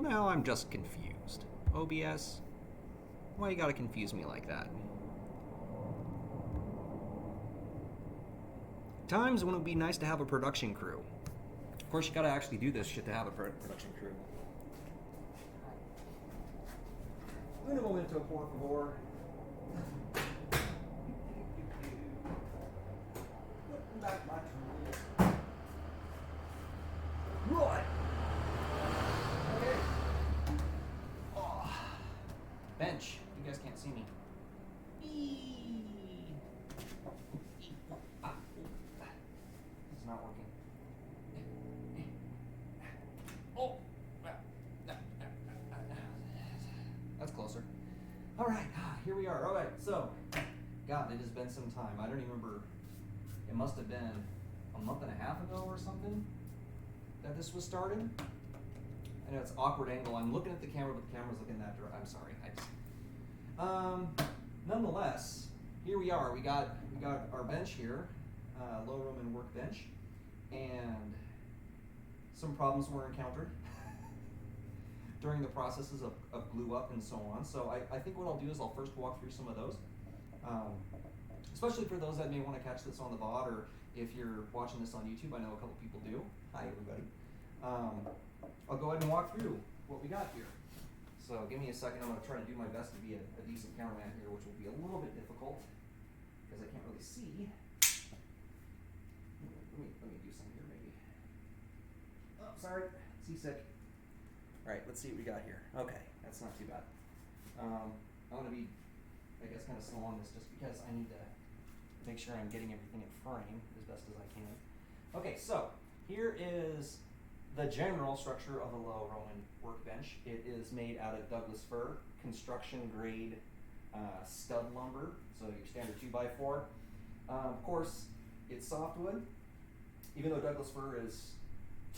now I'm just confused. OBS, why you gotta confuse me like that? Times when it would be nice to have a production crew. Of course, you gotta actually do this shit to have a production crew. Un momento, por favor. Putting back my tools. Right. Okay. Oh. Bench. You guys can't see me. This is not working. Oh. That's closer. All right, here we are. All right, so, God, it has been some time. I don't even remember. It must have been a month and a half ago or something that this was started. I know it's awkward angle. I'm looking at the camera, but the camera's looking that direction. I'm sorry. Nonetheless, here we are. We got our bench here, low room and workbench, and some problems were encountered during the processes of glue up and so on. So I think what I'll do is I'll first walk through some of those, especially for those that may want to catch this on the VOD, or if you're watching this on YouTube. I know a couple people do. Hi, everybody. I'll go ahead and walk through what we got here. So give me a second. I'm going to try to do my best to be a decent cameraman here, which will be a little bit difficult because I can't really see. Let me do something here, maybe. Oh, sorry. Seasick. All right, let's see what we got here. Okay, that's not too bad. I'm going to be, I guess, kind of slow on this just because I need to make sure I'm getting everything in frame as best as I can. Okay, so here is the general structure of a low Roman workbench. It is made out of Douglas fir, construction grade stud lumber, so your standard 2x4. Of course, it's softwood. Even though Douglas fir is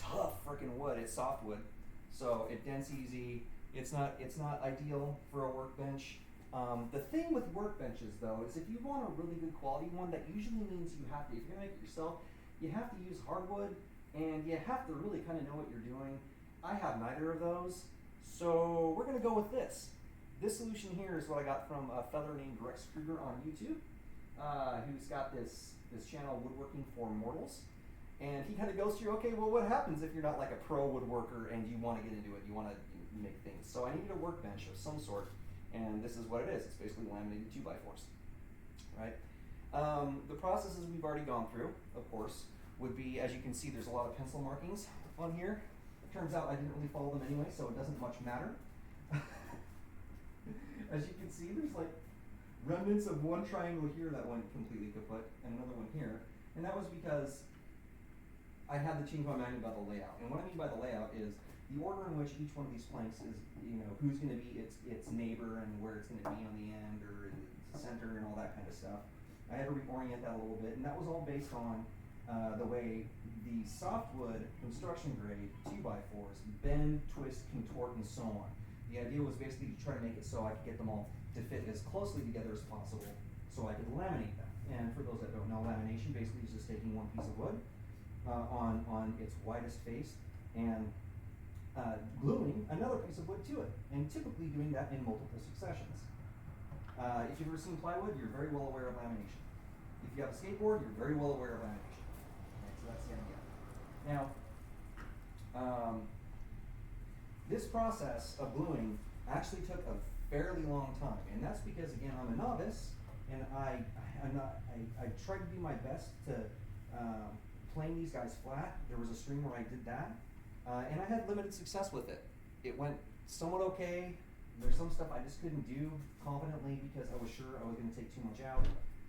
tough freaking wood, it's softwood. So it dents easy. It's not ideal for a workbench. The thing with workbenches though is if you want a really good quality one, that usually means you have to, if you're gonna make it yourself, you have to use hardwood and you have to really kind of know what you're doing. I have neither of those, so we're gonna go with this. This solution here is what I got from a fellow named Rex Kruger on YouTube, who's got this channel, Woodworking for Mortals. And he kind of goes through, okay, well, what happens if you're not like a pro woodworker and you want to get into it, you want to make things. So I needed a workbench of some sort, and this is what it is. It's basically laminated 2x4s, right? The processes we've already gone through, of course, would be, as you can see, there's a lot of pencil markings on here. It turns out I didn't really follow them anyway, so it doesn't much matter. As you can see, there's like remnants of one triangle here that went completely kaput, and another one here. And that was because I had to change my mind about the layout. And what I mean by the layout is the order in which each one of these planks is, who's going to be its neighbor and where it's going to be on the end or the center and all that kind of stuff. I had to reorient that a little bit, and that was all based on the way the softwood construction grade 2x4s bend, twist, contort, and so on. The idea was basically to try to make it so I could get them all to fit as closely together as possible so I could laminate them. And for those that don't know, lamination basically is just taking one piece of wood on its widest face and gluing another piece of wood to it, and typically doing that in multiple successions. If you've ever seen plywood, you're very well aware of lamination. If you have a skateboard, you're very well aware of lamination. Okay, so that's the idea. Now, this process of gluing actually took a fairly long time, and that's because, again, I'm a novice, and I tried to do my best to plane these guys flat. There was a stream where I did that, and I had limited success with it. It went somewhat okay. There's some stuff I just couldn't do confidently because I was sure I was going to take too much out,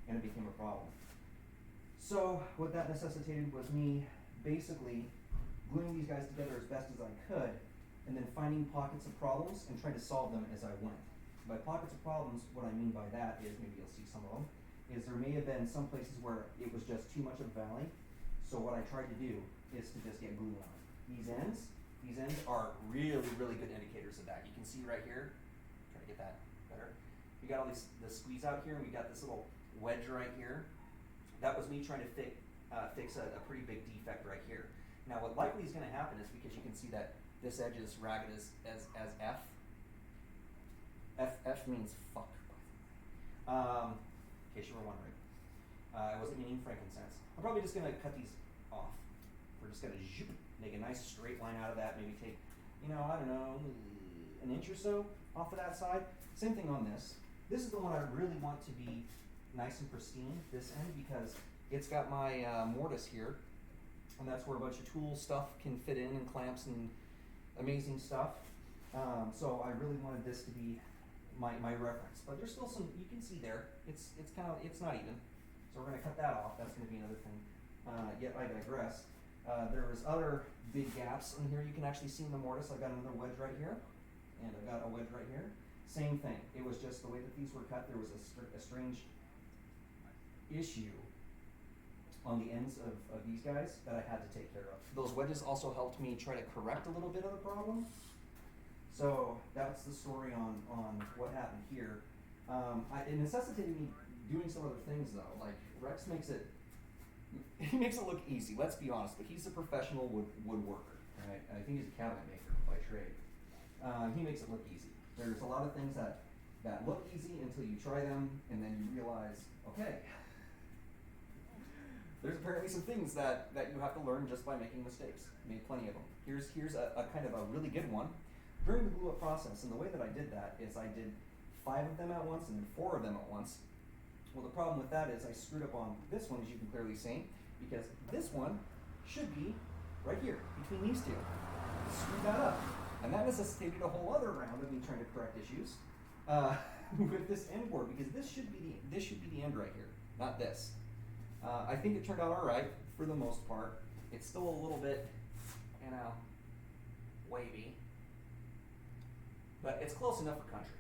and it became a problem. So what that necessitated was me basically gluing these guys together as best as I could, and then finding pockets of problems and trying to solve them as I went. By pockets of problems, what I mean by that is, maybe you'll see some of them, is there may have been some places where it was just too much of a valley. So what I tried to do is to just get glue on it. These ends are really, really good indicators of that. You can see right here, try to get that better. We got all the squeeze out here, and we got this little wedge right here. That was me trying to fix a pretty big defect right here. Now what likely is going to happen is, because you can see that this edge is ragged as F. F means fuck, by the way. In case you were wondering. I wasn't meaning frankincense. I'm probably just going to cut these off. We're just going to make a nice straight line out of that. Maybe take, I don't know, an inch or so off of that side. Same thing on this. This is the one I really want to be nice and pristine, this end, because it's got my mortise here. And that's where a bunch of tool stuff can fit in, and clamps and amazing stuff. So I really wanted this to be my reference. But there's still some, you can see there, it's not even. So we're going to cut that off. That's going to be another thing. Yet I digress. There was other big gaps in here. You can actually see in the mortise. I've got another wedge right here, and I've got a wedge right here. Same thing. It was just the way that these were cut. There was a strange issue on the ends of these guys that I had to take care of. Those wedges also helped me try to correct a little bit of the problem. So that's the story on what happened here. It necessitated me doing some other things though. Like Rex makes it look easy, let's be honest, but he's a professional woodworker, right? I think he's a cabinet maker by trade. He makes it look easy. There's a lot of things that look easy until you try them, and then you realize, okay, there's apparently some things that you have to learn just by making mistakes. Made plenty of them. Here's a kind of a really good one. During the glue up process, and the way that I did that is I did 5 of them at once and then 4 of them at once. Well, the problem with that is I screwed up on this one, as you can clearly see, because this one should be right here, between these two. Screwed that up. And that necessitated a whole other round of me trying to correct issues with this end board, because this should be the end right here, not this. I think it turned out all right for the most part. It's still a little bit, wavy, but it's close enough for country.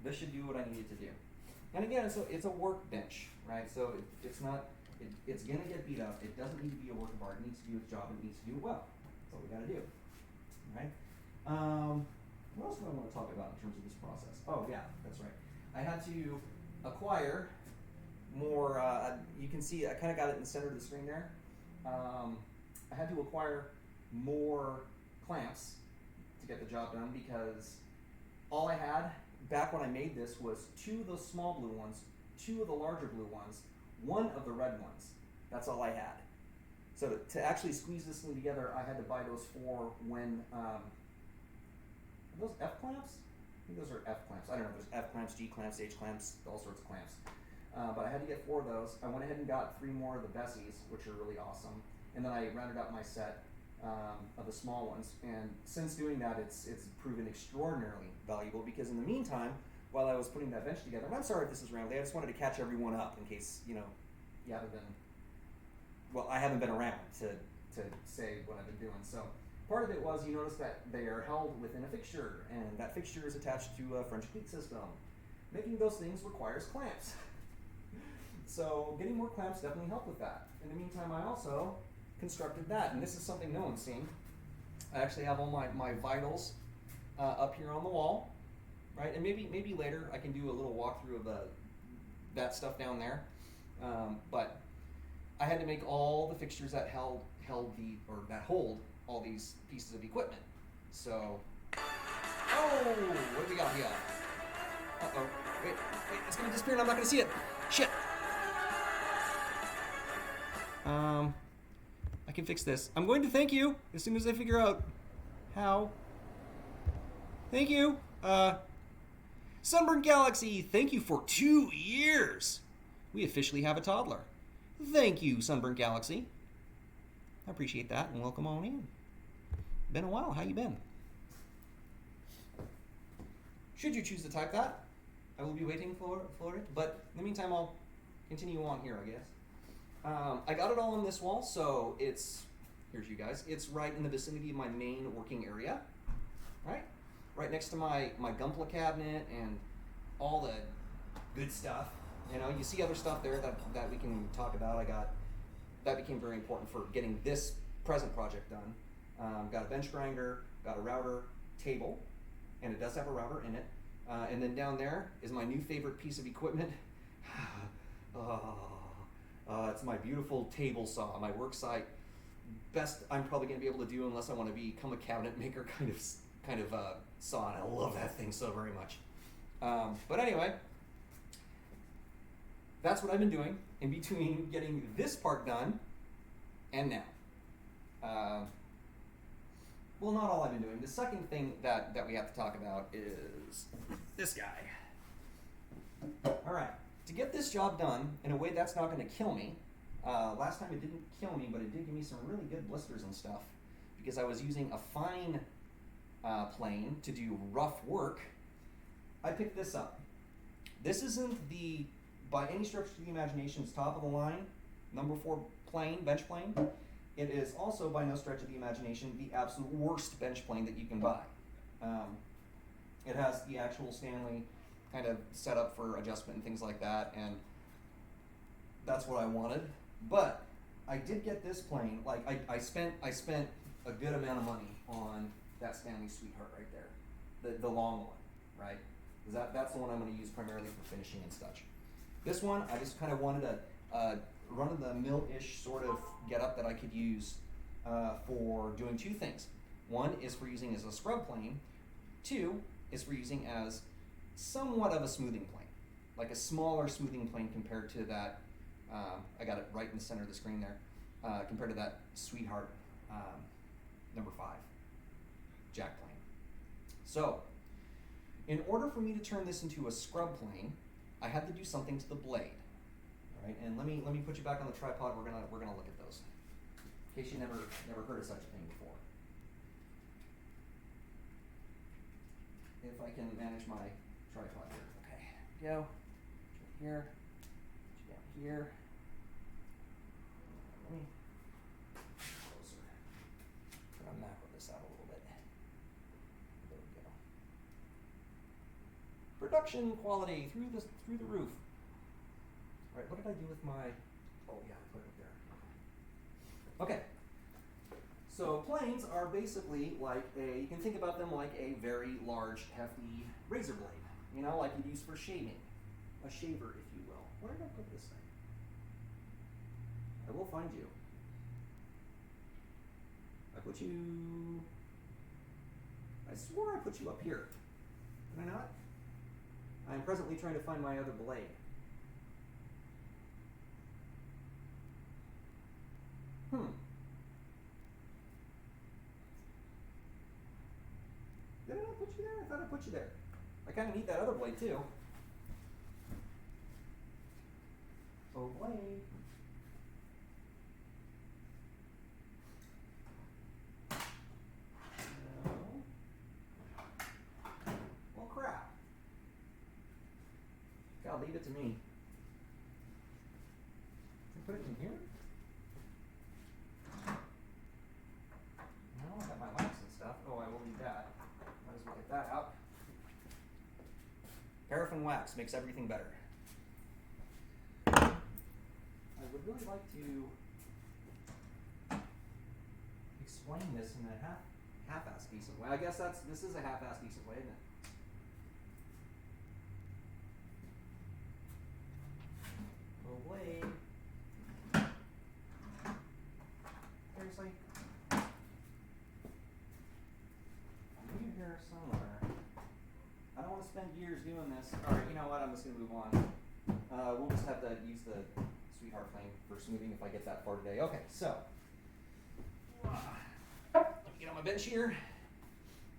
This should do what I needed to do. And again, it's a workbench, right? So it's gonna get beat up. It doesn't need to be a work of art. It needs to do its job. It needs to do it well. That's all we gotta do, right? What else do I want to talk about in terms of this process? Oh yeah, that's right. I had to acquire more. You can see I kind of got it in the center of the screen there. I had to acquire more clamps to get the job done, because all I had back when I made this was 2 of those small blue ones, 2 of the larger blue ones, 1 of the red ones. That's all I had. So to actually squeeze this thing together, I had to buy those 4 when, are those F clamps? I think those are F clamps. I don't know, there's F clamps, G clamps, H clamps, all sorts of clamps. But I had to get 4 of those. I went ahead and got 3 more of the Bessies, which are really awesome. And then I rounded out my set of the small ones, and since doing that, it's proven extraordinarily valuable, because in the meantime, while I was putting that bench together, and I'm sorry if this is rambling, I just wanted to catch everyone up in case you haven't been. Well, I haven't been around to say what I've been doing. So part of it was, you notice that they are held within a fixture, and that fixture is attached to a French cleat system. Making those things requires clamps. So getting more clamps definitely helped with that. In the meantime, I also constructed that, and this is something no one's seen. I actually have all my vitals up here on the wall, right? And maybe later I can do a little walkthrough of that stuff down there. But I had to make all the fixtures that hold all these pieces of equipment. So, what do we got here? Wait, it's gonna disappear and I'm not gonna see it. Shit. I can fix this. I'm going to thank you as soon as I figure out how. Thank you. Sunburn Galaxy, thank you for 2 years. We officially have a toddler. Thank you, Sunburn Galaxy. I appreciate that, and welcome on in. Been a while. How you been? Should you choose to type that, I will be waiting for it. But in the meantime, I'll continue on here, I guess. I got it all on this wall, so here's you guys. It's right in the vicinity of my main working area, right next to my Gunpla cabinet and all the good stuff. You see other stuff there that we can talk about. That became very important for getting this present project done. Got a bench grinder, got a router table, and it does have a router in it. And then down there is my new favorite piece of equipment. It's my beautiful table saw, my worksite best I'm probably going to be able to do unless I want to become a cabinet maker kind of saw, and I love that thing so very much. But anyway, that's what I've been doing in between getting this part done and now. Well, not all I've been doing. The second thing that we have to talk about is this guy. All right, to get this job done in a way that's not going to kill me, last time it didn't kill me, but it did give me some really good blisters and stuff because I was using a fine plane to do rough work. I picked this up. This isn't the, by any stretch of the imagination's top of the line, number 4 plane, bench plane. It is also, by no stretch of the imagination, the absolute worst bench plane that you can buy. It has the actual Stanley kind of setup for adjustment and things like that, and that's what I wanted. But I did get this plane. Like I spent a good amount of money on that Stanley Sweetheart right there, the long one, right? That's the one I'm going to use primarily for finishing and such. This one, I just kind of wanted a run-of-the-mill-ish sort of getup that I could use for doing 2 things. One is for using as a scrub plane. 2 is for using as somewhat of a smoothing plane, like a smaller smoothing plane compared to that. I got it right in the center of the screen there, compared to that Sweetheart number 5 jack plane. So, in order for me to turn this into a scrub plane, I had to do something to the blade. Right, and let me put you back on the tripod. We're gonna look at those, in case you never heard of such a thing before. If I can manage my tripod here. Okay, go. Here, down here. Let me closer. I'm gonna macro this out a little bit. There we go. Production quality through the roof. All right, what did I do with my, oh yeah, I put it up there. Okay, so planes are basically like you can think about them like a very large, hefty razor blade, you know, like you'd use for shaving, a shaver, if you will. Where did I put this thing? I will find you. I swore I put you up here. Did I not? I am presently trying to find my other blade. Did I not put you there? I thought I put you there. I kind of need that other blade too. Oh, blade. No. Well, crap. God, leave it to me. Can I put it in here? No, I got my wax and stuff. Oh, I will need that. Might as well get that out. Paraffin wax makes everything better. I would really like to explain this in a half-ass decent way. I guess this is a half-ass decent way, isn't it? Oh, blade. Seriously? You're here somewhere. I don't want to spend years doing this. Alright, you know what? I'm just going to move on. We'll just have to use the Sweetheart plane for smoothing if I get that far today. Okay, so. Let me get on my bench here.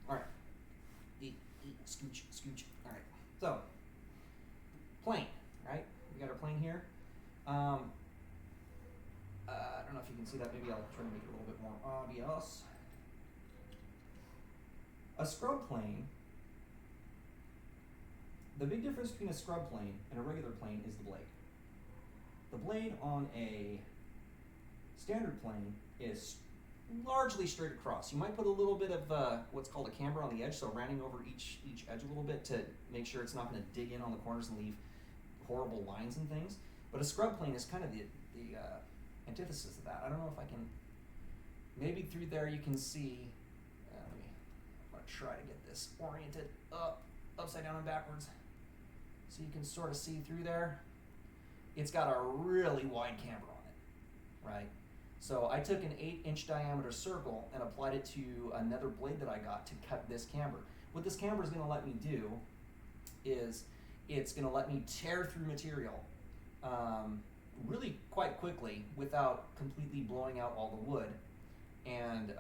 Alright. Scooch, scooch. Alright. So. Plane, right? We got our plane here. I don't know if you can see that. Maybe I'll try to make it a little bit more obvious. A scrub plane, the big difference between a scrub plane and a regular plane is the blade. The blade on a standard plane is largely straight across. You might put a little bit of what's called a camber on the edge, so rounding over each edge a little bit to make sure it's not going to dig in on the corners and leave horrible lines and things. But a scrub plane is kind of the antithesis of that. I don't know if I can, maybe through there you can see, I'm going to try to get this oriented upside down and backwards so you can sort of see through there. It's got a really wide camber on it, right? So I took an 8-inch diameter circle and applied it to another blade that I got to cut this camber. What this camber is going to let me do is it's going to let me tear through material really quite quickly without completely blowing out all the wood. And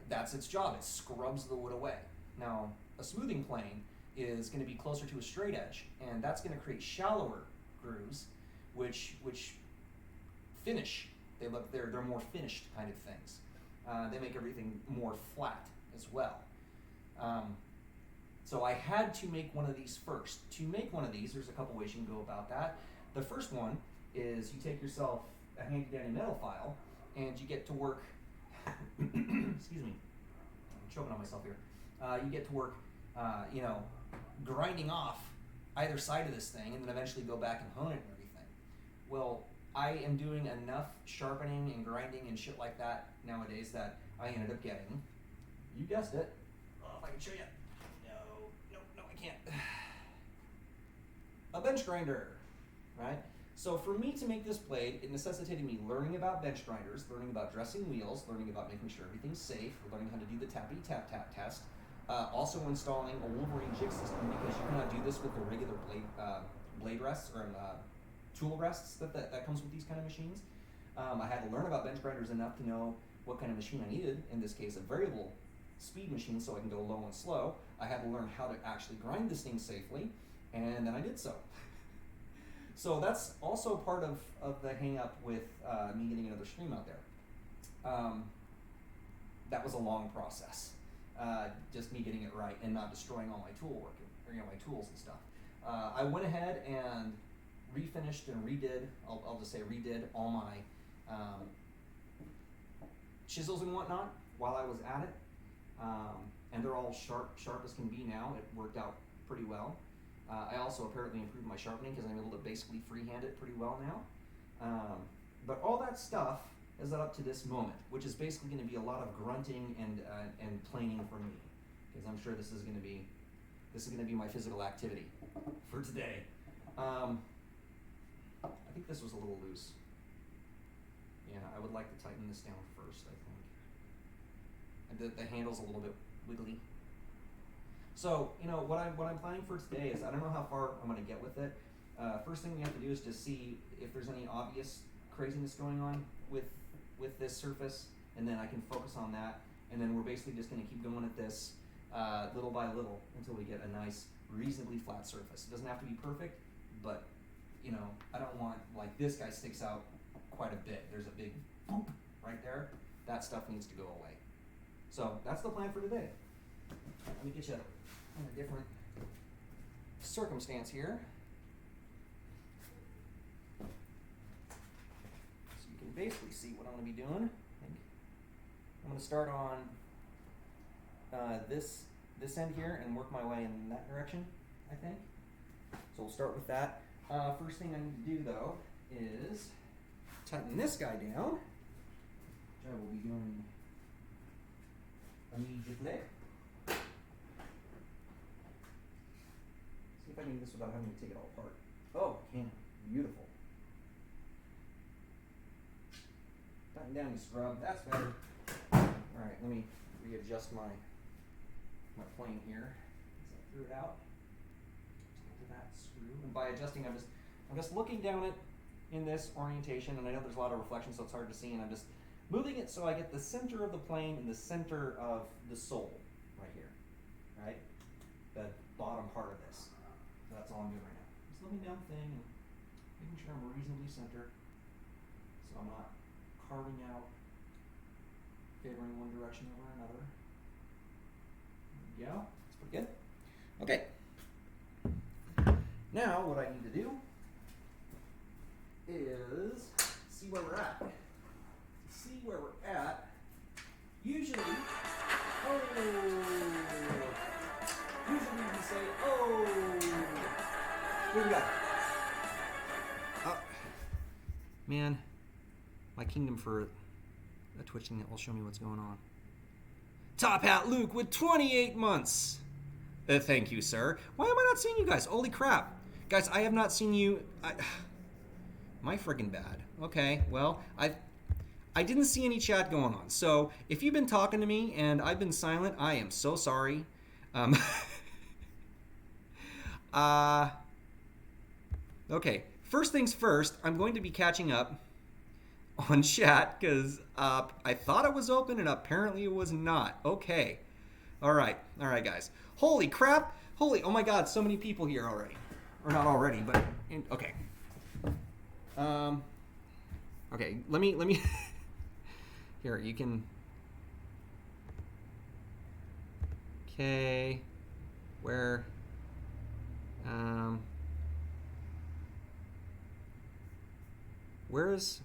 that's its job. It scrubs the wood away. Now, a smoothing plane is going to be closer to a straight edge, and that's going to create shallower grooves, which finish. They're more finished kind of things. They make everything more flat as well. So I had to make one of these first. To make one of these, there's a couple ways you can go about that. The first one is you take yourself a handy dandy metal file and you get to work, excuse me, I'm choking on myself here. You get to work, grinding off either side of this thing and then eventually go back and hone it and everything. Well, I am doing enough sharpening and grinding and shit like that nowadays that I ended up getting, you guessed it, if I can show you. No, I can't. A bench grinder, right? So for me to make this blade, it necessitated me learning about bench grinders, learning about dressing wheels, learning about making sure everything's safe, learning how to do the tappity tap tap test, also installing a Wolverine jig system because you cannot do this with the regular blade rests or tool rests that comes with these kind of machines. I had to learn about bench grinders enough to know what kind of machine I needed, in this case a variable speed machine so I can go low and slow. I had to learn how to actually grind this thing safely, and then I did so. So that's also part of the hang up with me getting another stream out there. That was a long process. Just me getting it right and not destroying all my tool work, or my tools and stuff. I went ahead and refinished and redid, I'll just say redid all my chisels and whatnot while I was at it. And they're all sharp as can be now. It worked out pretty well. I also apparently improved my sharpening because I'm able to basically freehand it pretty well now. But all that stuff has led up to this moment, which is basically going to be a lot of grunting and planing for me, because I'm sure this is going to be my physical activity for today. I think this was a little loose. Yeah, I would like to tighten this down first, I think. The handle's a little bit wiggly. So, what I'm planning for today is, I don't know how far I'm going to get with it. First thing we have to do is just see if there's any obvious craziness going on with this surface, and then I can focus on that. And then we're basically just going to keep going at this little by little until we get a nice, reasonably flat surface. It doesn't have to be perfect, but I don't want, like, this guy sticks out quite a bit. There's a big boop right there. That stuff needs to go away. So that's the plan for today. Let me get you in a different circumstance here. So you can basically see what I'm going to be doing. I'm going to start on this end here and work my way in that direction, I think. So we'll start with that. First thing I need to do, though, is tighten this guy down, which I will be doing immediately. See if I can do this without having to take it all apart. Oh, can. Beautiful. Tighten down, you scrub. That's better. Alright, let me readjust my plane here. So I threw it out. To that screw. And by adjusting, I'm just looking down it in this orientation, and I know there's a lot of reflection, so it's hard to see, and I'm just moving it so I get the center of the plane and the center of the sole right here, right? The bottom part of this. So that's all I'm doing right now. Just looking down the thing and making sure I'm reasonably centered so I'm not carving out, favoring one direction over another. There we go. That's pretty good. Okay. Now what I need to do is see where we're at. Usually we say, oh, here we go. Oh, man, my kingdom for a twitching that will show me what's going on. Top Hat Luke with 28 months. Thank you, sir. Why am I not seeing you guys? Holy crap. Guys, I have not seen you. My friggin' bad. Okay, well, I didn't see any chat going on. So if you've been talking to me and I've been silent, I am so sorry. Um, okay, first things first, I'm going to be catching up on chat because I thought it was open and apparently it was not. Okay. All right, guys. Holy crap! Oh my God! So many people here already, or not already, but okay. Okay. Let me. Here, you can. Okay. Where? Where's?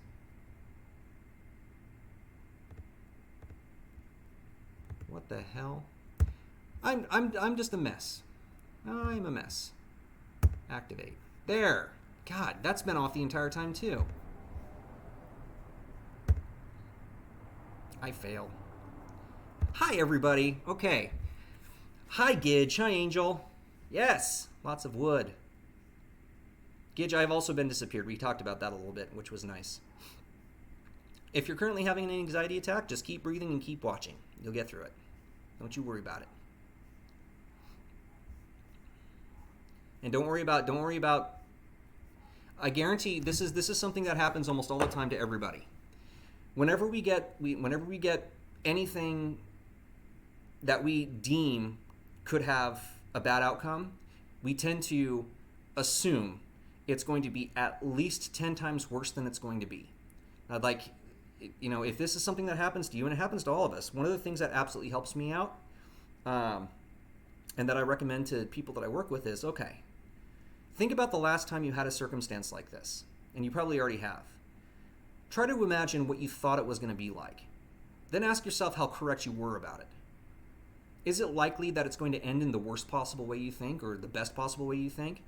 What the hell? I'm just a mess. I'm a mess. Activate. There. God, that's been off the entire time too. I fail. Hi everybody. Okay. Hi Gidge. Hi Angel. Yes. Lots of wood. Gidge, I've also been disappeared. We talked about that a little bit, which was nice. If you're currently having an anxiety attack, just keep breathing and keep watching. You'll get through it. Don't you worry about it. And don't worry about I guarantee this is something that happens almost all the time to everybody. Whenever we get anything that we deem could have a bad outcome, we tend to assume it's going to be at least 10 times worse than it's going to be. If this is something that happens to you, and it happens to all of us, one of the things that absolutely helps me out, and that I recommend to people that I work with is, okay, think about the last time you had a circumstance like this, and you probably already have. Try to imagine what you thought it was going to be like. Then ask yourself how correct you were about it. Is it likely that it's going to end in the worst possible way you think, or the best possible way you think?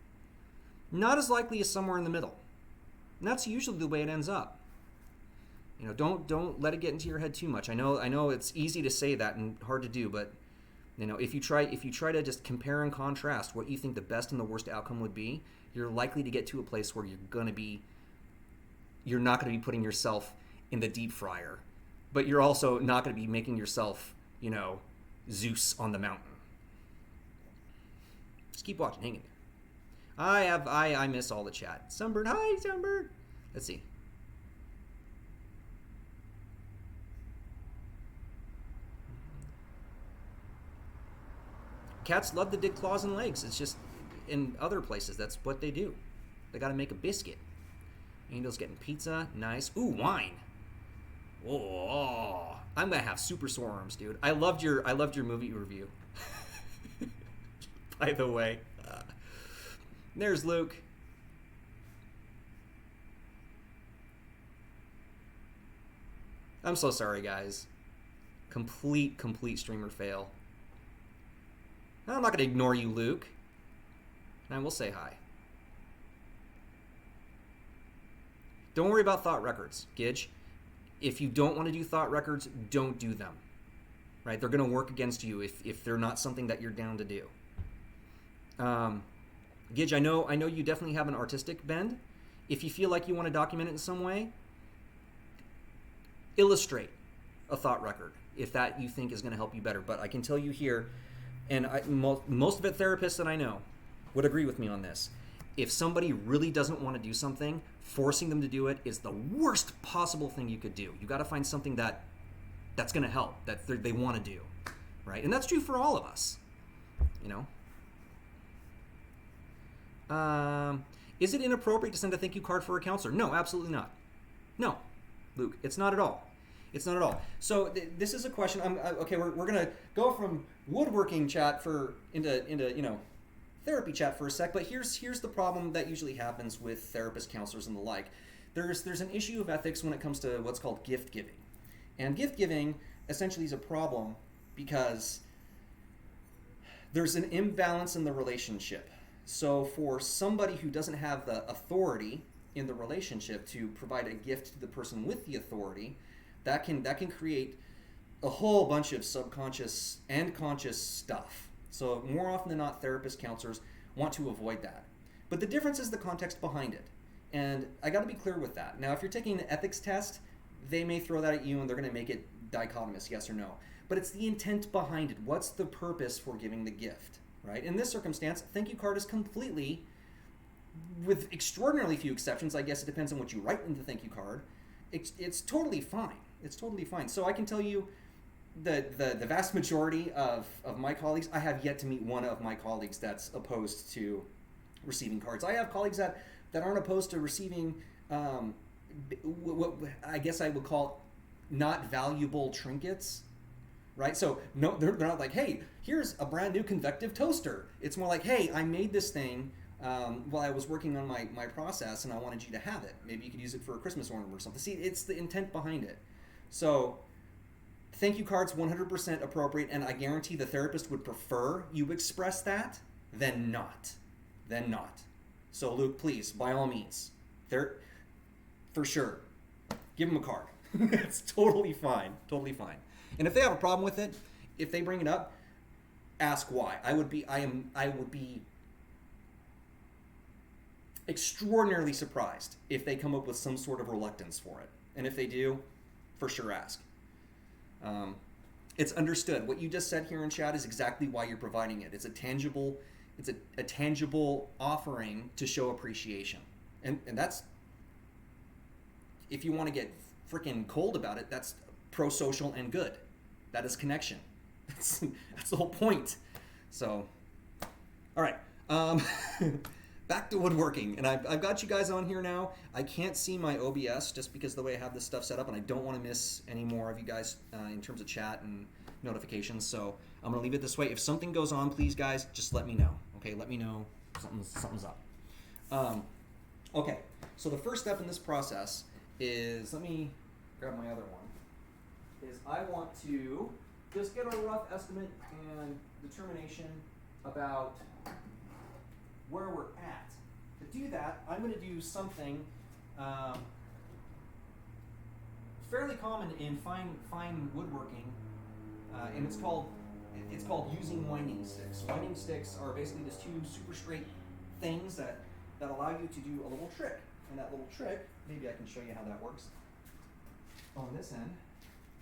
Not as likely as somewhere in the middle. And that's usually the way it ends up. Don't let it get into your head too much. I know it's easy to say that and hard to do, but if you try to just compare and contrast what you think the best and the worst outcome would be, you're likely to get to a place where you're not going to be putting yourself in the deep fryer, but you're also not going to be making yourself, Zeus on the mountain. Just keep watching, hang in there. I miss all the chat. Sunbird, hi Sunbird. Let's see. Cats love to dig claws and legs. It's just in other places, that's what they do. They got to make a biscuit. Angel's getting pizza. Nice. Ooh, wine. Oh, I'm gonna have super sore arms, dude. I loved your movie review. By the way, there's Luke. I'm so sorry, guys. Complete streamer fail. I'm not gonna ignore you, Luke. And we'll say hi. Don't worry about thought records, Gidge. If you don't want to do thought records, don't do them. Right? They're going to work against you if they're not something that you're down to do. Gidge, I know you definitely have an artistic bend. If you feel like you want to document it in some way, illustrate a thought record if that you think is going to help you better. But I can tell you here, and most of the therapists that I know would agree with me on this. If somebody really doesn't want to do something, forcing them to do it is the worst possible thing you could do. You got to find something that's going to help, that they want to do, right? And that's true for all of us, Is it inappropriate to send a thank you card for a counselor? No, absolutely not. No, Luke, it's not at all. It's not at all. So this is a question. Okay, we're gonna go from woodworking chat into therapy chat for a sec. But here's the problem that usually happens with therapists, counselors, and the like. There's an issue of ethics when it comes to what's called gift giving, and gift giving essentially is a problem because there's an imbalance in the relationship. So for somebody who doesn't have the authority in the relationship to provide a gift to the person with the authority, that can create a whole bunch of subconscious and conscious stuff. So more often than not, therapists, counselors want to avoid that. But the difference is the context behind it. And I got to be clear with that. Now, if you're taking an ethics test, they may throw that at you and they're going to make it dichotomous, yes or no. But it's the intent behind it. What's the purpose for giving the gift, right? In this circumstance, thank you card is completely, with extraordinarily few exceptions, I guess it depends on what you write in the thank you card, it's totally fine. It's totally fine. So I can tell you the vast majority of my colleagues, I have yet to meet one of my colleagues that's opposed to receiving cards. I have colleagues that aren't opposed to receiving what I guess I would call not valuable trinkets, right? So no, they're not like, hey, here's a brand new convective toaster. It's more like, hey, I made this thing while I was working on my process and I wanted you to have it. Maybe you could use it for a Christmas ornament or something. See, it's the intent behind it. So thank you cards 100% appropriate, and I guarantee the therapist would prefer you express that than not. So Luke, please, by all means, for sure, give them a card. It's totally fine. And if they have a problem with it, if they bring it up, ask why. I would be extraordinarily surprised if they come up with some sort of reluctance for it. And if they do, for sure ask. It's understood. What you just said here in chat is exactly why you're providing it. It's a tangible offering to show appreciation. And that's, if you want to get freaking cold about it, that's pro-social and good. That is connection. That's the whole point. So, all right. Back to woodworking. And I've got you guys on here now. I can't see my OBS just because of the way I have this stuff set up, and I don't want to miss any more of you guys in terms of chat and notifications. So I'm going to leave it this way. If something goes on, please, guys, just let me know. Okay, let me know something's up. Okay, so the first step in this process is, let me grab my other one, is I want to just get a rough estimate and determination about where we're at. To do that, I'm going to do something fairly common in fine woodworking, and it's called using winding sticks. Winding sticks are basically just two super straight things that allow you to do a little trick. And that little trick, maybe I can show you how that works. On this end,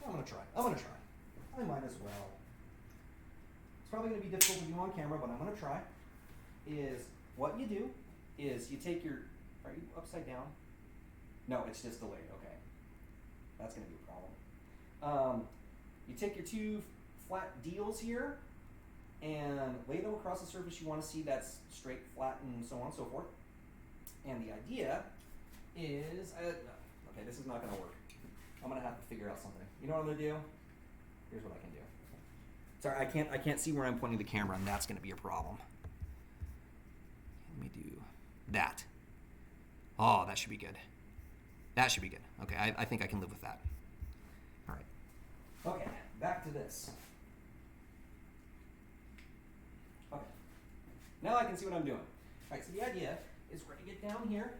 I'm going to try. I might as well. It's probably going to be difficult to do on camera, but I'm going to try. Is what you do is you take your, are you upside down? No, it's just delayed, okay. That's going to be a problem. You take your two flat deals here and lay them across the surface you want to see that's straight, flat, and so on and so forth. And the idea is, okay, this is not going to work. I'm going to have to figure out something. You know what I'm going to do? Here's what I can do. Sorry, I can't see where I'm pointing the camera, and that's going to be a problem. Let me do that. Oh, that should be good. Okay, I think I can live with that. All right. Okay, back to this. Okay. Now I can see what I'm doing. All right, so the idea is we're going to get down here,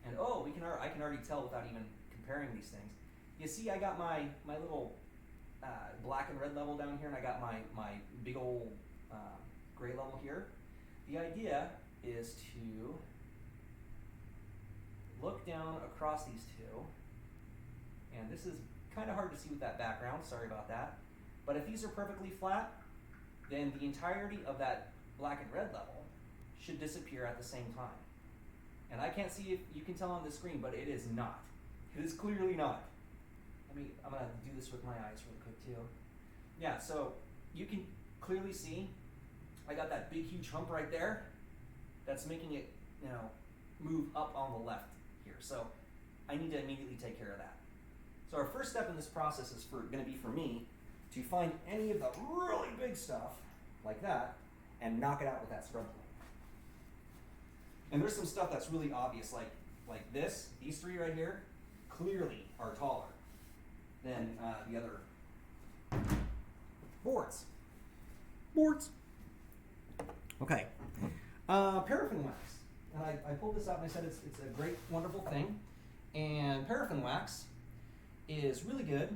and I can already tell without even comparing these things. You see I got my little black and red level down here, and I got my big old gray level here. The idea is to look down across these two, and this is kind of hard to see with that background, sorry about that, but if these are perfectly flat, then the entirety of that black and red level should disappear at the same time. And I can't see if you can tell on the screen, but it is not. It is clearly not. I'm going to do this with my eyes really quick too. Yeah, so you can clearly see I got that big huge hump right there that's making it, move up on the left here. So I need to immediately take care of that. So our first step in this process is going to be for me to find any of the really big stuff like that and knock it out with that scrub tool. And there's some stuff that's really obvious, like this. These three right here clearly are taller than the other boards. Okay. Paraffin wax. And I pulled this out and I said it's a great, wonderful thing. And paraffin wax is really good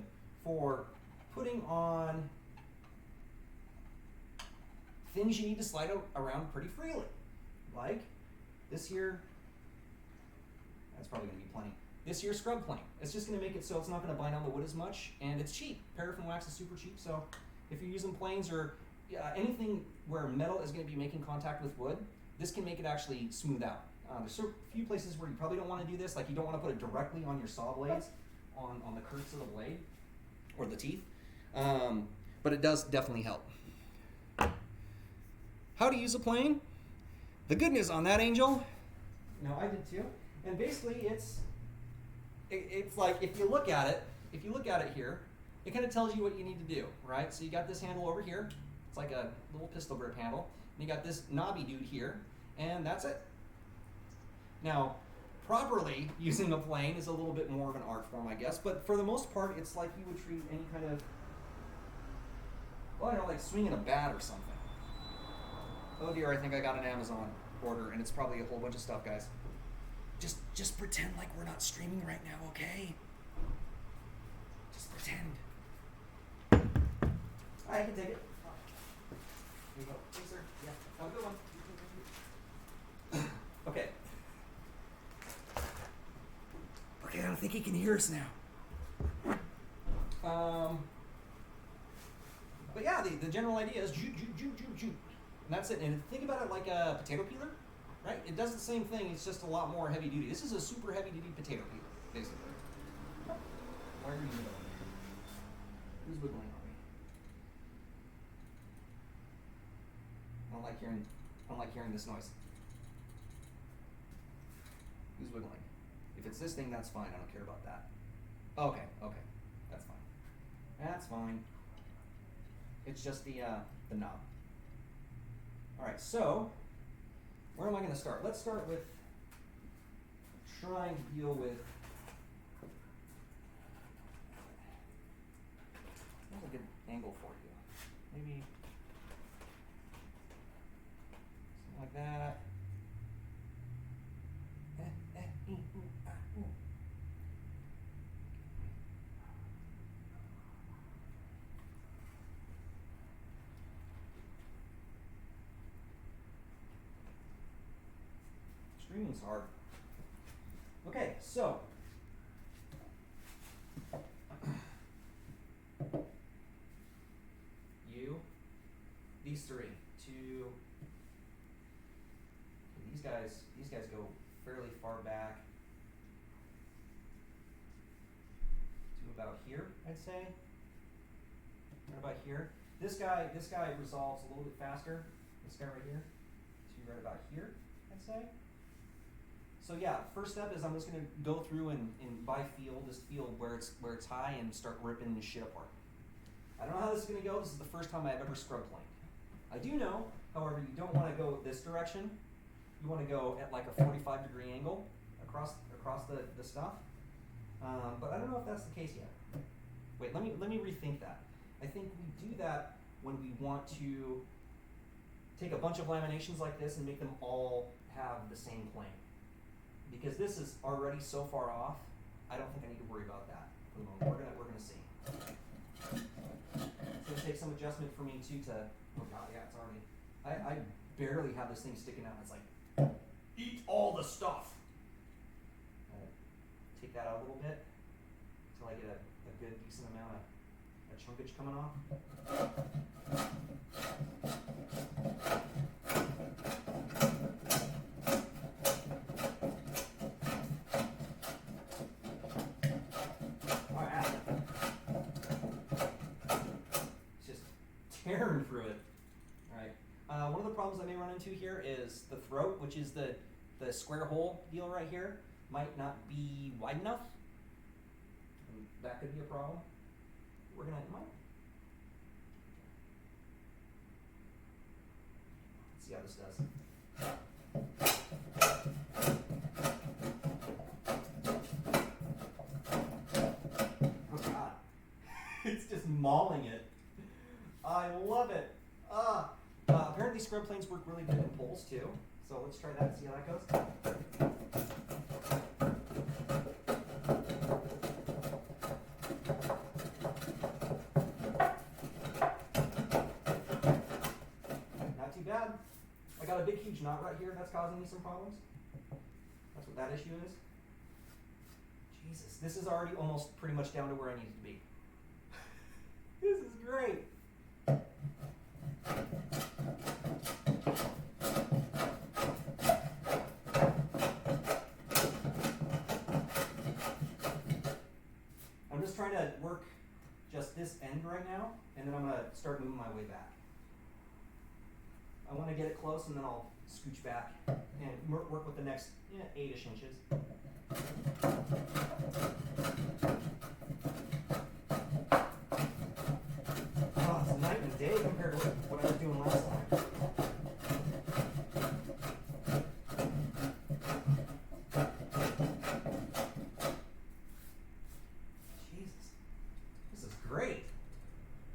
for putting on things you need to slide around pretty freely. Like this here, that's probably going to be plenty. this year's scrub plane. It's just going to make it so it's not going to bind on the wood as much, and it's cheap. Paraffin wax is super cheap, so if you're using planes or anything where metal is going to be making contact with wood, this can make it actually smooth out. There's a few places where you probably don't want to do this, like you don't want to put it directly on your saw blades, on the curves of the blade, or the teeth, but it does definitely help. How to use a plane? The good news on that, Angel, no, I did too, and basically it's like if you look at it here, it kind of tells you what you need to do, right? So you got this handle over here, it's like a little pistol grip handle, and you got this knobby dude here, and that's it. Now, properly using a plane is a little bit more of an art form, I guess, but for the most part, it's like you would treat any kind of, well, like swinging a bat or something. Oh dear, I think I got an Amazon order, and it's probably a whole bunch of stuff, guys. Just pretend like we're not streaming right now, okay? Just pretend. I can take it. Here you go. Thanks, sir. Yeah, have a good one. Okay. Okay, I don't think he can hear us now. But yeah, the general idea is jute. And that's it. And think about it like a potato peeler, right? It does the same thing, it's just a lot more heavy duty. This is a super heavy duty potato peeler, basically. Why are you doing? Who's wiggling on me? I don't like hearing this noise. Who's wiggling? If it's this thing, that's fine. I don't care about that. Okay, that's fine. That's fine. It's just the knob. All right, so where am I going to start? Let's start with trying to deal with. What's a good angle for you? Maybe something like that. Streaming's hard. Okay, so these three, these guys go fairly far back to about here, I'd say. Right about here. This guy resolves a little bit faster. This guy right here, to right about here, I'd say. So yeah, first step is I'm just gonna go through and by feel, just feel where it's high and start ripping this shit apart. I don't know how this is gonna go. This is the first time I've ever scrub planed. I do know, however, you don't want to go this direction. You want to go at like a 45-degree angle across the stuff. But I don't know if that's the case yet. Wait, let me rethink that. I think we do that when we want to take a bunch of laminations like this and make them all have the same plane. Because this is already so far off, I don't think I need to worry about that for the moment. We're gonna see. It's gonna take some adjustment for me too to. Oh god, yeah, it's already. I barely have this thing sticking out. It's like, eat all the stuff. Take that out a little bit until I get a good decent amount of chunkage coming off. Tearing through it. Alright. One of the problems I may run into here is the throat, which is the square hole deal right here, might not be wide enough. And that could be a problem. We're gonna let's see how this does. Oh god. It's just mauling it. I love it. Apparently scrub planes work really good in poles too. So let's try that and see how that goes. Not too bad. I got a big huge knot right here that's causing me some problems. That's what that issue is. Jesus, this is already almost pretty much down to where I need it to be. This is great. I'm just trying to work just this end right now, and then I'm going to start moving my way back. I want to get it close, and then I'll scooch back and work with the next 8-ish inches. Oh, it's night and day compared to what I was doing last time. Jesus, this is great.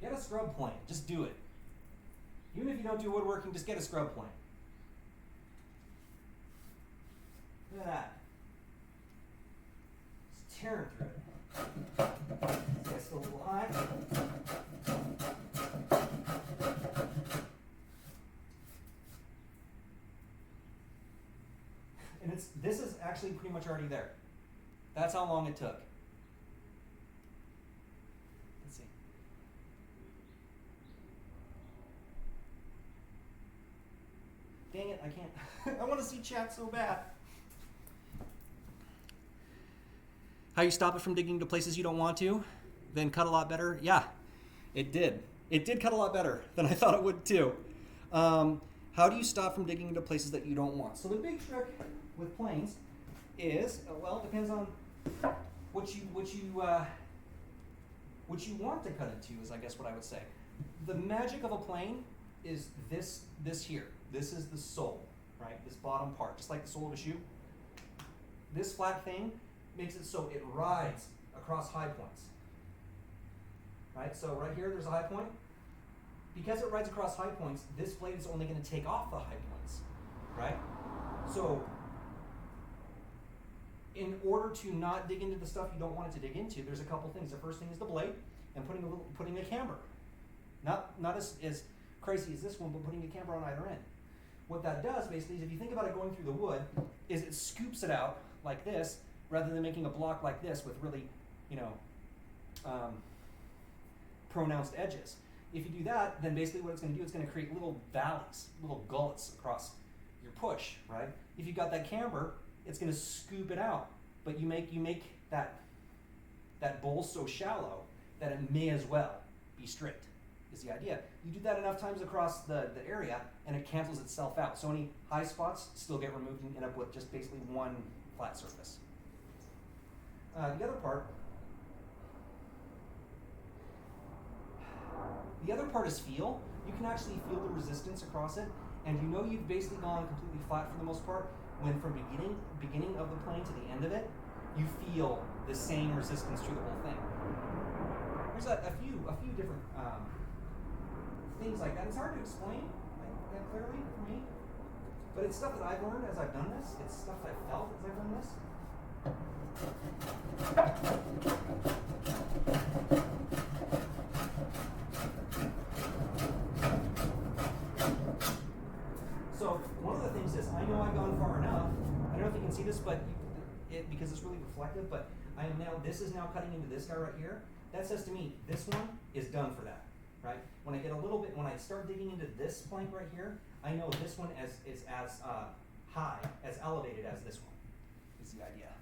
Get a scrub plane. Just do it. Even if you don't do woodworking, just get a scrub plane. Look at that. It's tearing through it. It's still a little high. And this is actually pretty much already there. That's how long it took. Let's see. Dang it, I can't. I want to see chat so bad. How you stop it from digging to places you don't want to, then cut a lot better? Yeah, it did. It did cut a lot better than I thought it would too. How do you stop from digging into places that you don't want? So the big trick with planes is, well, it depends on what you want to cut into is, I guess, what I would say. The magic of a plane is this here. This is the sole, right? This bottom part, just like the sole of a shoe. This flat thing makes it so it rides across high points, right? So right here, there's a high point. Because it rides across high points, this blade is only going to take off the high points, right? So in order to not dig into the stuff you don't want it to dig into, there's a couple things. The first thing is the blade and putting a camber. Not as crazy as this one, but putting a camber on either end. What that does basically is, if you think about it going through the wood, is it scoops it out like this rather than making a block like this with really, pronounced edges. If you do that, then basically what it's going to do, it's going to create little valleys, little gullets across your push, right? If you've got that camber, it's going to scoop it out, but you make that bowl so shallow that it may as well be stripped, is the idea. You do that enough times across the area, and it cancels itself out. So any high spots still get removed and end up with just basically one flat surface. The other part is feel. You can actually feel the resistance across it, and you know you've basically gone completely flat for the most part when from beginning of the plane to the end of it, you feel the same resistance through the whole thing. There's a few different things like that. It's hard to explain that clearly for me, but it's stuff that I've learned as I've done this. It's stuff that I've felt as I've done this. So one of the things is, I know I've gone far enough. I don't know if you can see this, but because it's really reflective, but this is now cutting into this guy right here. That says to me, this one is done for that, right? When I get a little bit, when I start digging into this plank right here, I know this one is as high, as elevated as this one, is the idea.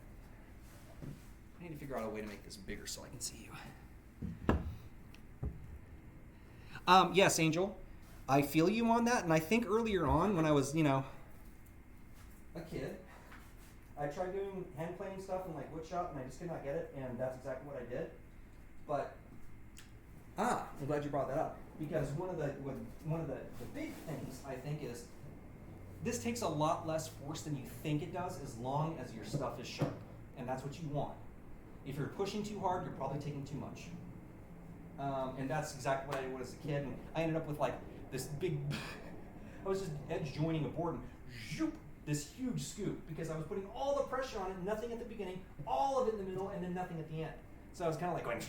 I need to figure out a way to make this bigger so I can see you. Yes, Angel, I feel you on that, and I think earlier on when I was, a kid, I tried doing hand planing stuff in like wood shop, and I just could not get it, and that's exactly what I did. But I'm glad you brought that up, because one of the big things I think is this takes a lot less force than you think it does, as long as your stuff is sharp, and that's what you want. If you're pushing too hard, you're probably taking too much. And that's exactly what I did as a kid. And I ended up with like this big, I was just edge joining a board and zoop, this huge scoop, because I was putting all the pressure on it, nothing at the beginning, all of it in the middle, and then nothing at the end. So I was kind of like going,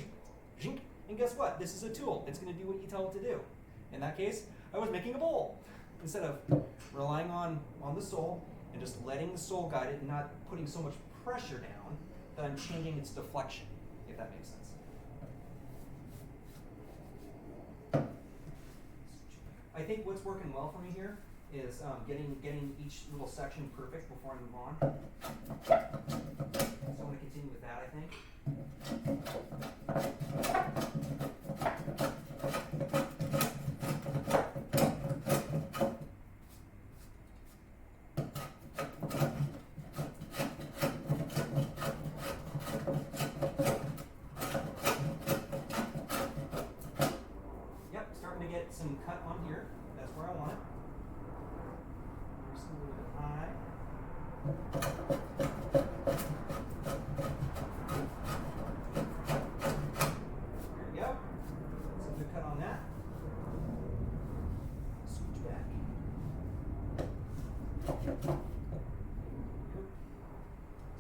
zink, and guess what? This is a tool. It's going to do what you tell it to do. In that case, I was making a bowl. Instead of relying on the sole and just letting the sole guide it and not putting so much pressure down, that I'm changing its deflection, if that makes sense. I think what's working well for me here is getting each little section perfect before I move on. So I'm going to continue with that, I think. Yep, starting to get some cut on here. That's where I want it. Just a little bit high. There we go. Some good cut on that. Switch back.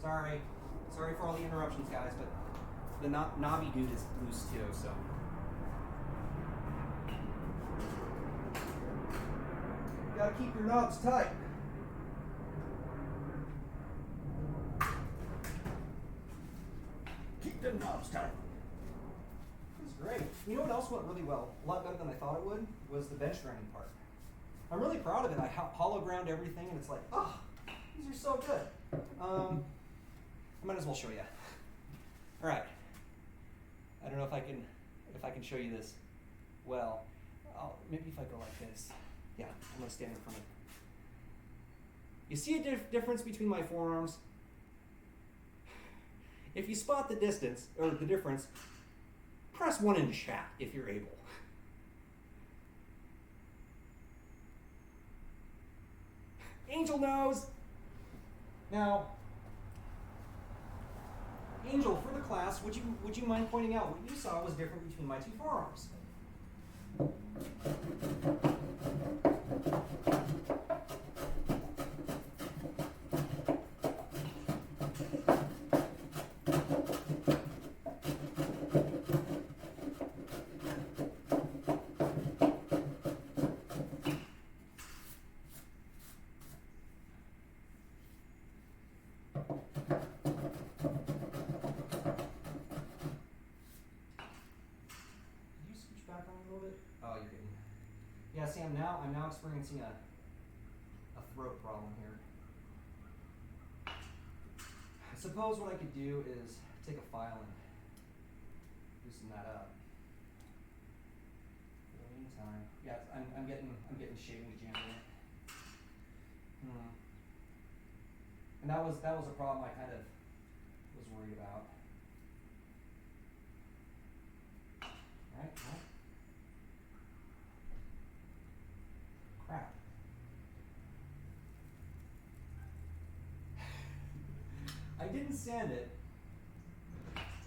Sorry for all the interruptions, guys, but the knobby dude is loose too, so. You gotta keep your knobs tight. Keep the knobs tight. That's great. You know what else went really well? A lot better than I thought it would, was the bench grinding part. I'm really proud of it. I hollow ground everything, and it's like, oh, these are so good. I might as well show you. All right. I don't know if I can show you this well. Maybe if I go like this. Yeah, I'm gonna stand in front of it. You see a difference between my forearms? If you spot the distance or the difference, press 1 into chat if you're able. Angel knows. Now, Angel, for the class, would you mind pointing out what you saw was different between my two forearms? Oh, you're kidding. Yeah, see, I'm now experiencing a throat problem here. I suppose what I could do is take a file and loosen that up. In the meantime, yeah, I'm getting shaving jam in it. And that was a problem I kind of was worried about. Right. Crap. I didn't sand it,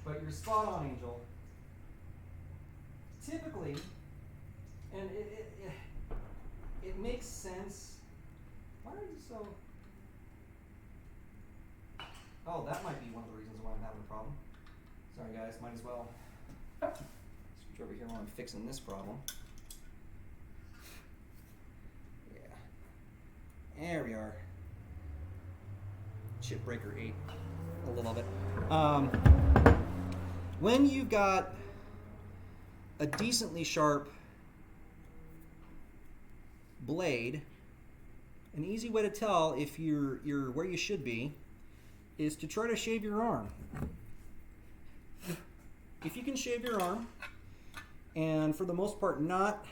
but you're spot on, Angel. Typically, and it makes sense. Why are you so? Oh, that might be one of the reasons why I'm having a problem. Sorry, guys. Might as well switch over here while I'm fixing this problem. There we are. Chip breaker 8 a little bit. When you've got a decently sharp blade, an easy way to tell if you're where you should be is to try to shave your arm. If you can shave your arm, and for the most part not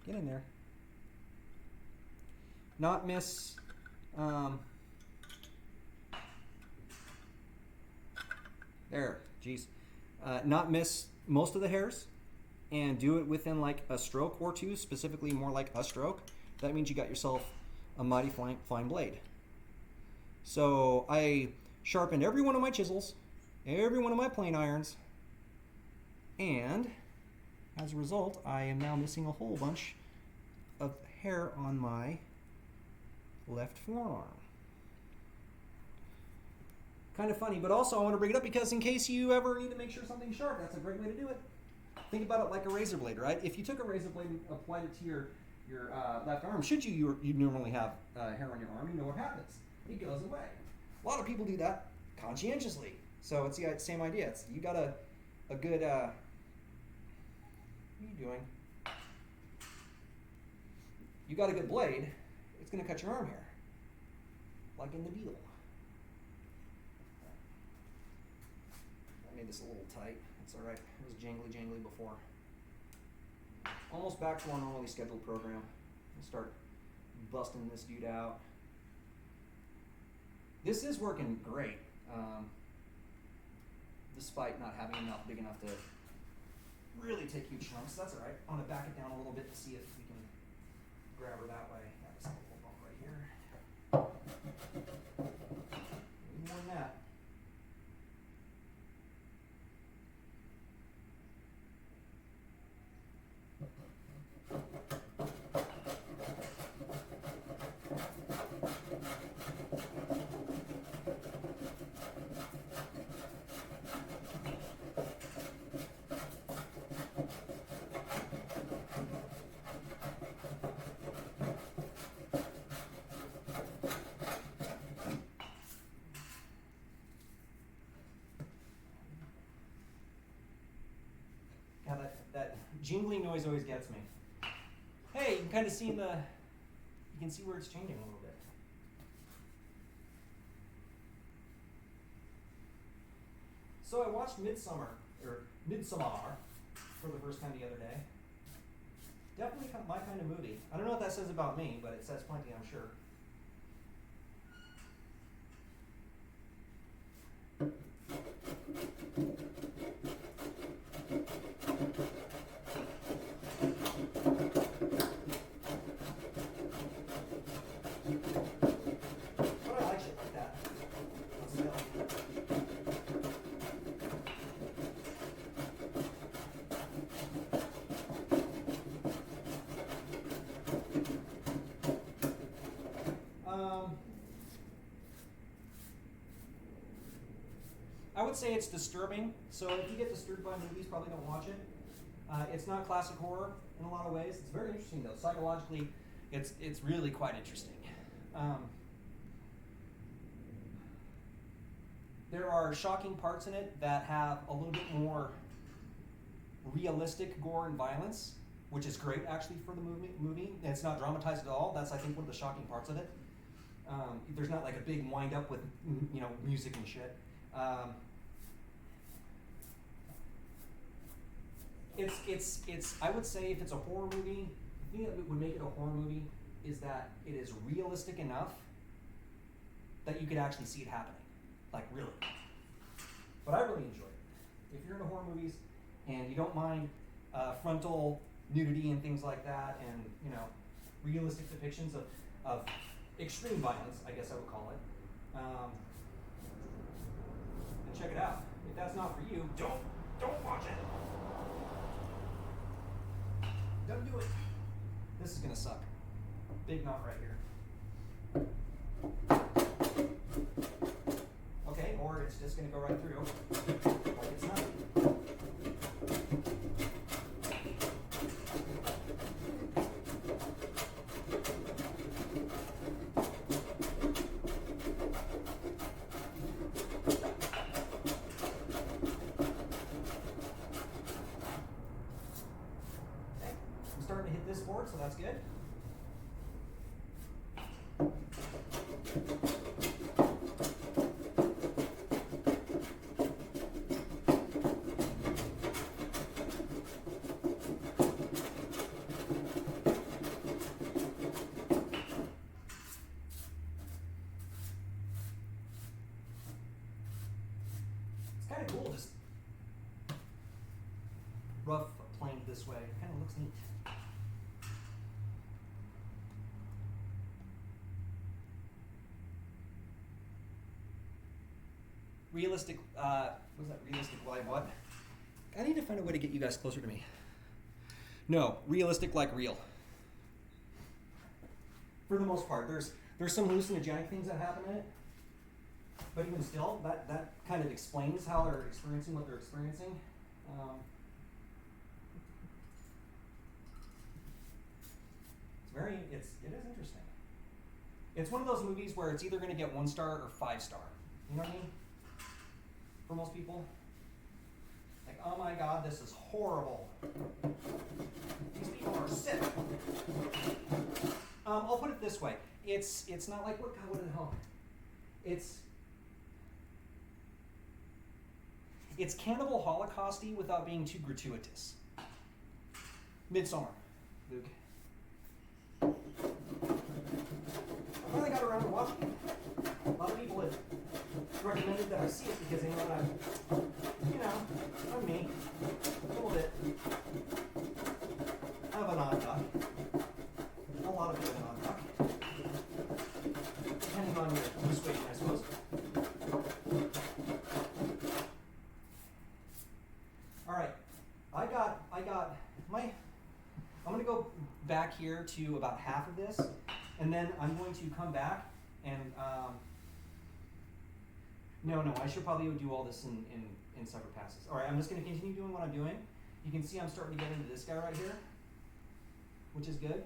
get in there. Not miss not miss most of the hairs, and do it within like a stroke or two, specifically more like a stroke. That means you got yourself a mighty fine blade. So I sharpened every one of my chisels, every one of my plane irons, and as a result, I am now missing a whole bunch of hair on my left forearm. Kind of funny, but also I want to bring it up because in case you ever need to make sure something's sharp, that's a great way to do it. Think about it like a razor blade, right? If you took a razor blade and applied it to your left arm, should you normally have hair on your arm, you know what happens. It goes away. A lot of people do that conscientiously. So it's the same idea. It's, you got a good, what are you doing? You got a good blade, it's going to cut your arm hair, like in the beetle. I made this a little tight. It's all right. It was jangly before. Almost back to our normally scheduled program. We'll start busting this dude out. This is working great, despite not having enough big enough to really take huge chunks. That's all right. I'm gonna back it down a little bit to see if we can grab her that way. Yeah, just a little bump right here. Maybe more than that. That jingling noise always gets me. Hey, you can kind of see you can see where it's changing a little bit. So I watched Midsommar for the first time the other day. Definitely my kind of movie. I don't know what that says about me, but it says plenty, I'm sure. I would say it's disturbing, so if you get disturbed by movies, probably don't watch it. It's not classic horror in a lot of ways. It's very interesting though. Psychologically, it's really quite interesting. There are shocking parts in it that have a little bit more realistic gore and violence, which is great actually for the movie. It's not dramatized at all. That's, I think, one of the shocking parts of it. There's not like a big wind up with music and shit. It's I would say if it's a horror movie, the thing that would make it a horror movie is that it is realistic enough that you could actually see it happening, like really. But I really enjoy it. If you're into horror movies and you don't mind frontal nudity and things like that, and realistic depictions of extreme violence, I guess I would call it, then check it out. If that's not for you, don't watch it. Don't do it. This is gonna suck. Big knot right here. Okay, or it's just gonna go right through like it's not. So that's good. It's kind of cool, just rough planed this way. It kind of looks neat. Realistic, what was that? Realistic like what? I need to find a way to get you guys closer to me. No, realistic like real. For the most part, there's some hallucinogenic things that happen in it, but even still, that kind of explains how they're experiencing what they're experiencing. It is interesting. It's one of those movies where it's either going to get 1 star or 5 star. You know what I mean? For most people. Like, oh my god, this is horrible. These people are sick. I'll put it this way. It's not like, what the hell? It's Cannibal Holocausty without being too gratuitous. Midsummer, Luke. I finally got around to watching it. A lot of people have recommended that I see it because they know that I'm me, a little bit of an odd duck. A lot of it of an odd duck. Depending on your persuasion, I suppose. Alright, I'm going to go back here to about half of this, and then I'm going to come back and, no, I should probably do all this in separate passes. Alright, I'm just going to continue doing what I'm doing. You can see I'm starting to get into this guy right here, which is good.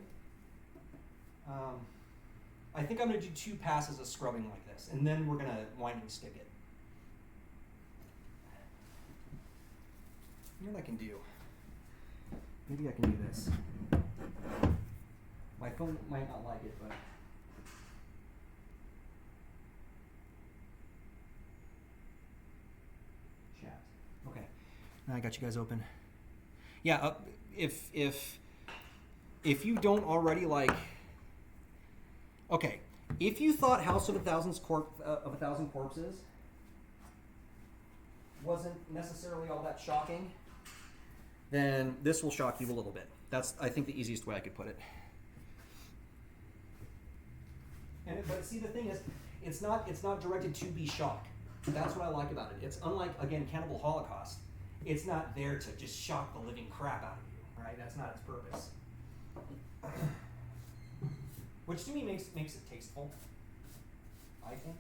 I think I'm going to do 2 passes of scrubbing like this, and then we're going to winding stick it. You know what I can do? Maybe I can do this. My phone might not like it, but... Chat. Okay. Now I got you guys open. Yeah, if you don't already like... Okay, if you thought House of a Thousand Corpses wasn't necessarily all that shocking, then this will shock you a little bit. That's, I think, the easiest way I could put it. But see, the thing is, it's not directed to be shocked. That's what I like about it. It's unlike, again, Cannibal Holocaust. It's not there to just shock the living crap out of you, right? That's not its purpose. Which to me makes it tasteful, I think.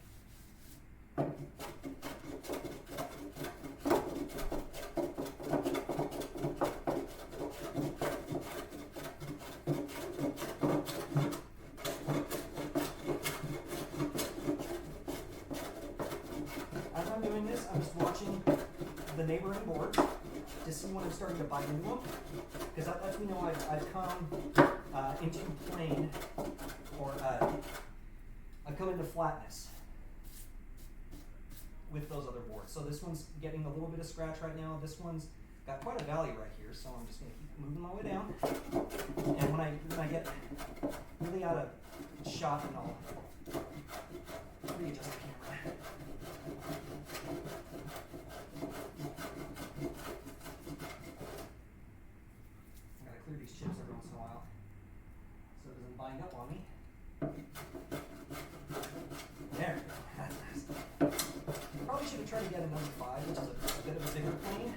As I'm doing this, I'm just watching the neighboring boards to see when I'm starting to bite into them, because that lets me know I've come into plane, or I've come into flatness with those other boards. So this one's getting a little bit of scratch right now. This one's got quite a valley right here, so I'm just going to keep moving my way down. And when I get really out of shot, and I'll readjust the camera. I gotta clear these chips every once in a while so it doesn't bind up on me. There we go. That's nice. Probably should have tried to get a number 5, which is a bit of a bigger plane.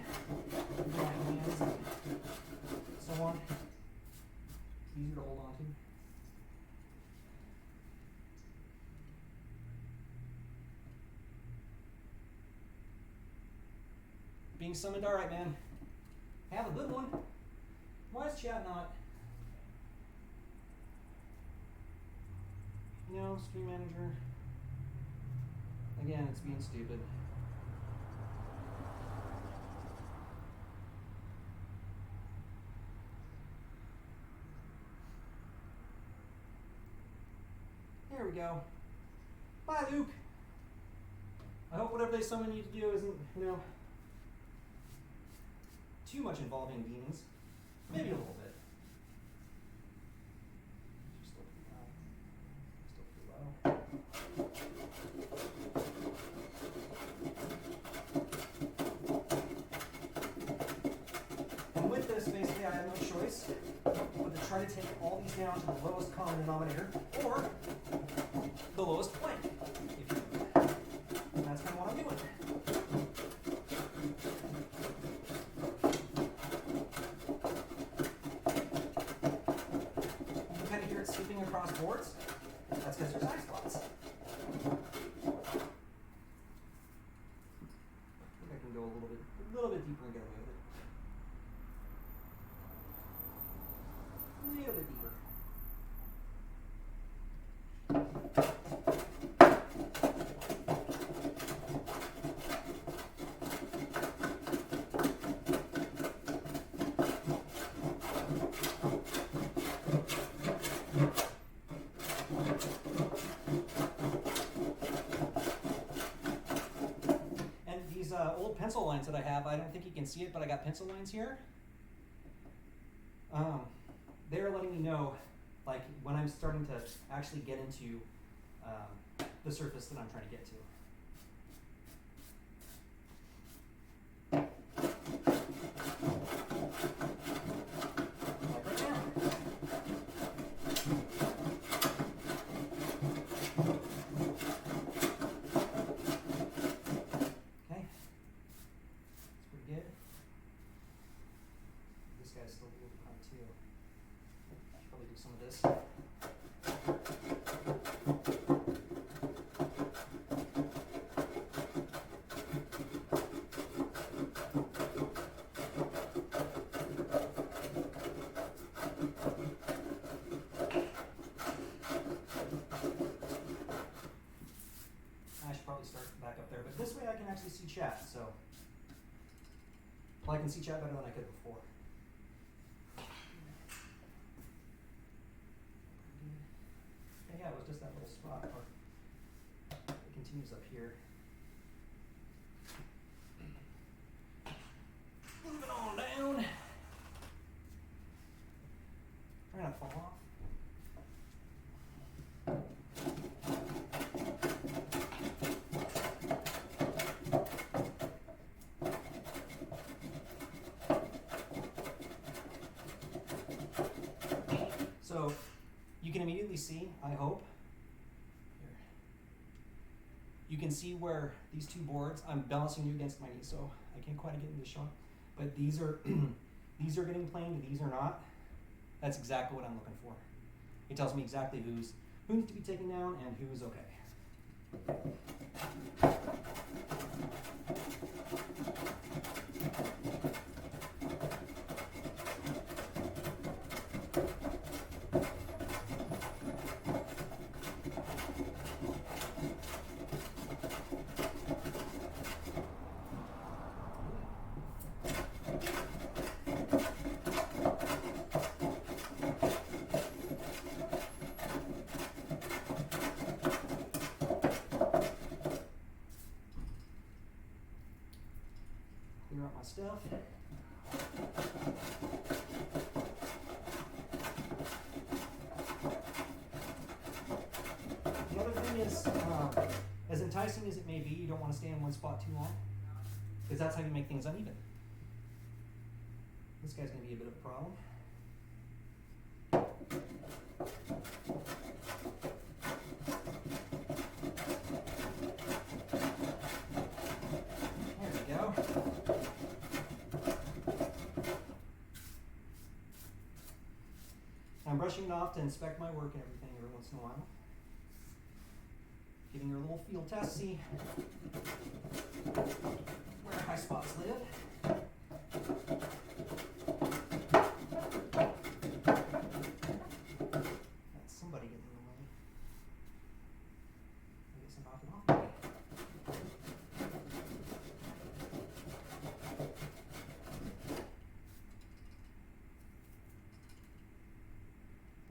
For my hands and so on. It's easier to hold on to. Being summoned, alright, man. Have a good one. Why is chat not? No, Stream Manager. Again, it's being stupid. There we go. Bye, Luke. I hope whatever they summon you to do isn't, too much involving demons. Maybe a little bit. Still pretty loud. And with this, basically, I have no choice but to try to take all these down to the lowest common denominator, or the lowest plank, if you will. And that's kind of what I'm doing. Sweeping across boards, that's because there's eye spots. I think I can go a little bit deeper and get away with it. A little bit deeper. pencil lines that I have, I don't think you can see it, but I got pencil lines here. They're letting me know, like, when I'm starting to actually get into the surface that I'm trying to get to. Like right now. Okay. That's pretty good. This guy's still a little behind too. I should probably do some of this. I should probably start back up there, but this way I can actually see chat, so. Well, I can see chat better than I could before. Yeah, it was just that little spot. Or it continues up here. Moving on down. Trying not to fall off. So you can immediately see, I hope, here. You can see where these two boards, I'm balancing you against my knee, so I can't quite get into the shot. But these are these are getting planed, these are not. That's exactly what I'm looking for. It tells me exactly who needs to be taken down and who's okay. Clear out my stuff. The other thing is, as enticing as it may be, you don't want to stay in one spot too long, because that's how you make things uneven. This guy's going to be a bit of a problem. There we go. I'm brushing it off to inspect my work and everything every once in a while. Giving her a little field test, see where high spots live. That's somebody getting in the way. I guess I'm knocking off.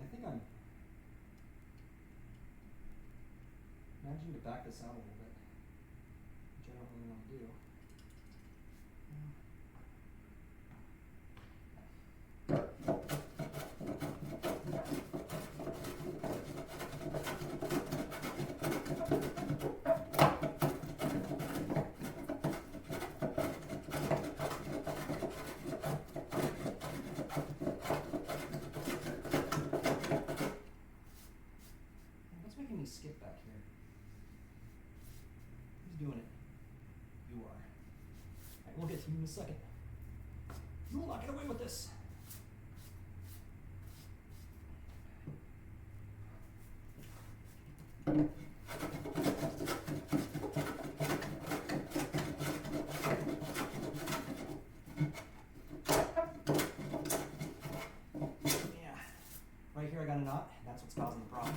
I think I'm managing to back this out a little bit, which I don't really want to do. What's making me skip back here? Who's doing it? You are. Alright, we'll get to you in a second. You will not get away with this. Yeah. Right here I got a knot. That's what's causing the problem.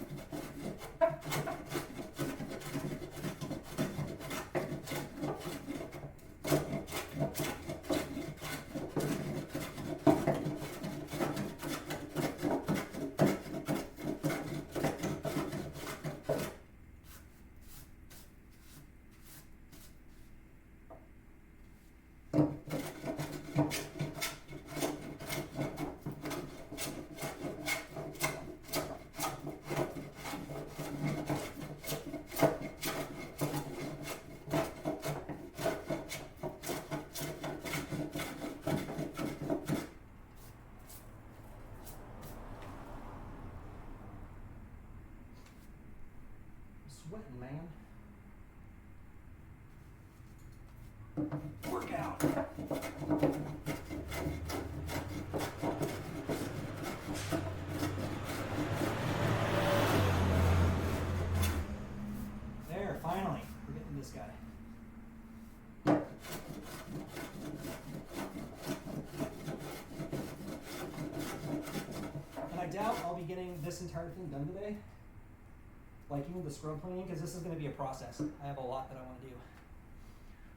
Sweating, man. Work out. There, finally, we're getting this guy. And I doubt I'll be getting this entire thing done today, like even the scrub cleaning, because this is going to be a process. I have a lot that I want to do.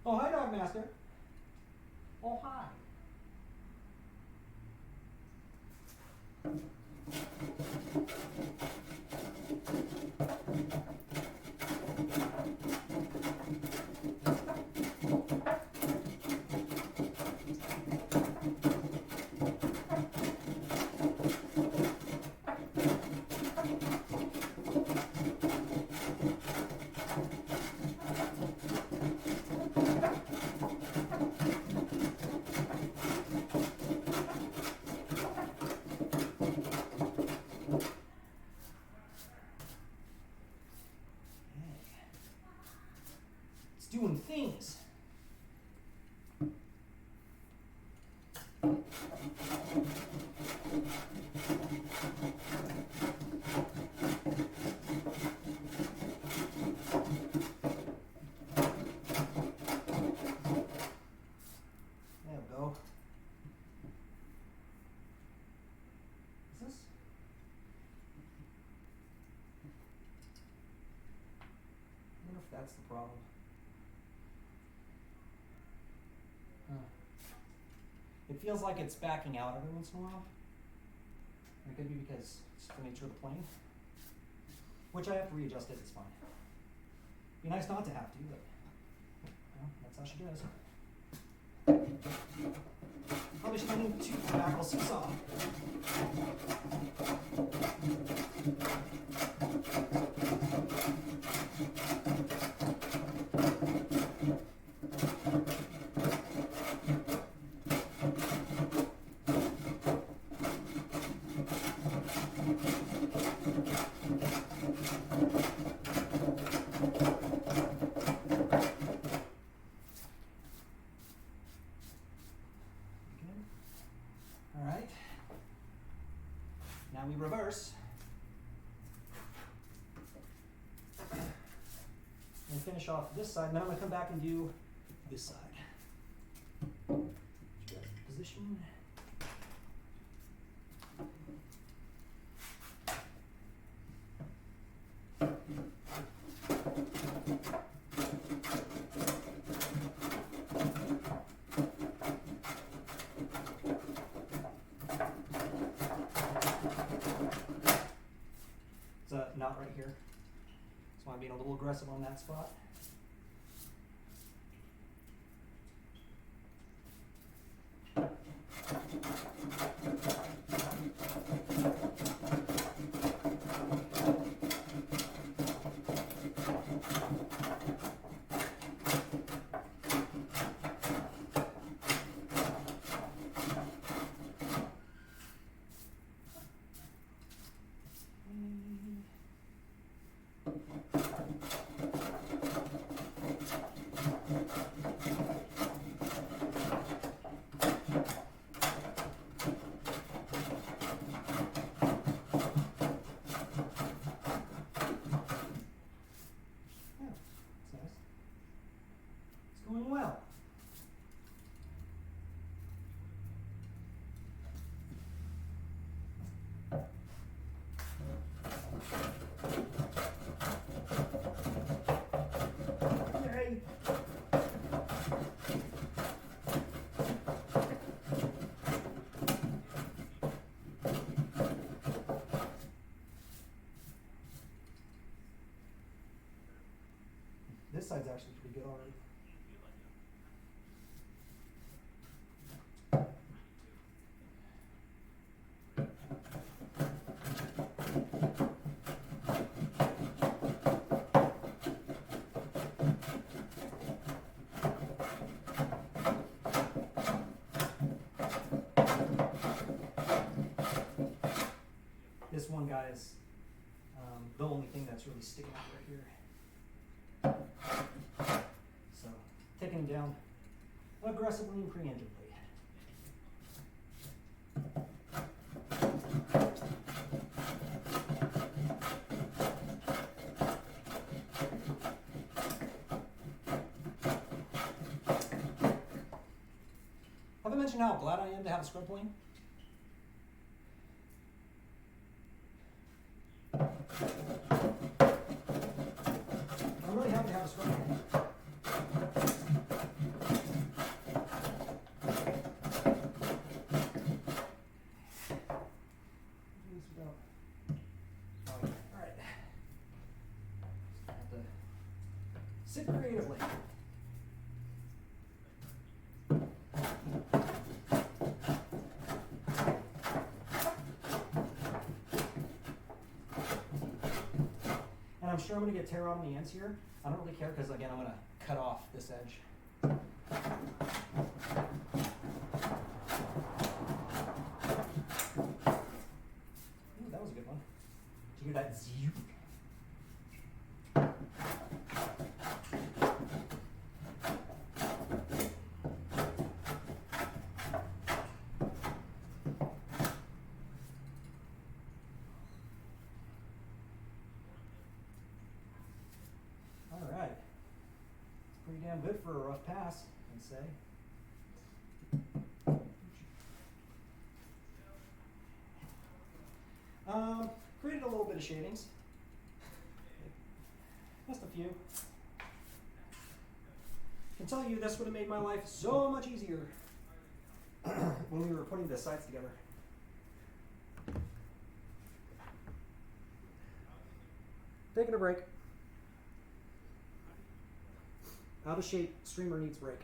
Oh, hi, Dog Master. Oh, hi. Doing things. There we go. Is this? I wonder if that's the problem. It feels like it's backing out every once in a while. It could be because it's the nature of the plane, which I have to readjust it. It's fine. Be nice not to have to, but that's how she does. Probably should need to tobacco seesaw. Now we reverse and finish off this side, and then I'm going to come back and do this side. Position. Not right here. So I'm being a little aggressive on that spot. Going well. Yay. This side's actually pretty good already. This one guy is the only thing that's really sticking out right here. So taking them down aggressively and preemptively. Have I mentioned how glad I am to have a scrub plane? I'm really happy to have a scrub plane. Alright. Have to sit creatively. I'm sure I'm going to get tear on the ends here. I don't really care because, again, I'm going to cut off this edge. Ooh, that was a good one. Did you hear that? Zoop. Pretty damn good for a rough pass, I'd say. Created a little bit of shadings. Just a few. I can tell you this would have made my life so much easier when we were putting the sides together. Taking a break. Out of shape, streamer needs break.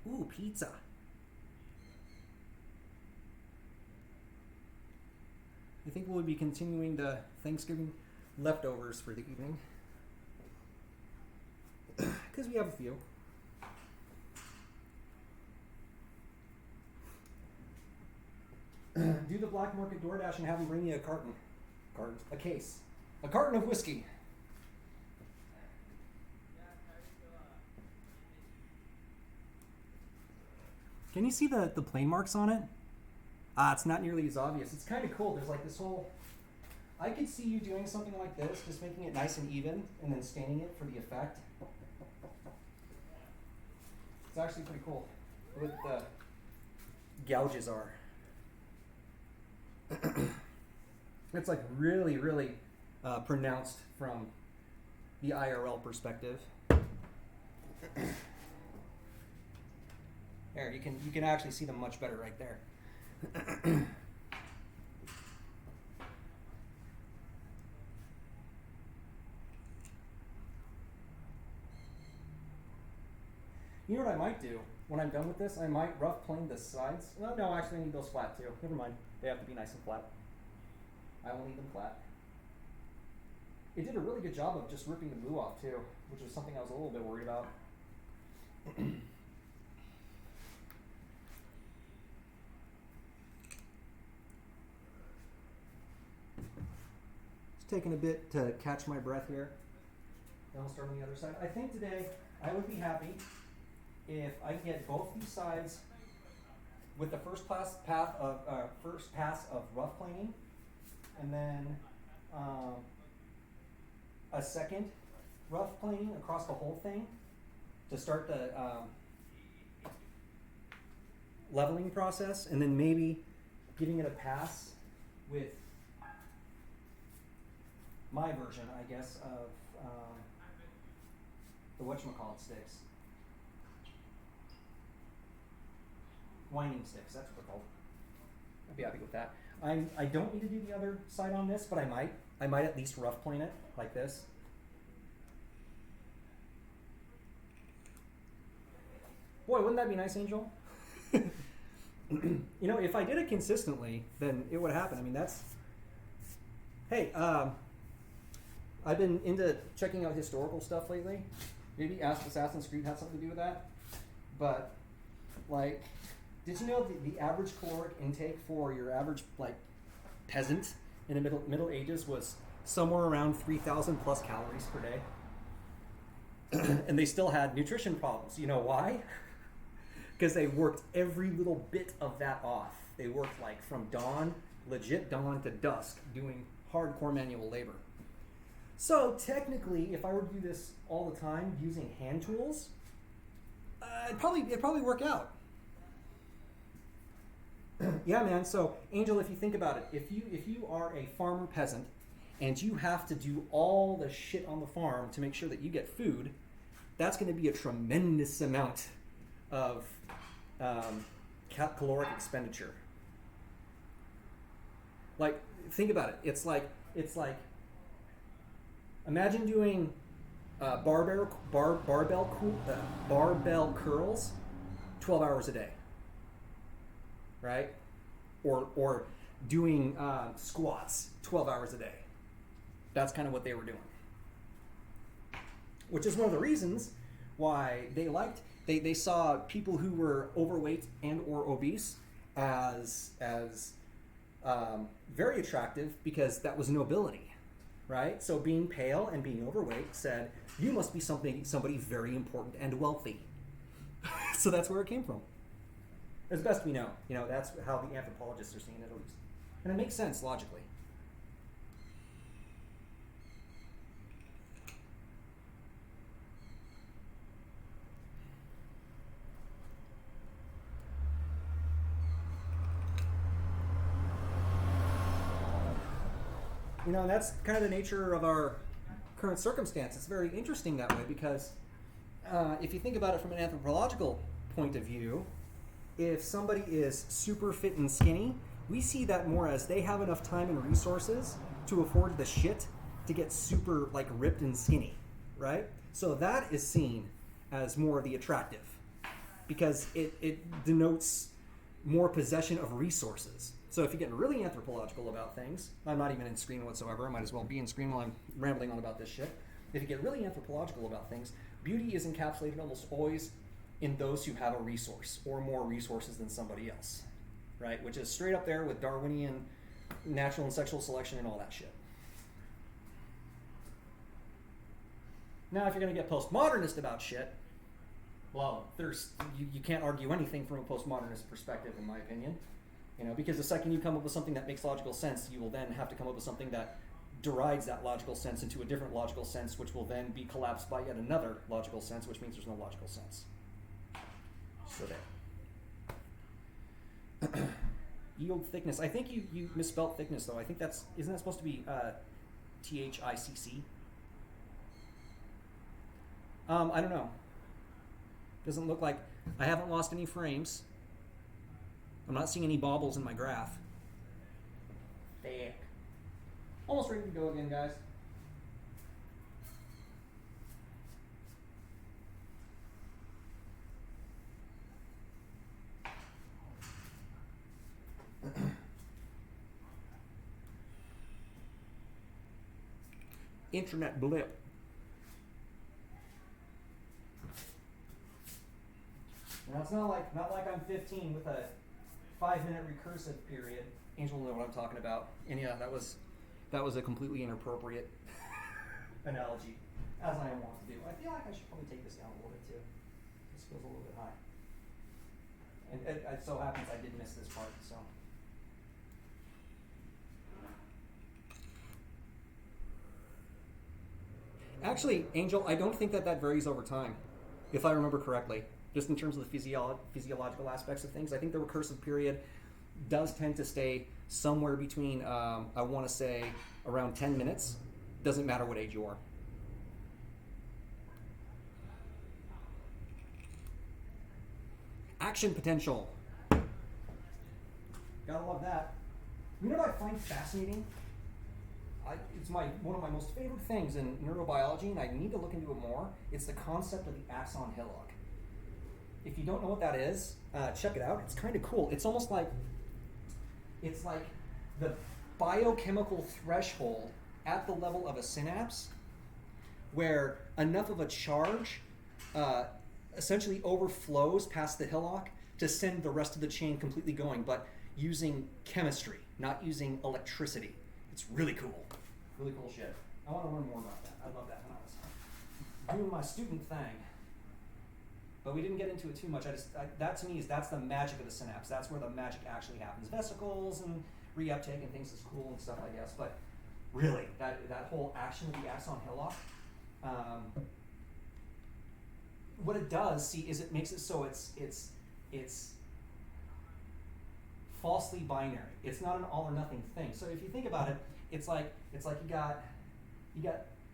Ooh, pizza. I think we'll be continuing the Thanksgiving leftovers for the evening. Because we have a few. Do the black market DoorDash and have them bring you a a case. A carton of whiskey. Can you see the plane marks on it? It's not nearly as obvious. It's kind of cool. There's like this whole... I could see you doing something like this, just making it nice and even, and then staining it for the effect. It's actually pretty cool what the gouges are. It's like really, really pronounced from the IRL perspective. There, you can actually see them much better right there. You know what I might do when I'm done with this? I might rough plane the sides. Well, no, actually I need those flat too. Never mind. They have to be nice and flat. I will need them flat. It did a really good job of just ripping the glue off too, which was something I was a little bit worried about. Just taking a bit to catch my breath here. Then we'll start on the other side. I think today I would be happy if I get both these sides with the first pass of rough planing, and then a second rough planing across the whole thing to start the leveling process, and then maybe giving it a pass with my version, I guess, of the whatchamacallit sticks. Winding sticks, that's what they're called. I'd be happy with that. I don't need to do the other side on this, but I might. I might at least rough plane it like this. Boy, wouldn't that be nice, Angel? You know, if I did it consistently, then it would happen. I mean, that's... Hey, I've been into checking out historical stuff lately. Maybe Assassin's Creed has something to do with that. But, like, did you know the average caloric intake for your average, like, peasant in the Middle Ages was somewhere around 3,000 plus calories per day? And they still had nutrition problems. You know why? Because they worked every little bit of that off. They worked, like, from dawn, legit dawn, to dusk, doing hardcore manual labor. So technically, if I were to do this all the time using hand tools, it'd probably work out. Yeah, man. So Angel, if you think about it, if you are a farmer peasant and you have to do all the shit on the farm to make sure that you get food, that's going to be a tremendous amount of caloric expenditure. Like, think about it. It's like imagine doing barbell curls 12 hours a day, right? Or doing squats 12 hours a day. That's kind of what they were doing. Which is one of the reasons why they saw people who were overweight and or obese as very attractive, because that was nobility. Right? So being pale and being overweight said, you must be somebody very important and wealthy. So that's where it came from. As best we know. You know, that's how the anthropologists are seeing it, at least. And it makes sense logically. You know, and that's kind of the nature of our current circumstance. It's very interesting that way, because if you think about it from an anthropological point of view, if somebody is super fit and skinny, we see that more as they have enough time and resources to afford the shit to get super, like, ripped and skinny, right? So that is seen as more of the attractive, because it denotes more possession of resources. So if you get really anthropological about things, I'm not even in screen whatsoever, I might as well be in screen while I'm rambling on about this shit. If you get really anthropological about things, beauty is encapsulated almost always in those who have a resource or more resources than somebody else, right? Which is straight up there with Darwinian natural and sexual selection and all that shit. Now, if you're going to get postmodernist about shit, well, you can't argue anything from a postmodernist perspective, in my opinion. You know, because the second you come up with something that makes logical sense, you will then have to come up with something that derides that logical sense into a different logical sense, which will then be collapsed by yet another logical sense, which means there's no logical sense. So there. Yield thickness. I think you misspelled thickness, though. I think isn't that supposed to be THICC? I don't know. Doesn't look like. I haven't lost any frames. I'm not seeing any bobbles in my graph. Thick. Almost ready to go again, guys. Internet blip. Now it's not like I'm 15 with a 5-minute recursive period. Angel will know what I'm talking about. And yeah, that was a completely inappropriate analogy, as I am wont to do. I feel like I should probably take this down a little bit too. This feels a little bit high. And it so happens I did miss this part, so. Actually, Angel, I don't think that varies over time, if I remember correctly. Just in terms of the physiological aspects of things, I think the recursive period does tend to stay somewhere between, I want to say, around 10 minutes. Doesn't matter what age you are. Action potential. Gotta love that. You know what I find fascinating? It's one of my most favorite things in neurobiology, and I need to look into it more. It's the concept of the axon hillock. If you don't know what that is, check it out. It's kind of cool. It's almost like, it's like the biochemical threshold at the level of a synapse where enough of a charge essentially overflows past the hillock to send the rest of the chain completely going, but using chemistry, not using electricity. It's really cool. Really cool shit. I want to learn more about that. I love that when I was doing my student thing. But we didn't get into it too much. That to me that's the magic of the synapse. That's where the magic actually happens. Vesicles and reuptake and things is cool and stuff, I guess. But really, that whole action of the axon hillock, what it does, is it makes it so it's falsely binary. It's not an all or nothing thing. So if you think about it, it's like you got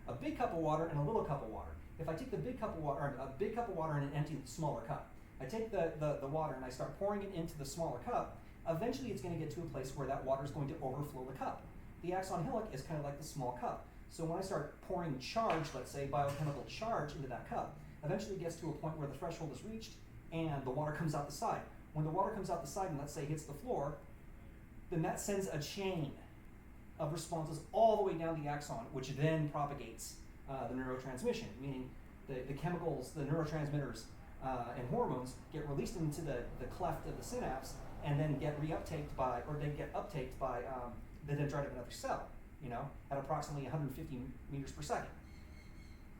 a big cup of water and a little cup of water. If I take the big cup of water, or a big cup of water and an empty smaller cup, I take the water and I start pouring it into the smaller cup, eventually it's going to get to a place where that water is going to overflow the cup. The axon hillock is kind of like the small cup. So when I start pouring charge, let's say biochemical charge, into that cup, eventually it gets to a point where the threshold is reached and the water comes out the side. When the water comes out the side and let's say hits the floor, then that sends a chain of responses all the way down the axon, which then propagates the neurotransmission, meaning the chemicals, the neurotransmitters and hormones get released into the cleft of the synapse and then get reuptaked by, or they get uptaked by the dendrite of another cell, at approximately 150 meters per second.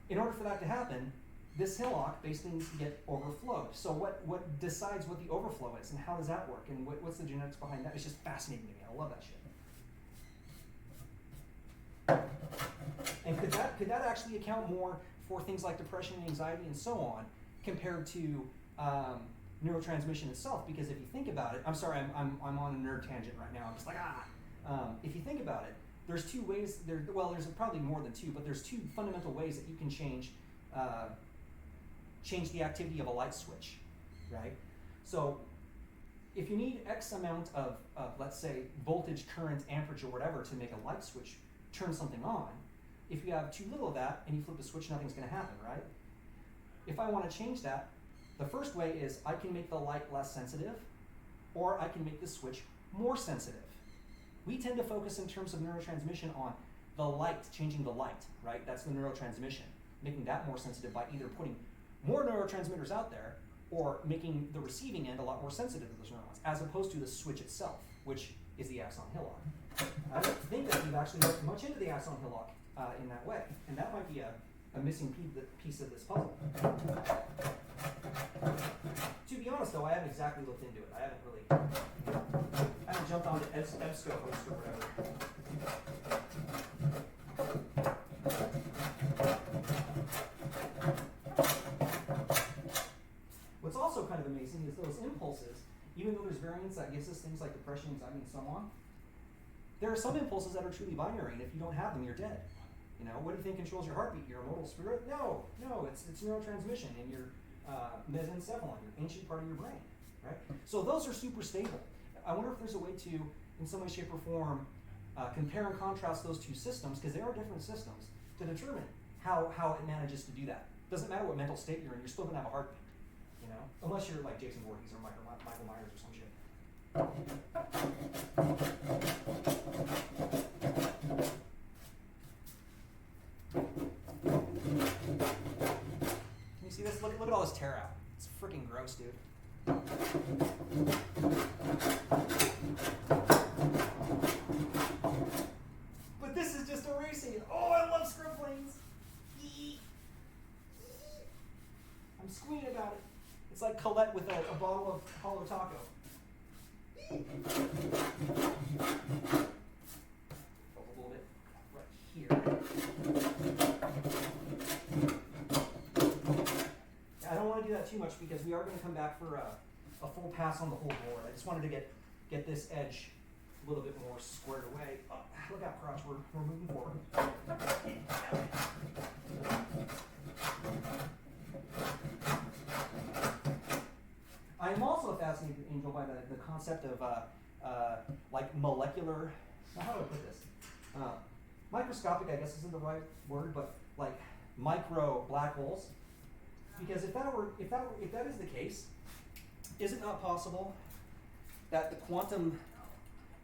In order for that to happen, this hillock basically needs to get overflowed. So what decides what the overflow is and how does that work and what's the genetics behind that? It's just fascinating to me. I love that shit. And could that actually account more for things like depression and anxiety and so on compared to neurotransmission itself? Because if you think about it, I'm sorry, I'm on a nerd tangent right now. I'm just like if you think about it, there's two ways. There's probably more than two, but there's two fundamental ways that you can change the activity of a light switch, right? So if you need X amount of let's say voltage, current, amperage, or whatever to make a light switch turn something on, if you have too little of that and you flip the switch, nothing's going to happen, right? If I want to change that, the first way is I can make the light less sensitive, or I can make the switch more sensitive. We tend to focus in terms of neurotransmission on the light, changing the light, right? That's the neurotransmission, making that more sensitive by either putting more neurotransmitters out there or making the receiving end a lot more sensitive to those neurons, as opposed to the switch itself, which is the axon hillock. I don't think that we've actually looked much into the axon hillock in that way, and that might be a missing piece of this puzzle. To be honest, though, I haven't exactly looked into it. I haven't jumped onto EBSCO host or whatever. What's also kind of amazing is those impulses, even though there's variance that gives us things like depression, anxiety, and so on, there are some impulses that are truly binary, and if you don't have them, you're dead. What do you think controls your heartbeat? Your immortal spirit? No, it's neurotransmission in your mesencephalon, your ancient part of your brain, right? So those are super stable. I wonder if there's a way to, in some way, shape, or form, compare and contrast those two systems, because they are different systems, to determine how it manages to do that. Doesn't matter what mental state you're in, you're still going to have a heartbeat, unless you're like Jason Voorhees or Michael Myers or some shit. Can you see this? Look at all this tear out. It's freaking gross, dude. But this is just erasing it. Oh, I love scrub planes. I'm squealing about it. It's like Colette with a bottle of Hollow Taco. A little bit right here. I don't want to do that too much because we are going to come back for a full pass on the whole board. I just wanted to get this edge a little bit more squared away. Oh, look out, crotch, we're moving forward. I am also fascinated, Angel, by the concept of like molecular. How do I put this? Microscopic, I guess, isn't the right word, but like micro black holes. Because if that is the case, is it not possible that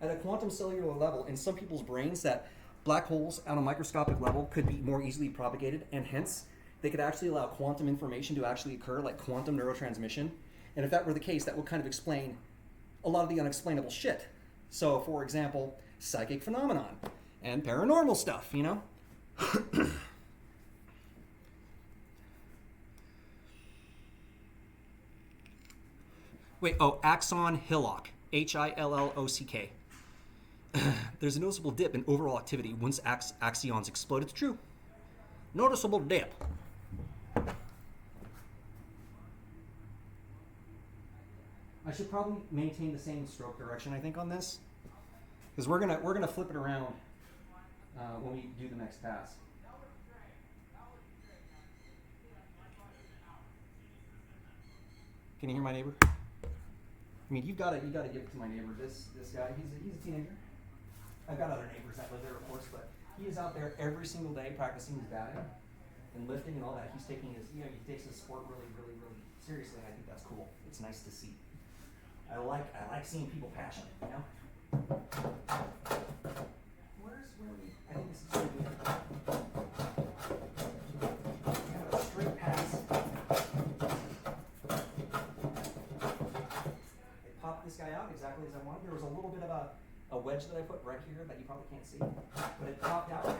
at a quantum cellular level in some people's brains that black holes on a microscopic level could be more easily propagated, and hence they could actually allow quantum information to actually occur, like quantum neurotransmission. And if that were the case, that would kind of explain a lot of the unexplainable shit. So, for example, psychic phenomenon and paranormal stuff, you know? Wait, oh, axon hillock, H-I-L-L-O-C-K. There's a noticeable dip in overall activity once axions explode. It's true. Noticeable dip. I should probably maintain the same stroke direction, I think, on this, because we're gonna flip it around when we do the next pass. Can you hear my neighbor? I mean, you gotta give it to my neighbor. This guy, he's a teenager. I've got other neighbors that live there, of course, but he is out there every single day practicing his batting and lifting and all that. He's taking his, he takes his sport really, really, really seriously, and I think that's cool. It's nice to see. I like seeing people passionate, you know? Where are we? I think this is going to be kind of a straight pass. I popped this guy out exactly as I wanted. There was a little bit of a wedge that I put right here that you probably can't see, but it popped out.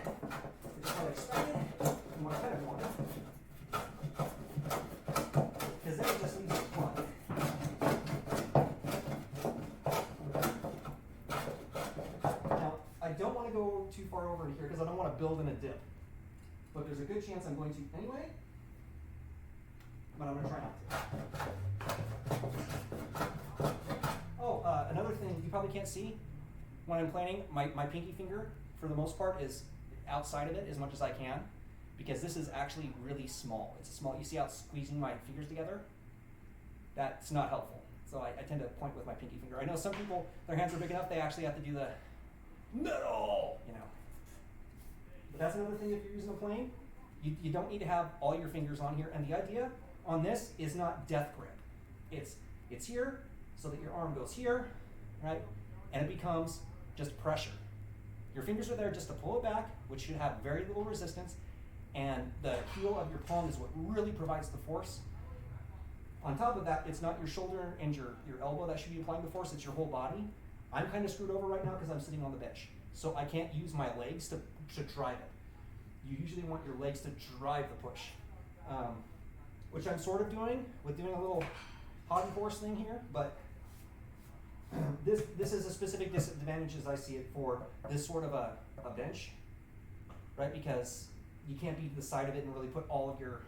It's what I expected and what I kind of wanted. Because then it just leaves it blunt. Now, I don't want to go too far over here because I don't want to build in a dip. But there's a good chance I'm going to anyway. But I'm going to try not to. Oh, another thing you probably can't see when I'm planing, my pinky finger, for the most part, is outside of it as much as I can, because this is actually really small. It's a small, you see how it's squeezing my fingers together? That's not helpful. So I tend to point with my pinky finger. I know some people, their hands are big enough, they actually have to do the metal, you know. But that's another thing if you're using a plane. You don't need to have all your fingers on here. And the idea on this is not death grip. It's here so that your arm goes here, right? And it becomes just pressure. Your fingers are there just to pull it back, which should have very little resistance, and the heel of your palm is what really provides the force. On top of that, it's not your shoulder and your elbow that should be applying the force, it's your whole body. I'm kind of screwed over right now because I'm sitting on the bench, so I can't use my legs to drive it. You usually want your legs to drive the push, which I'm sort of doing with doing a little hobby horse thing here, but this is a specific disadvantage as I see it for this sort of a bench, right? Because you can't be to the side of it and really put all of your,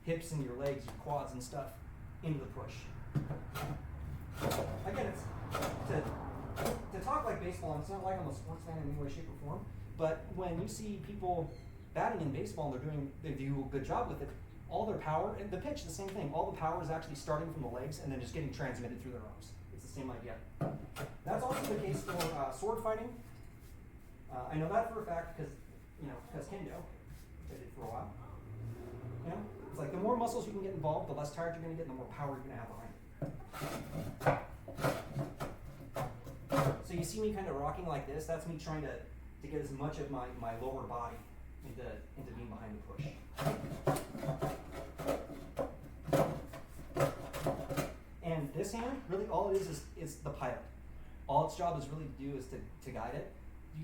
hips and your legs, your quads and stuff into the push. Again, it's to talk like baseball, and it's not like I'm a sports fan in any way, shape, or form, but when you see people batting in baseball and they do a good job with it, all their power, and the pitch, the same thing, all the power is actually starting from the legs and then just getting transmitted through their arms. Same idea. That's also the case for sword fighting. I know that for a fact because kendo, I did for a while. It's like the more muscles you can get involved, the less tired you're going to get, and the more power you're going to have behind it. So you see me kind of rocking like this. That's me trying to get as much of my lower body into being behind the push. And this hand, really all it is the pilot. All its job is really to do is to guide it.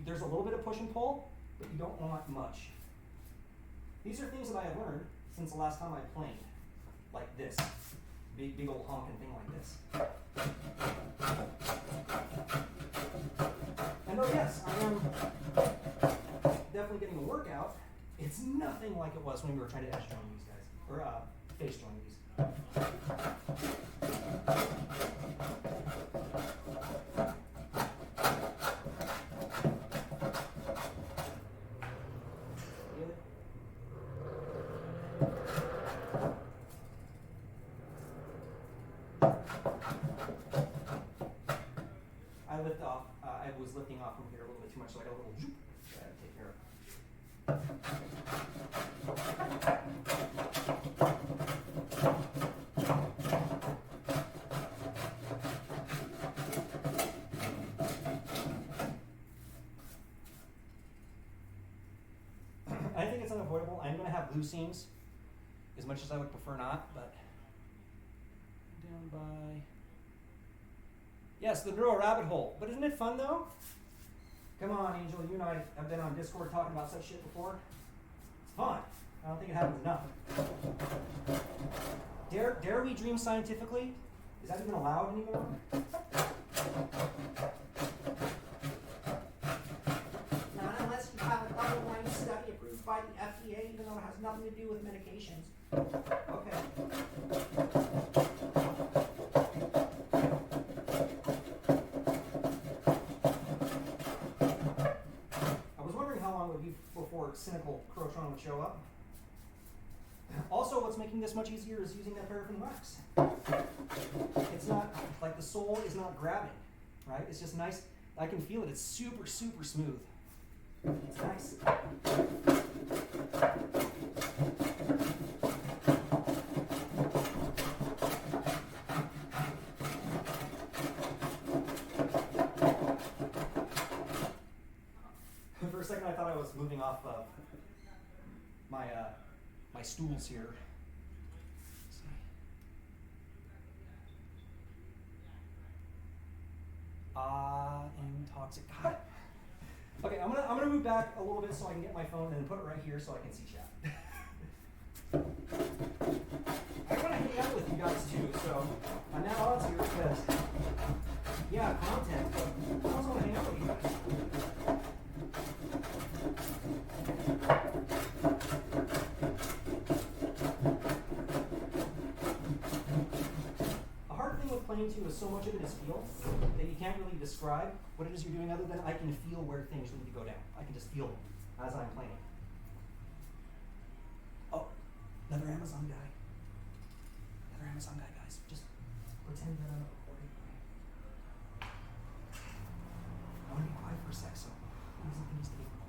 There's a little bit of push and pull, but you don't want much. These are things that I have learned since the last time I planed, like this. Big old honking thing like this. And though yes, I am definitely getting a workout, it's nothing like it was when we were trying to edge join these guys, or face join these. I was lifting off from here a little bit too much, so I got a little zoop that I had to take care of. I think it's unavoidable. I'm going to have glue seams, as much as I would prefer not, but down by... Yes, the neural rabbit hole. But isn't it fun, though? Come on, Angel. You and I have been on Discord talking about such shit before. It's fun. I don't think it happens enough. Dare we dream scientifically? Is that even allowed anymore? Not unless you have a double-blind study approved by the FDA, even though it has nothing to do with medications. Okay. I was wondering how long it would be before cynical Crotron would show up. Also, what's making this much easier is using that paraffin wax. It's not, like the sole is not grabbing, right? It's just nice. I can feel it. It's super, super smooth. It's nice. For a second, I thought I was moving off my my stools here. Intoxic. God. Okay, I'm gonna move back a little bit so I can get my phone and then put it right here so I can see chat. I want to hang out with you guys too, so I'm now out here because yeah, content. I also want to hang out with you guys. Playing to is so much of it is feel that you can't really describe what it is you're doing other than I can feel where things need to go down. I can just feel them as I'm playing. Oh, another Amazon guy. Another Amazon guy, guys. Just pretend that I'm not recording. I want to be quiet for a sec, so he doesn't think he's being recorded.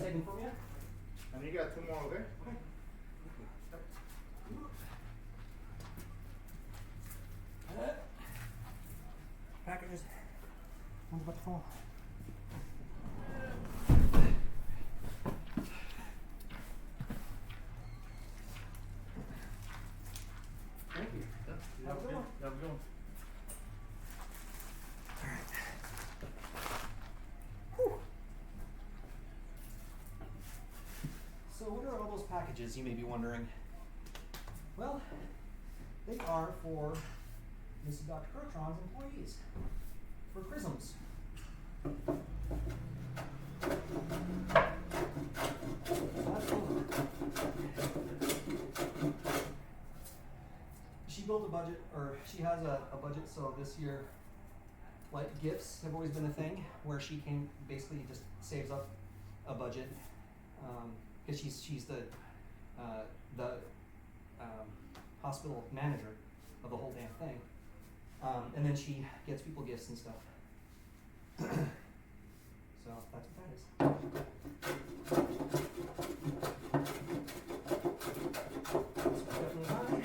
From you. And you got two more over there? Okay. Packages. One's about to fall. Thank you. Have a good one. Have a good one. All right. Whew. So what are all those packages, you may be wondering? Well, they are for Mrs. Dr. Crotron's employees, for prisms. That's cool. She built a budget, or she has a budget, so this year, like gifts have always been a thing, where she can basically just saves up a budget. Because she's the hospital manager of the whole damn thing, and then she gets people gifts and stuff. So that's what that is. That's definitely mine.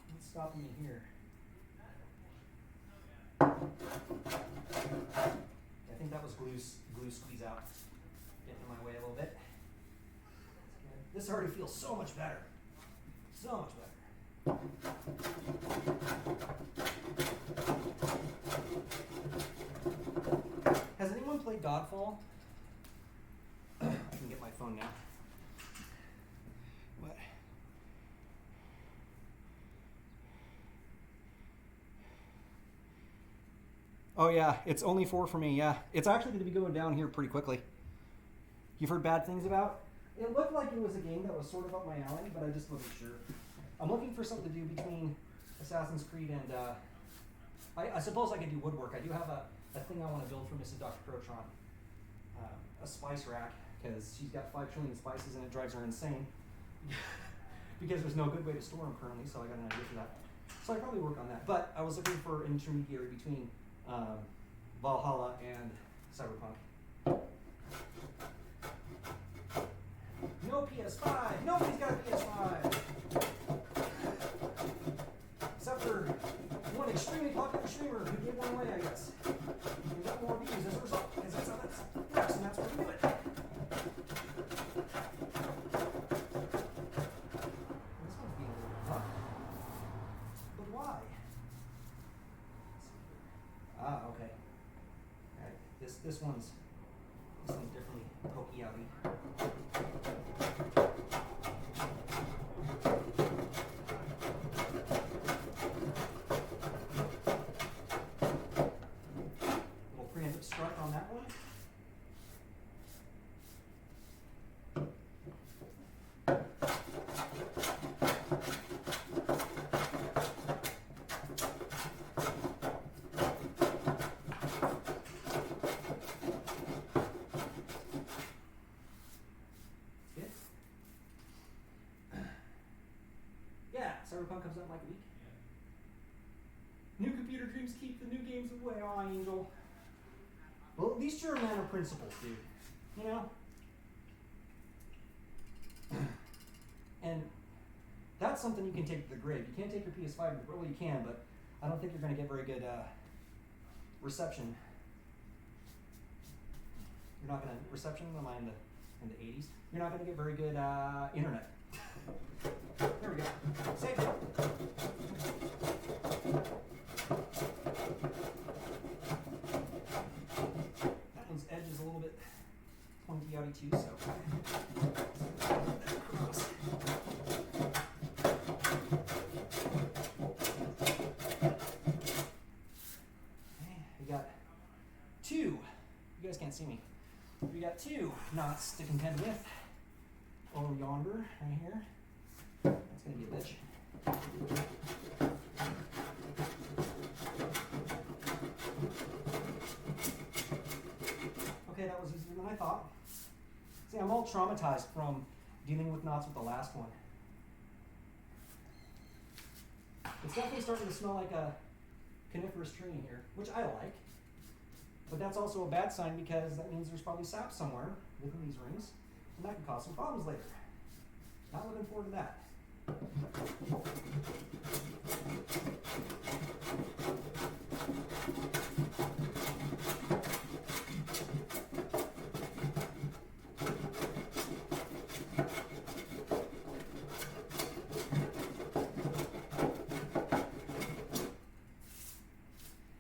What's stopping me here? I think that was glue squeeze out. Getting in my way a little bit. This already feels so much better. So much better. Has anyone played Godfall? I can get my phone now. What? Oh yeah, it's only 4 for me, yeah. It's actually going to be going down here pretty quickly. You've heard bad things about? It looked like it was a game that was sort of up my alley, but I just wasn't sure. I'm looking for something to do between Assassin's Creed and, I suppose I could do woodwork. I do have a thing I want to build for Mrs. Dr. Crotron. A spice rack. because she's got 5 trillion spices and it drives her insane. Because there's no good way to store them currently, so I got an idea for that. So I probably work on that. But I was looking for an intermediary between Valhalla and Cyberpunk. No PS5! Nobody's got a PS5! Except for one extremely popular streamer who gave one away, I guess. We got more views as a result, because that's how that works, and that's where we do it. This one's being a little rough. But why? Ah, okay. Alright, this one's definitely pokey-outy. Little preemptive strut on that one. Cyberpunk comes out in like a week. New computer dreams keep the new games away. Aw, Angel. Well, at least you're a man of principles, dude. You know? And that's something you can take to the grave. You can't take your PS5 to the well, you can, but I don't think you're going to get very good reception. You're not going to reception. Am I in the 80s? You're not going to get very good internet. There we go. Save it. That one's edge is a little bit pointy-outy too, so. Okay, we got 2. You guys can't see me. We got 2 knots to contend with. Over yonder, right here. That's gonna be a bitch. Okay, that was easier than I thought. See, I'm all traumatized from dealing with knots with the last one. It's definitely starting to smell like a coniferous tree in here, which I like. But that's also a bad sign because that means there's probably sap somewhere within these rings. And that can cause some problems later. Not looking forward to that.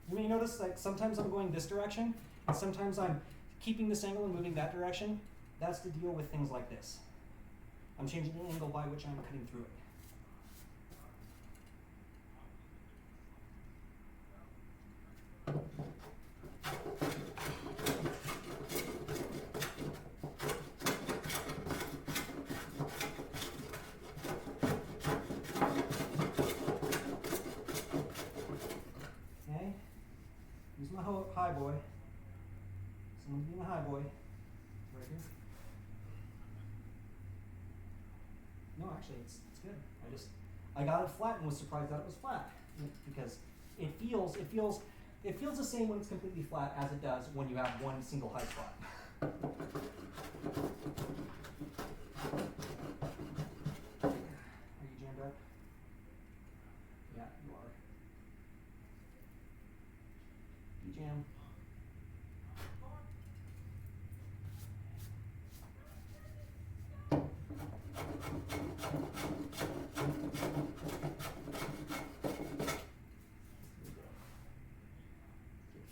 You may notice, like, sometimes I'm going this direction, and sometimes I'm keeping this angle and moving that direction. That's to deal with things like this. I'm changing the angle by which I'm cutting through it. Okay, use my high boy. Someone's being a high boy. Right here. No, actually, it's good. I got it flat and was surprised that it was flat because it feels the same when it's completely flat as it does when you have one single high spot. Are you jammed up? Yeah, you are. You jam.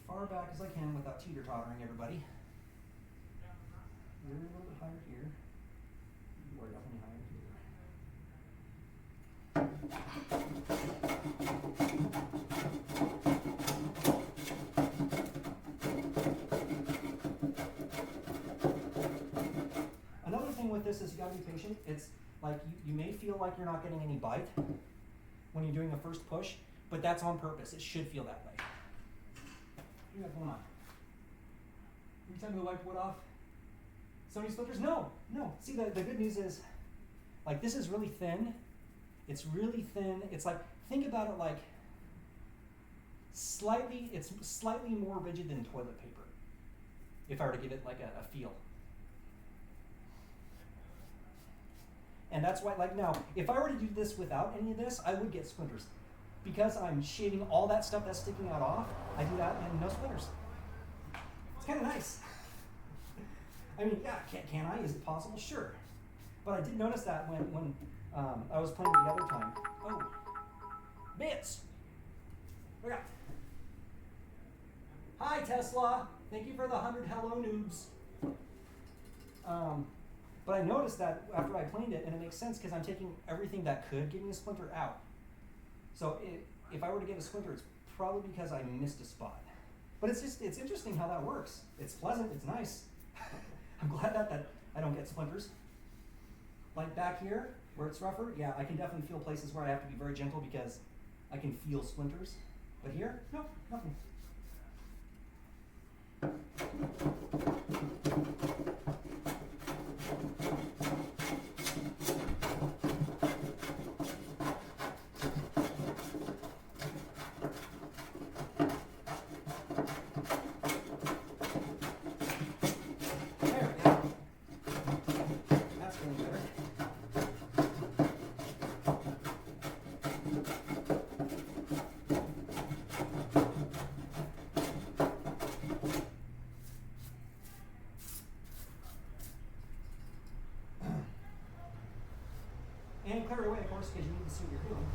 Far back as I can without teeter-tottering everybody. You're a little bit higher here. You are definitely higher here. Another thing with this is you gotta be patient. It's like you may feel like you're not getting any bite when you're doing the first push, but that's on purpose. It should feel that way. What do you got going on? Every time we wipe wood off, so many splinters? No. See, the good news is, like, this is really thin. It's really thin. It's like, think about it like it's slightly more rigid than toilet paper, if I were to give it like a feel. And that's why, like, now, if I were to do this without any of this, I would get splinters. Because I'm shaving all that stuff that's sticking out off, I do that and no splinters. It's kind of nice. I mean, yeah, can I? Is it possible? Sure. But I did notice that when I was playing the other time. Oh, bits. Look out. Hi, Tesla. Thank you for the 100 hello noobs. But I noticed that after I planed it, and it makes sense because I'm taking everything that could give me a splinter out. So if I were to get a splinter, it's probably because I missed a spot. But it's interesting how that works. It's pleasant, it's nice. I'm glad that I don't get splinters. Like back here, where it's rougher, yeah, I can definitely feel places where I have to be very gentle because I can feel splinters. But here, no, nothing. And clear it away, of course, because you need to see what you're doing.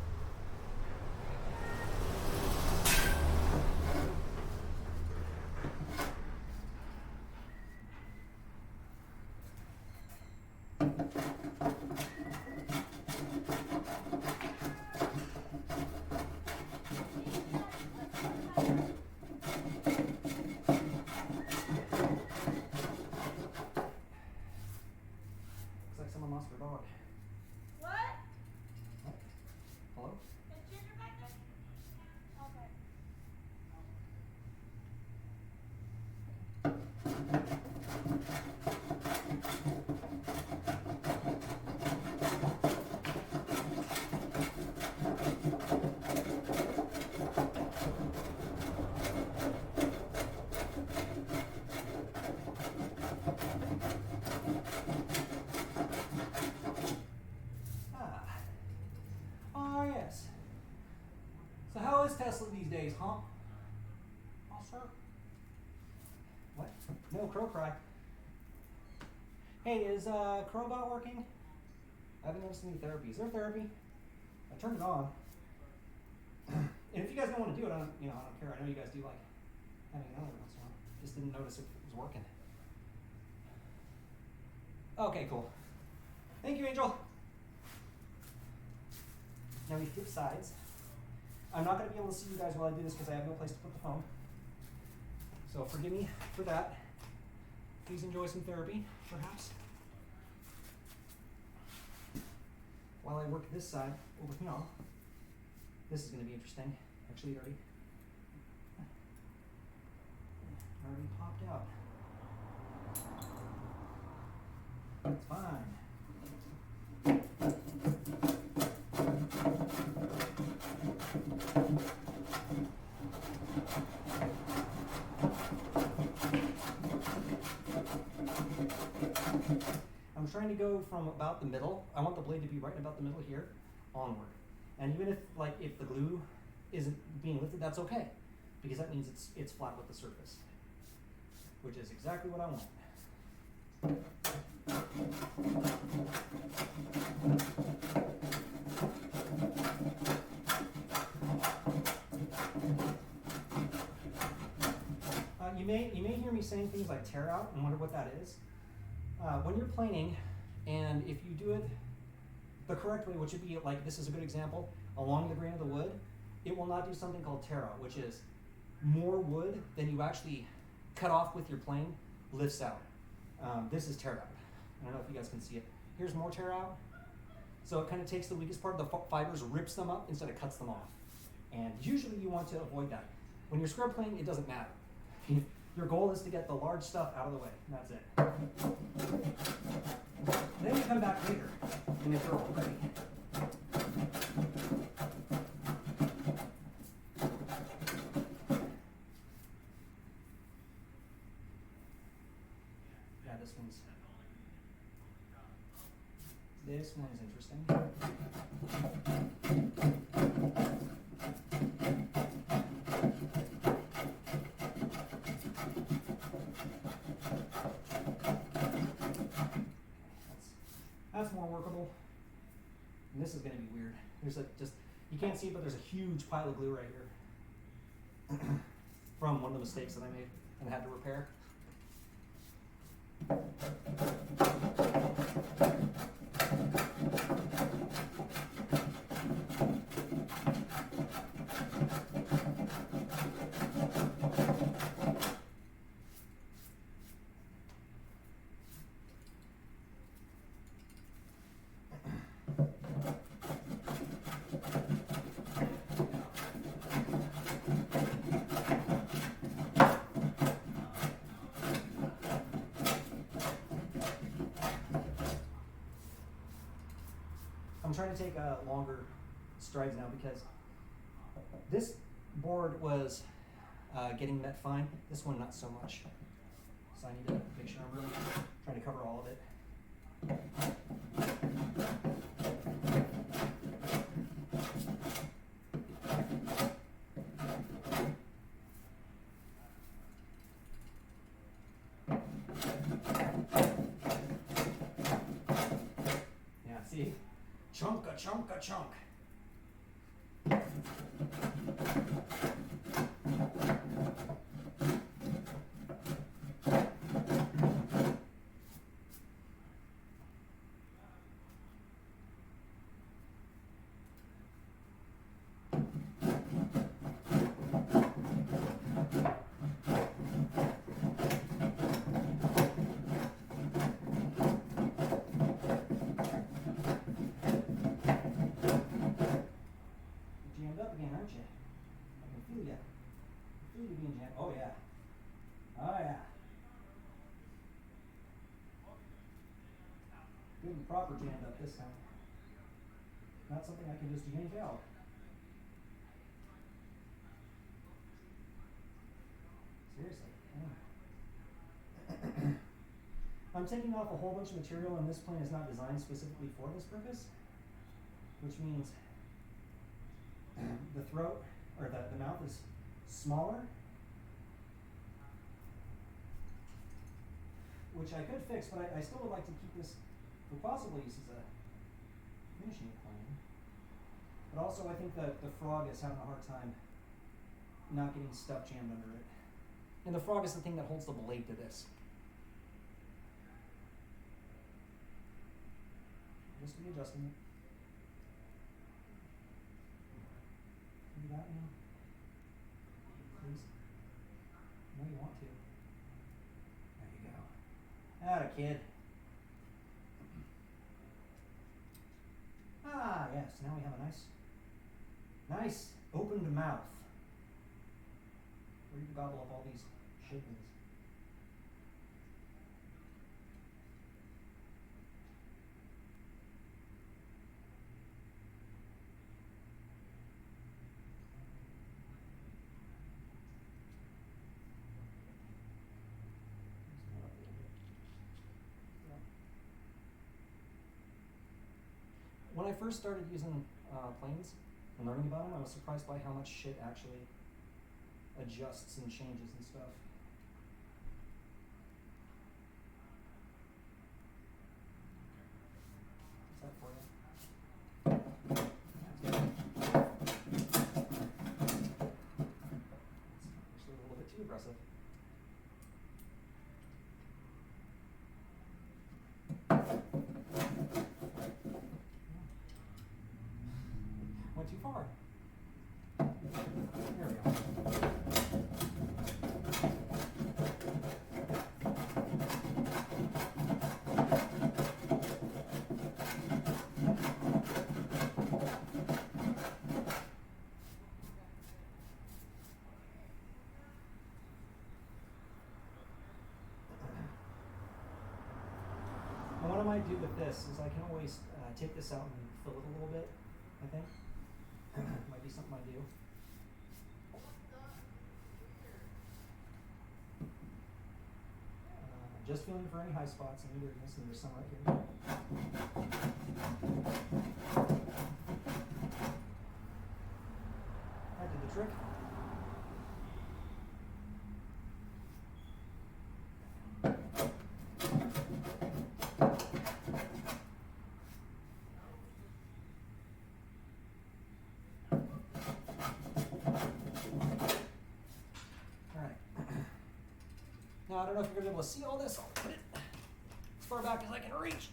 Looks like someone lost their dog. What? Hello? Is Ginger back there? Okay. Oh, yes. So how is Tesla these days, huh? Oh, sir. What? No crow cry. Hey, is Crowbot working? I haven't noticed any therapy. Is there therapy? I turned it on. And if you guys don't want to do it, I don't care. I know you guys do like having another once in a while. Just didn't notice if it was working. Okay, cool. Thank you, Angel. Now we flip sides. I'm not going to be able to see you guys while I do this because I have no place to put the phone. So forgive me for that. Please enjoy some therapy, perhaps. While I work this side over here. This is going to be interesting. Actually, it already popped out. That's fine. I'm trying to go from about the middle. I want the blade to be right about the middle here, onward. And even if the glue isn't being lifted, that's okay, because that means it's flat with the surface, which is exactly what I want. You may hear me saying things like tear out and wonder what that is. When you're planing, and if you do it the correct way, which would be like, this is a good example, along the grain of the wood, it will not do something called tear out, which is more wood than you actually cut off with your plane lifts out. This is tear out. I don't know if you guys can see it. Here's more tear out. So it kind of takes the weakest part of the fibers, rips them up instead of cuts them off. And usually you want to avoid that. When you're scrub planing, it doesn't matter. Your goal is to get the large stuff out of the way, and that's it. Then you come back later, and if you're ready. Yeah, this one's interesting. That's more workable. And this is going to be weird. There's you can't see it, but there's a huge pile of glue right here from one of the mistakes that I made and had to repair. I'm trying to take longer strides now because this board was getting met fine. This one not so much. So I need to make sure I'm really trying to cover all of it. Yeah, see? Chunk. Jammed up again, aren't you? I can feel you. I feel you being jammed. Oh yeah. Oh yeah. Good and proper jammed up this time. Not something I can just yank out. Seriously. Yeah. I'm taking off a whole bunch of material, and this plane is not designed specifically for this purpose, which means the throat, or the mouth is smaller, which I could fix, but I still would like to keep this for possible use as a finishing plane. But also I think that the frog is having a hard time not getting stuff jammed under it. And the frog is the thing that holds the blade to this. Just be adjusting it. Do that now. Please. No, you want to. There you go. Atta kid. Ah, yes. Now we have a nice opened mouth. Where you can gobble up all these shapings. When I first started using planes and learning about them, I was surprised by how much shit actually adjusts and changes and stuff. What's that for you? That's actually a little bit too aggressive. Went too far. There we go. I do with this is I can always take this out and fill it a little bit, I think. Might be something I do. Just feeling for any high spots, and there's some right here. That did the trick. Now, I don't know if you're going to be able to see all this. I'll put it as far back as I can reach.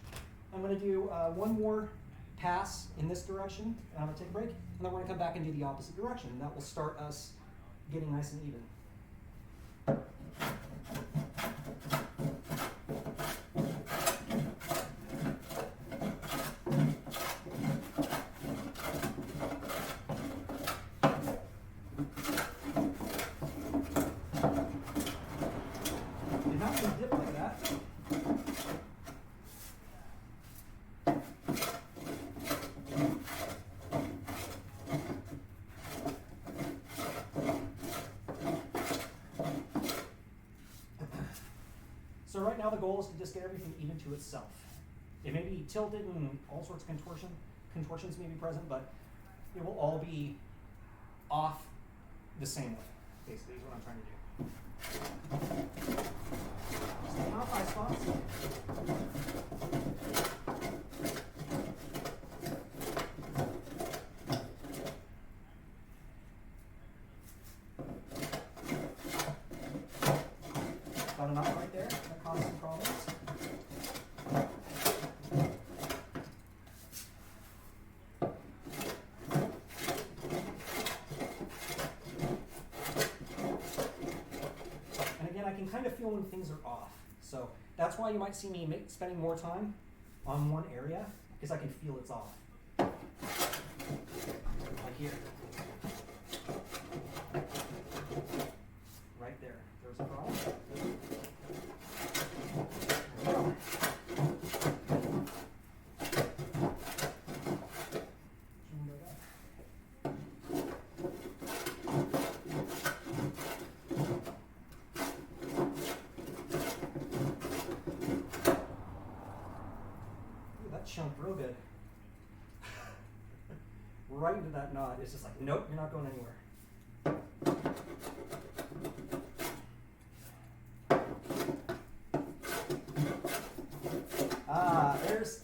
I'm going to do one more pass in this direction, and I'm going to take a break, and then we're going to come back and do the opposite direction, and that will start us getting nice and even. So right now the goal is to just get everything even to itself. It may be tilted and all sorts of contortions may be present, but it will all be off the same way, basically, is what I'm trying to do. Staying off high spots. Got a knot right there that caused some problems. And again, I can kind of feel when things are off. So that's why you might see me spending more time on one area, because I can feel it's off. Like here. Right there. There's a problem. Chunked real good. Right into that knot. It's just like, nope, you're not going anywhere.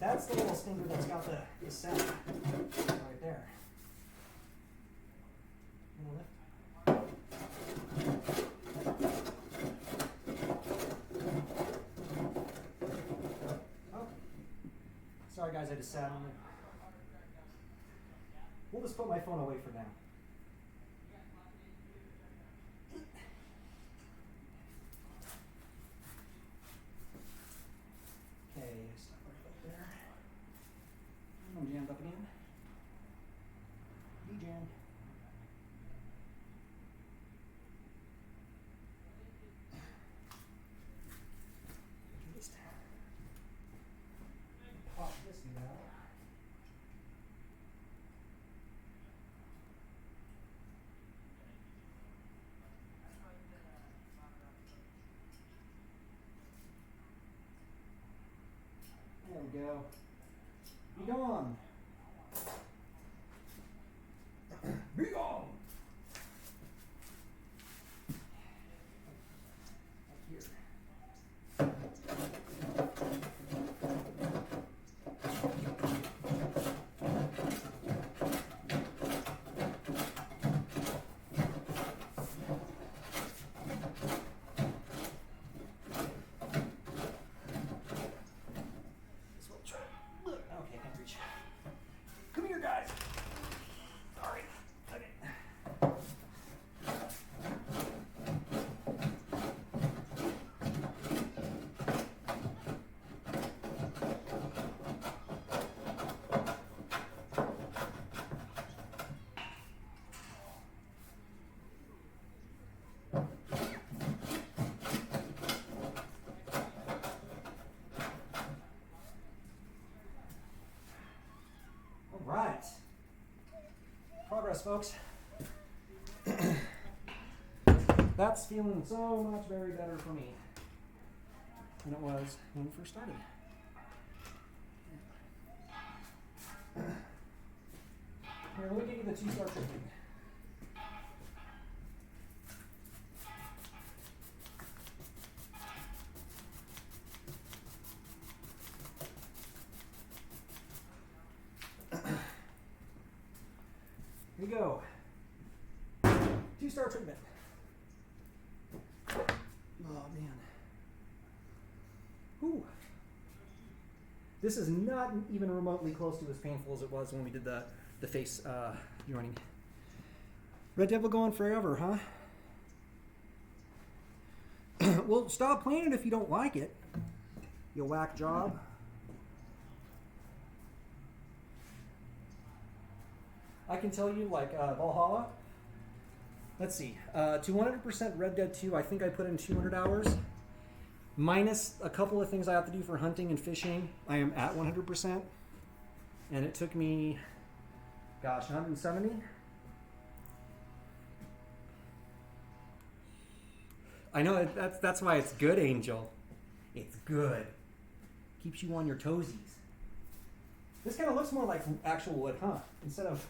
That's the little stinger that's got the set right there. Lift. Sorry guys, I just sat on it. We'll just put my phone away for now. Okay, stop right up there. I'm jammed up again. De-jammed. Pop this out. There we go. Be gone. Be gone. Up here. Okay, I can't reach. right. Progress, folks. That's feeling so much very better for me than it was when we first started. Here, let me give you the 2-star treatment. Here you go. 2-star treatment. Oh man. Whew. This is not even remotely close to as painful as it was when we did the face joining. Red Devil going forever, huh? Well, stop playing it if you don't like it. You whack job. I can tell you, like Valhalla. Let's see, 200% Red Dead 2. I think I put in 200 hours, minus a couple of things I have to do for hunting and fishing. I am at 100%, and it took me, gosh, 170. I know that's why it's good, Angel. It's good. Keeps you on your toesies. This kind of looks more like actual wood, huh? Instead of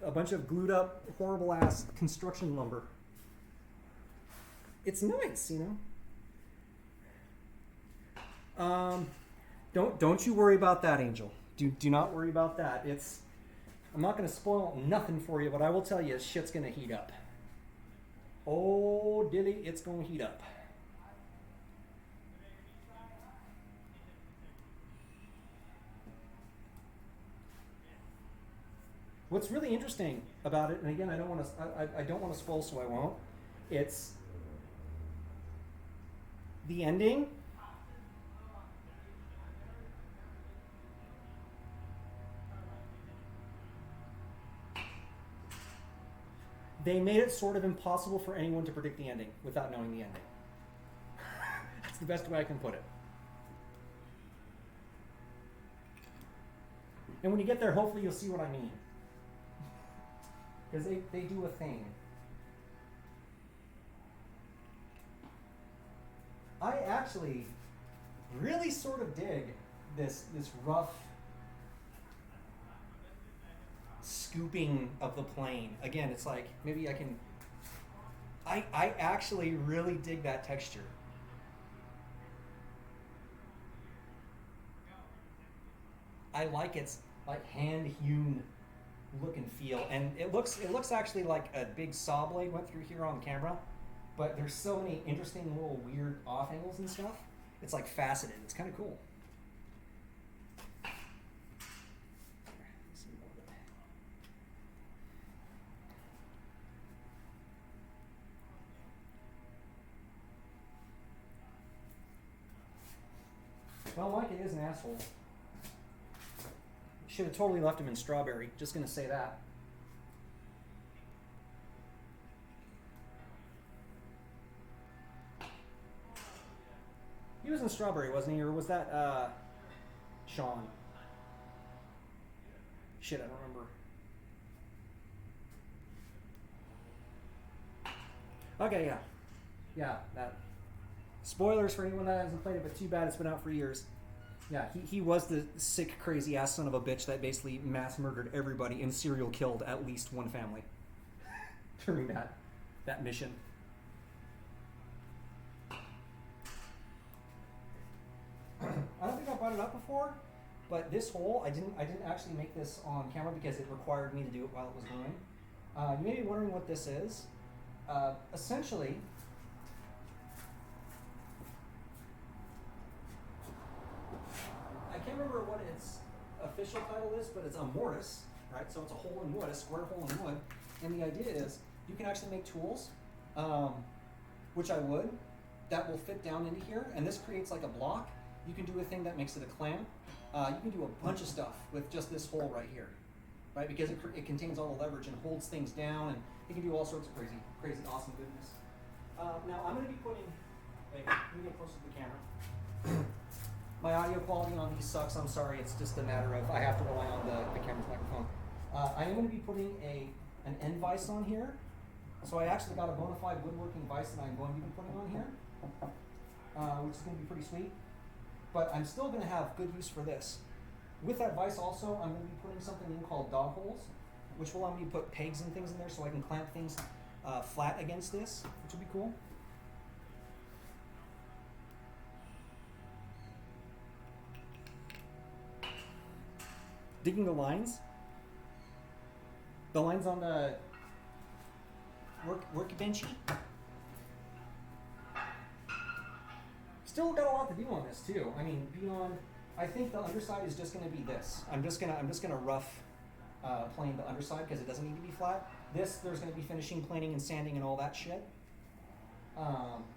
a bunch of glued up, horrible ass construction lumber. It's nice, you know. Don't you worry about that, Angel. Do not worry about that. I'm not going to spoil nothing for you, but I will tell you, shit's going to heat up. Oh, dilly, it's going to heat up. What's really interesting about it, and again, I don't want to spoil, so I won't. It's the ending. They made it sort of impossible for anyone to predict the ending without knowing the ending. That's the best way I can put it. And when you get there, hopefully you'll see what I mean. Because they do a thing. I actually really sort of dig this rough scooping of the plane. Again, it's like, maybe I can... I actually really dig that texture. I like its like hand-hewn look and feel, and it looks actually like a big saw blade went through here on camera, but there's so many interesting little weird off angles and stuff. It's like faceted. It's kind of cool. Well, Mike, it is an asshole. Should have totally left him in strawberry. Just gonna say that. He was in strawberry, wasn't he? Or was that Sean? Shit, I don't remember. Okay, yeah. Yeah, that. Spoilers for anyone that hasn't played it, but too bad it's been out for years. Yeah, he was the sick, crazy ass son of a bitch that basically mass murdered everybody and serial killed at least one family during that mission. I don't think I brought it up before, but this hole, I didn't actually make this on camera because it required me to do it while it was brewing. You may be wondering what this is. Essentially, I can't remember what its official title is, but it's a mortise, right? So it's a hole in wood, a square hole in wood. And the idea is you can actually make tools, which I would, that will fit down into here. And this creates like a block. You can do a thing that makes it a clamp. You can do a bunch of stuff with just this hole right here, right? Because it contains all the leverage and holds things down, and it can do all sorts of crazy, awesome goodness. Now I'm going to be putting, wait, let me get closer to the camera. My audio quality on these sucks. I'm sorry. It's just a matter of I have to rely on the camera's microphone. I am going to be putting an end vise on here. So I actually got a bona fide woodworking vise that I'm going to be putting on here, which is going to be pretty sweet. But I'm still going to have good use for this. With that vise also, I'm going to be putting something in called dog holes, which will allow me to put pegs and things in there so I can clamp things flat against this, which will be cool. Digging the lines on the workbenchy. Still got a lot to do on this too. I mean, beyond, I think the underside is just going to be this. I'm just gonna rough plane the underside because it doesn't need to be flat. There's going to be finishing, planing, and sanding and all that shit.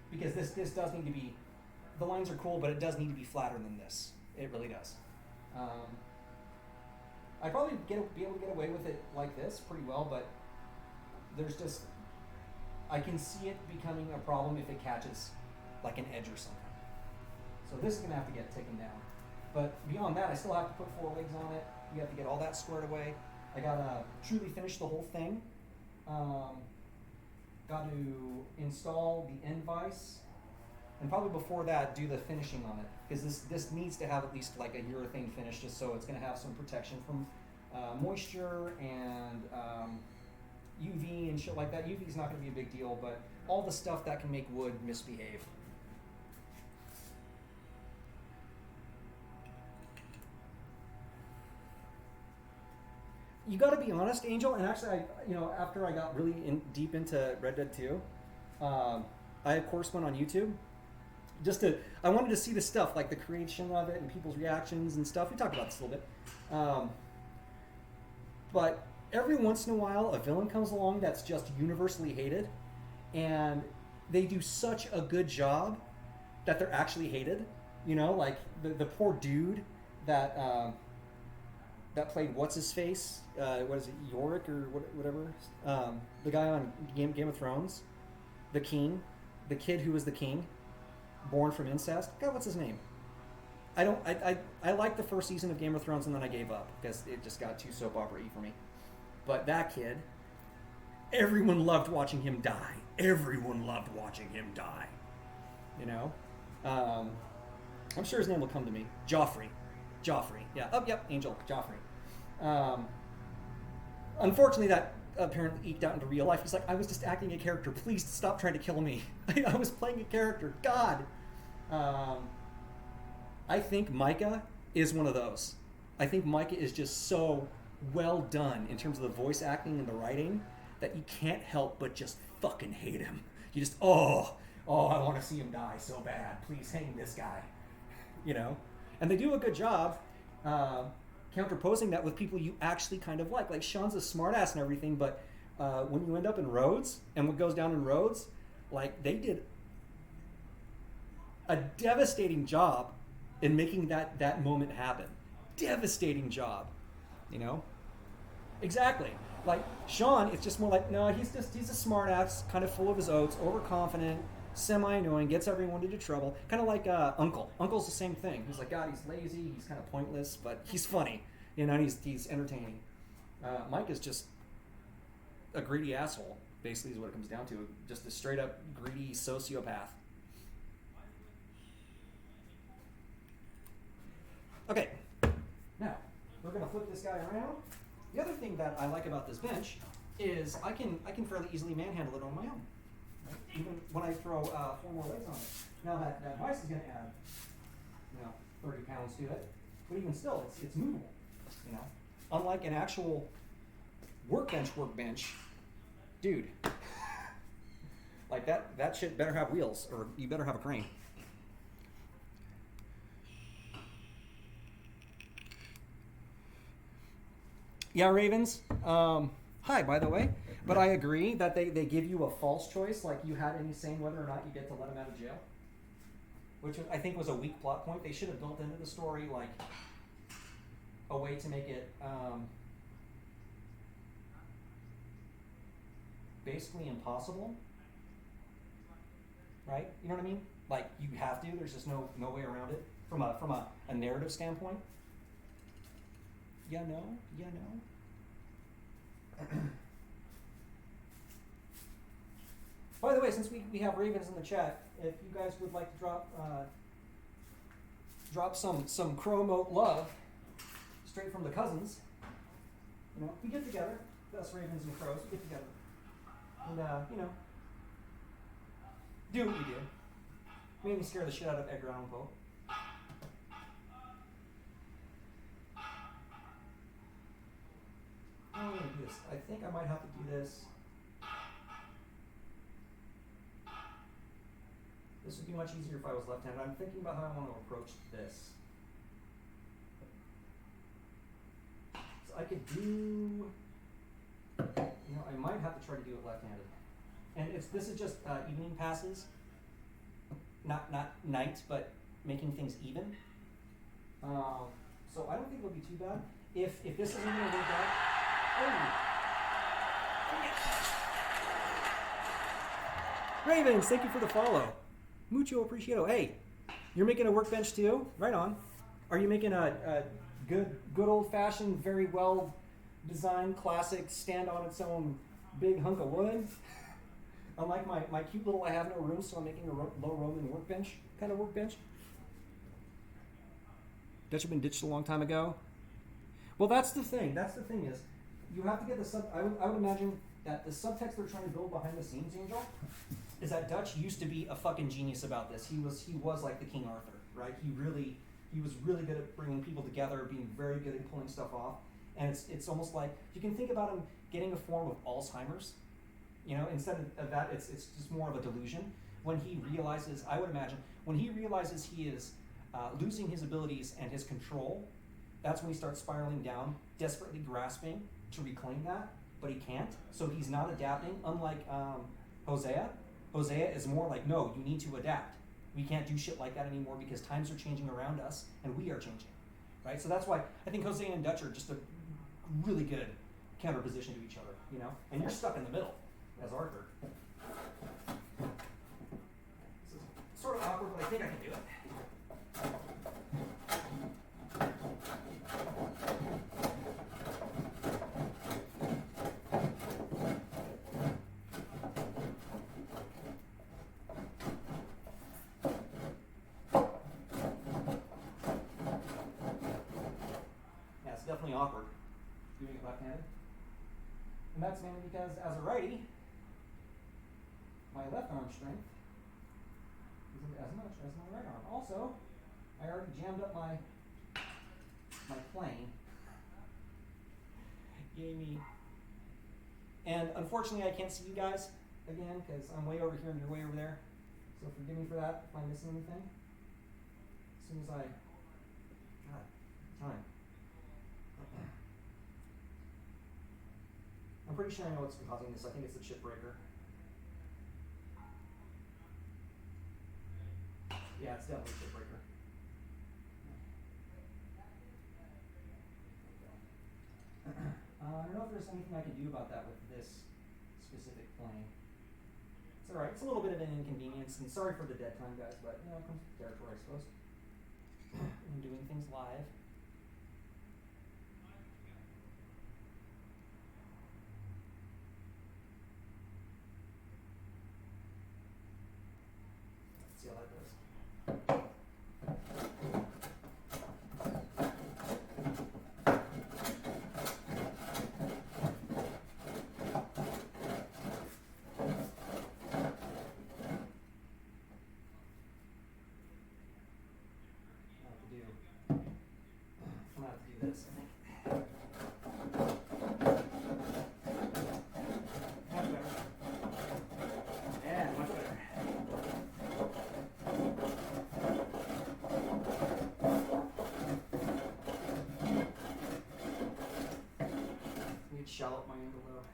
Because this does need to be, the lines are cool, but it does need to be flatter than this. It really does. I'd probably be able to get away with it like this pretty well, but there's just, I can see it becoming a problem if it catches like an edge or something. So this is going to have to get taken down. But beyond that, I still have to put 4 legs on it. You have to get all that squared away. I got to truly finish the whole thing. Got to install the end vise. And probably before that, do the finishing on it. Because this needs to have at least like a urethane finish, just so it's going to have some protection from moisture and UV and shit like that. UV is not going to be a big deal, but all the stuff that can make wood misbehave. You got to be honest, Angel, and actually, after I got really deep into Red Dead 2, I of course went on YouTube. I wanted to see the stuff, like the creation of it and people's reactions and stuff. We talked about this a little bit. But every once in a while, a villain comes along that's just universally hated, and they do such a good job that they're actually hated. Like the poor dude that played what's-his-face, what is it, Yorick or whatever? The guy on Game of Thrones, the king, the kid who was the king. Born from incest. God, what's his name? I liked the first season of Game of Thrones and then I gave up because it just got too soap opera-y for me. But that kid, everyone loved watching him die. Everyone loved watching him die. I'm sure his name will come to me. Joffrey. Yeah. Oh, yep. Angel. Joffrey. Unfortunately, that apparently eked out into real life. He's like, I was just acting a character. Please stop trying to kill me. I was playing a character. God. I think Micah is one of those. I think Micah is just so well done in terms of the voice acting and the writing that you can't help but just fucking hate him. You just, I want to see him die so bad. Please hang this guy. And they do a good job counterposing that with people you actually kind of like. Like, Sean's a smartass and everything, but when you end up in Rhodes and what goes down in Rhodes, like, they did a devastating job in making that moment happen. Devastating job, Exactly. Like, Sean, it's just more like, no, he's a smartass, kind of full of his oats, overconfident, semi-annoying, gets everyone into trouble. Kind of like Uncle. Uncle's the same thing. He's like, God, he's lazy, he's kind of pointless, but he's funny, and he's entertaining. Mike is just a greedy asshole, basically, is what it comes down to. Just a straight-up greedy sociopath. Okay, now, we're going to flip this guy around. The other thing that I like about this bench is I can fairly easily manhandle it on my own. Right? Even when I throw 4 more legs on it. Now that vise is going to add, 30 pounds to it, but even still, it's movable. Unlike an actual workbench, dude, like that shit better have wheels, or you better have a crane. Yeah, Ravens. Hi, by the way. But I agree that they give you a false choice, like you had any saying whether or not you get to let him out of jail, which I think was a weak plot point. They should have built into the story like a way to make it basically impossible, right? You know what I mean? Like, you have to. There's just no way around it. from a narrative standpoint. Yeah, no. By the way, since we have Ravens in the chat, if you guys would like to drop some crow moat love straight from the cousins, you know, we get together, us Ravens and crows, we get together, and you know, do what you do. Made me scare the shit out of Edgar Allan Poe. I'm gonna do this. I think I might have to do this. This would be much easier if I was left-handed. I'm thinking about how I want to approach this. So I could do, you know, I might have to try to do it left-handed. And this is just evening passes, not night, but making things even. So I don't think it'll be too bad. If this isn't going to work out, Ravens, thank you for the follow. Mucho appreciado. Hey, you're making a workbench too? Right on. Are you making a good old-fashioned, very well-designed, classic, stand on its own big hunk of wood? Unlike my cute little I have no room, so I'm making a low Roman workbench kind of workbench. That should have been ditched a long time ago. Well, that's the thing. That's the thing is, you have to get the sub. I would imagine that the subtext they're trying to build behind the scenes, Angel, is that Dutch used to be a fucking genius about this. He was like the King Arthur, right? He was really good at bringing people together, being very good at pulling stuff off. And it's almost like you can think about him getting a form of Alzheimer's. You know, instead of that, it's just more of a delusion. When he realizes, I would imagine, when he realizes he is losing his abilities and his control, that's when he starts spiraling down, desperately grasping to reclaim that, but he can't. So he's not adapting, unlike Hosea. Hosea is more like, no, you need to adapt. We can't do shit like that anymore because times are changing around us and we are changing, right? So that's why I think Hosea and Dutch are just a really good counterposition to each other, you know? And you're stuck in the middle as Arthur. This is sort of awkward, but I think I can do it. Definitely awkward doing it left-handed. And that's mainly because as a righty, my left arm strength isn't as much as my right arm. Also, I already jammed up my plane. Yay me. And unfortunately I can't see you guys again because I'm way over here and you're way over there. So forgive me for that if I'm missing anything. As soon as time. I'm pretty sure I know what's causing this. I think it's the chip breaker. Yeah, it's definitely a chip breaker. I don't know if there's anything I can do about that with this specific plane. It's alright. It's a little bit of an inconvenience, and sorry for the dead time, guys, but you know, it comes with the territory, I suppose. I'm doing things live. See how that goes. I'm gonna have to do this, I think. Much better. Yeah, much better. Need to shallow up my angle though.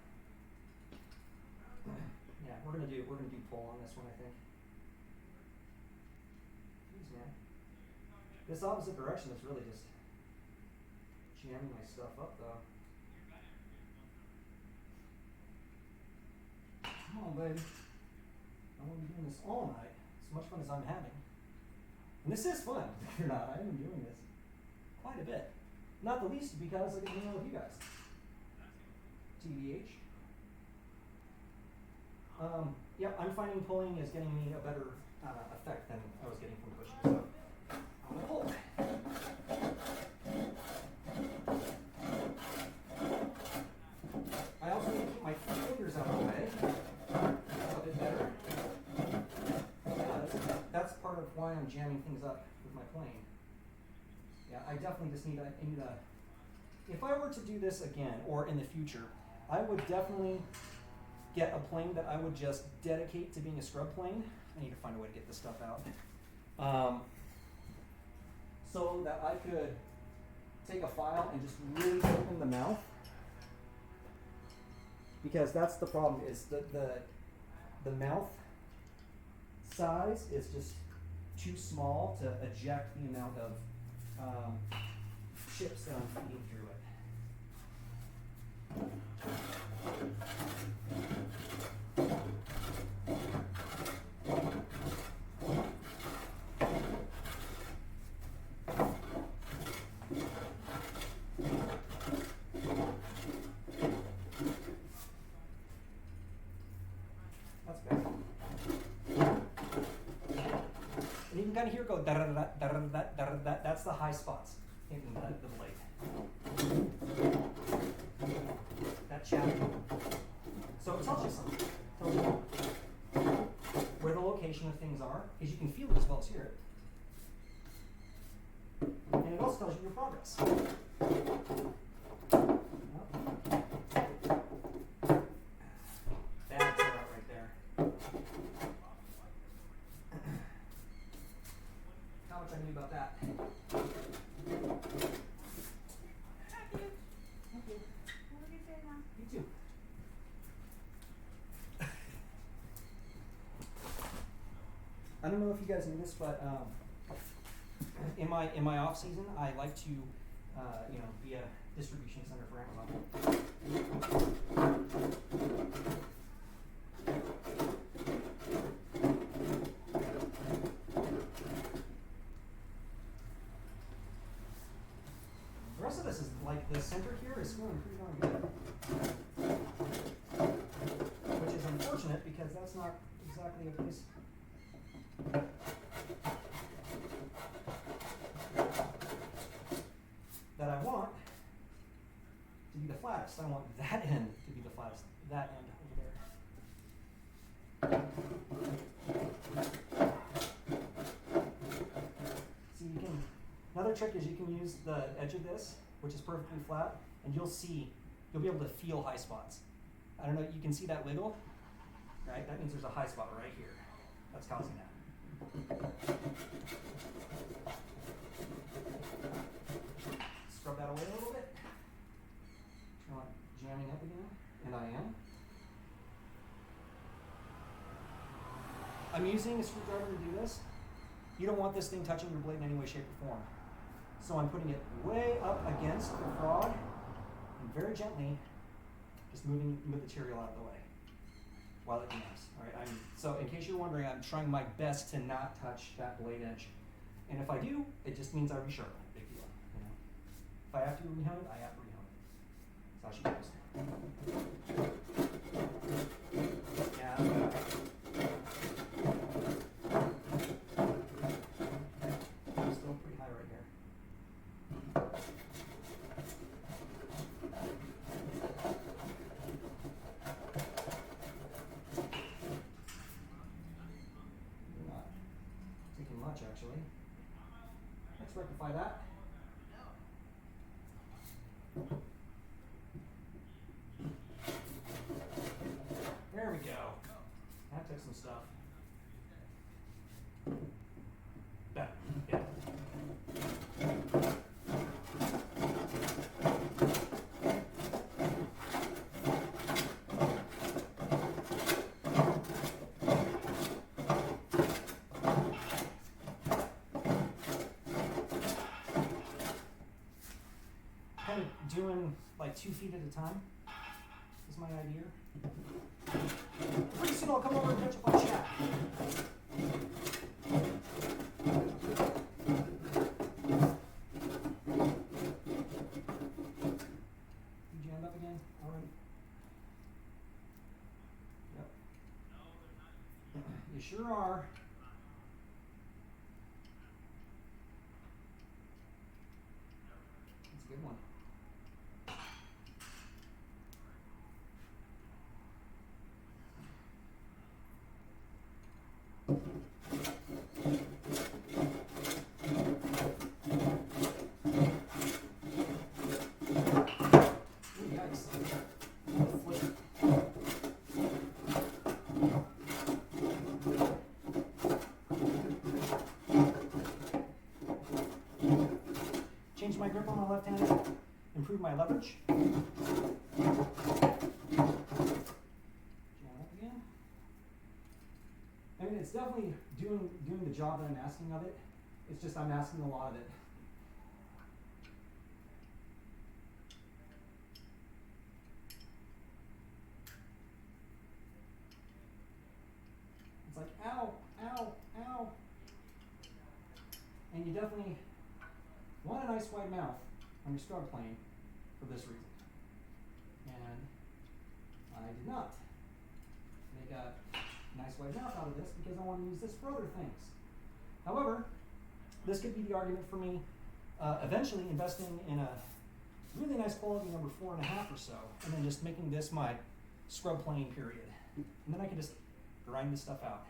Yeah, we're gonna do pull on this one, I think. Jeez, man. This opposite direction is really just jamming my stuff up though. Come on, baby. I want to be doing this all night. As much fun as I'm having. And this is fun, believe it or not. I am enjoying this quite a bit. Not the least because I get to hang out with you guys. TBH. Yep, I'm finding pulling is getting me a better effect than I was getting from pushing. So I'm gonna pull. I also need to keep my fingers out of the way a bit better. Yeah, that's part of why I'm jamming things up with my plane. Yeah, I definitely just need a if I were to do this again or in the future, I would definitely get a plane that I would just dedicate to being a scrub plane. I need to find a way to get this stuff out. So that I could take a file and just really open the mouth. Because that's the problem, is the mouth size is just too small to eject the amount of chips that I'm feeding through it. That's better. And you can kind of hear it go da da da da da da da da. That's the high spots in the blade. That chapter. So it tells you something. It tells you where the location of things are, because you can feel it as well as hear it. And it also tells you your progress. Bad tear out right there. How much I knew about that. Thank you. Thank you. Have a good day now. You too. I don't know if you guys knew this, but in my off season, I like to be a distribution center for Amazon. The rest of this is like the center here is feeling pretty darn good. Which is unfortunate because that's not exactly a place that I want to be the flattest. I want that end to be the flattest. That end over there. See, you can. Another trick is you can use the edge of this, which is perfectly flat, and you'll be able to feel high spots. I don't know. You can see that wiggle, right? That means there's a high spot right here. That's causing that. Scrub that away a little bit. Turn on jamming up again, and I am. I'm using a screwdriver to do this. You don't want this thing touching your blade in any way, shape, or form. So I'm putting it way up against the frog, and very gently, just moving the material out of the way while it jams. All right. So in case you're wondering, I'm trying my best to not touch that blade edge. And if I do, it just means I resharpen it. Big deal. You know? If I have to rehone it, I have to rehone it. That's how she goes. Yeah. Still pretty high right here. Not taking much actually. Let's rectify that. There we go. That took some stuff. Better. Yeah. Kind of doing like 2 feet at a time is my idea. Pretty soon I'll come over and catch up on chat. sure are. That's a good one. Ooh, yikes. Flip it. Change my grip on my left hand, improve my leverage. Jam up again. I mean, it's definitely doing the job that I'm asking of it. It's just I'm asking a lot of it. It's like, ow, ow, ow. And you definitely want a nice wide mouth on your scrub plane for this reason. And I did not make a nice wide mouth out of this because I want to use this for other things. However, this could be the argument for me eventually investing in a really nice quality number 4.5 or so, and then just making this my scrub plane period. And then I can just grind this stuff out.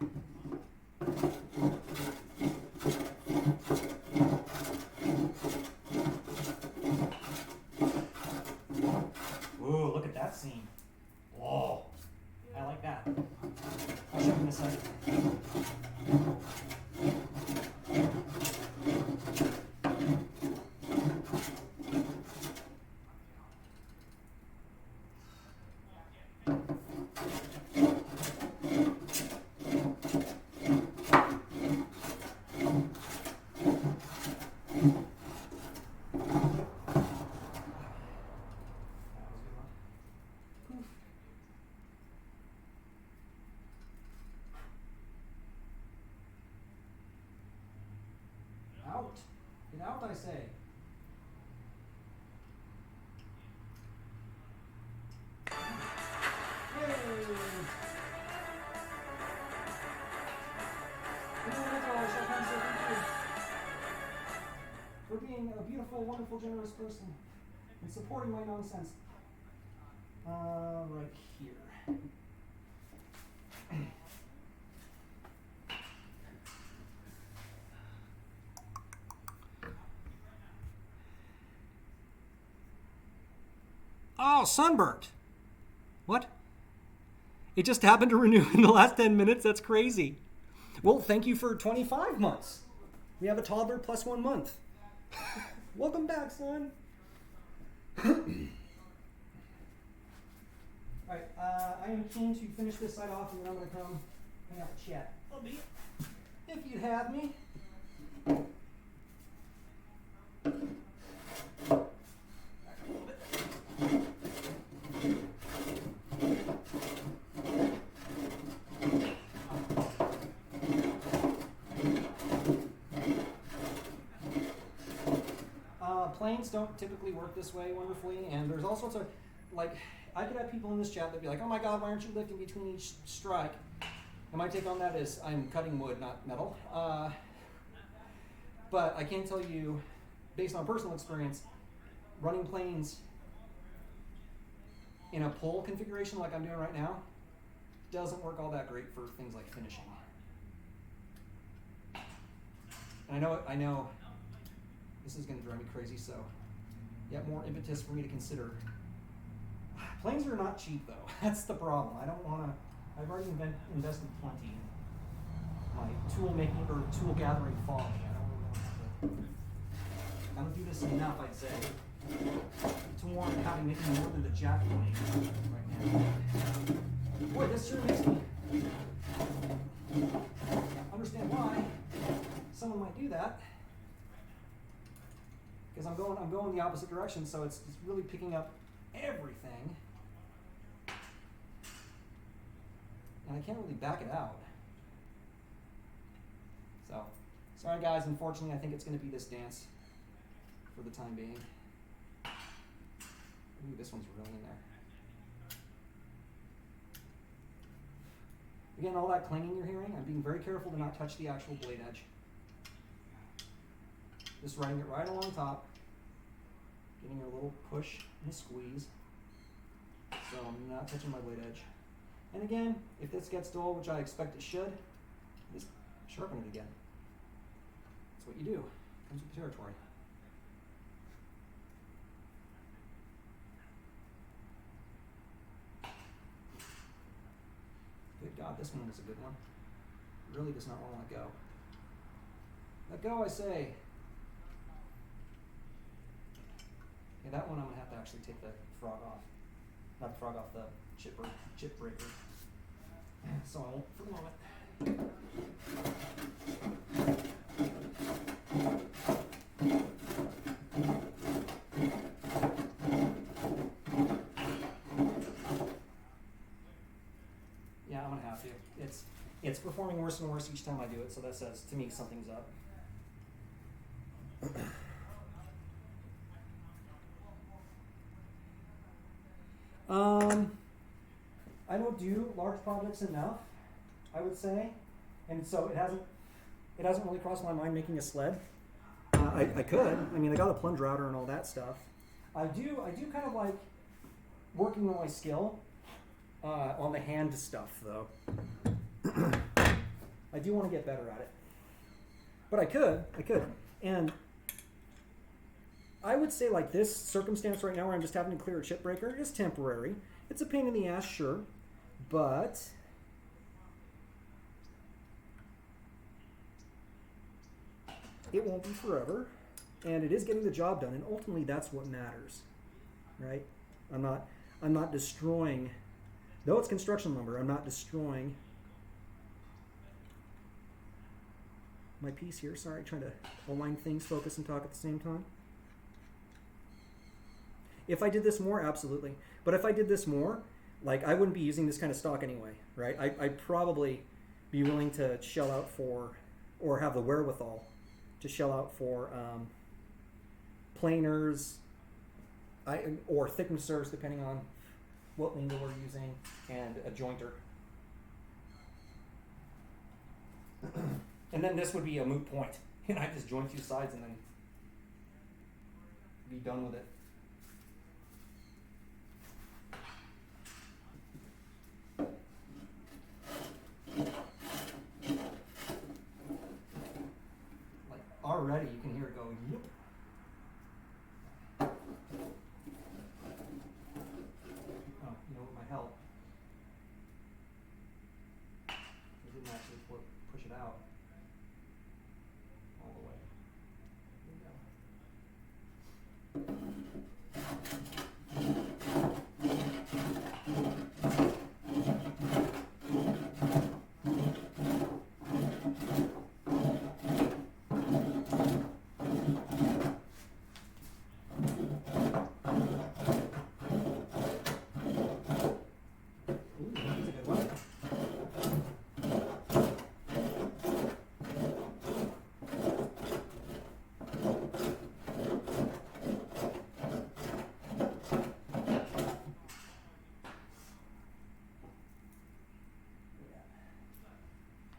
Ooh, look at that seam. Whoa, I like that. I'll show you in a second. Out. Get out, I say. Yay! For being a beautiful, wonderful, generous person and supporting my nonsense. Right here. Oh, sunburnt. What? It just happened to renew in the last 10 minutes? That's crazy. Well, thank you for 25 months. We have a toddler plus 1 month. Welcome back, son. Alright, I am keen to finish this side off and then I'm going to come hang out and chat. A bit, if you'd have me. Planes don't typically work this way wonderfully, and there's all sorts of, like, I could have people in this chat that be like, oh my god, why aren't you lifting between each strike? And my take on that is I'm cutting wood, not metal. But I can tell you, based on personal experience, running planes in a pull configuration like I'm doing right now doesn't work all that great for things like finishing. And I know this is going to drive me crazy, so yet more impetus for me to consider. Planes are not cheap, though. That's the problem. I don't want to. I've already invested plenty in my tool making or tool gathering folly. I don't do this enough, I'd say, to warrant having making more than the jack plane right now. Boy, this sure makes me understand why someone might do that. Because I'm going the opposite direction, so it's really picking up everything. And I can't really back it out. So, sorry guys, unfortunately I think it's going to be this dance for the time being. Ooh, this one's really in there. Again, all that clanging you're hearing, I'm being very careful to not touch the actual blade edge. Just riding it right along top, getting a little push and squeeze. So I'm not touching my blade edge. And again, if this gets dull, which I expect it should, just sharpen it again. That's what you do. Comes with the territory. Good God, this one is a good one. It really does not want to let go. Let go, I say. Yeah, that one I'm going to have to actually take the frog off. Not the frog off, the chip breaker. So I won't for the moment. Yeah, I'm going to have to. It's performing worse and worse each time I do it, so that says to me something's up. I don't do large projects enough, I would say, and so it hasn't really crossed my mind making a sled. I could. I mean, I got a plunge router and all that stuff. I do kind of like working on my skill on the hand stuff, though. I do want to get better at it, but I could, and I would say like this circumstance right now where I'm just having to clear a chip breaker is temporary. It's a pain in the ass, sure, but it won't be forever, and it is getting the job done, and ultimately that's what matters, right? I'm not destroying, though it's construction lumber, I'm not destroying my piece here. Sorry, trying to align things, focus, and talk at the same time. If I did this more, absolutely. But if I did this more, like I wouldn't be using this kind of stock anyway, right? I'd probably be willing to shell out for, or have the wherewithal to shell out for planers or thicknessers, depending on what lingo we're using, and a jointer. And then this would be a moot point. And I just join two sides and then be done with it. Like already you can hear it go, yep. Oh, you know what might help? I didn't actually push it out all the way. There we go.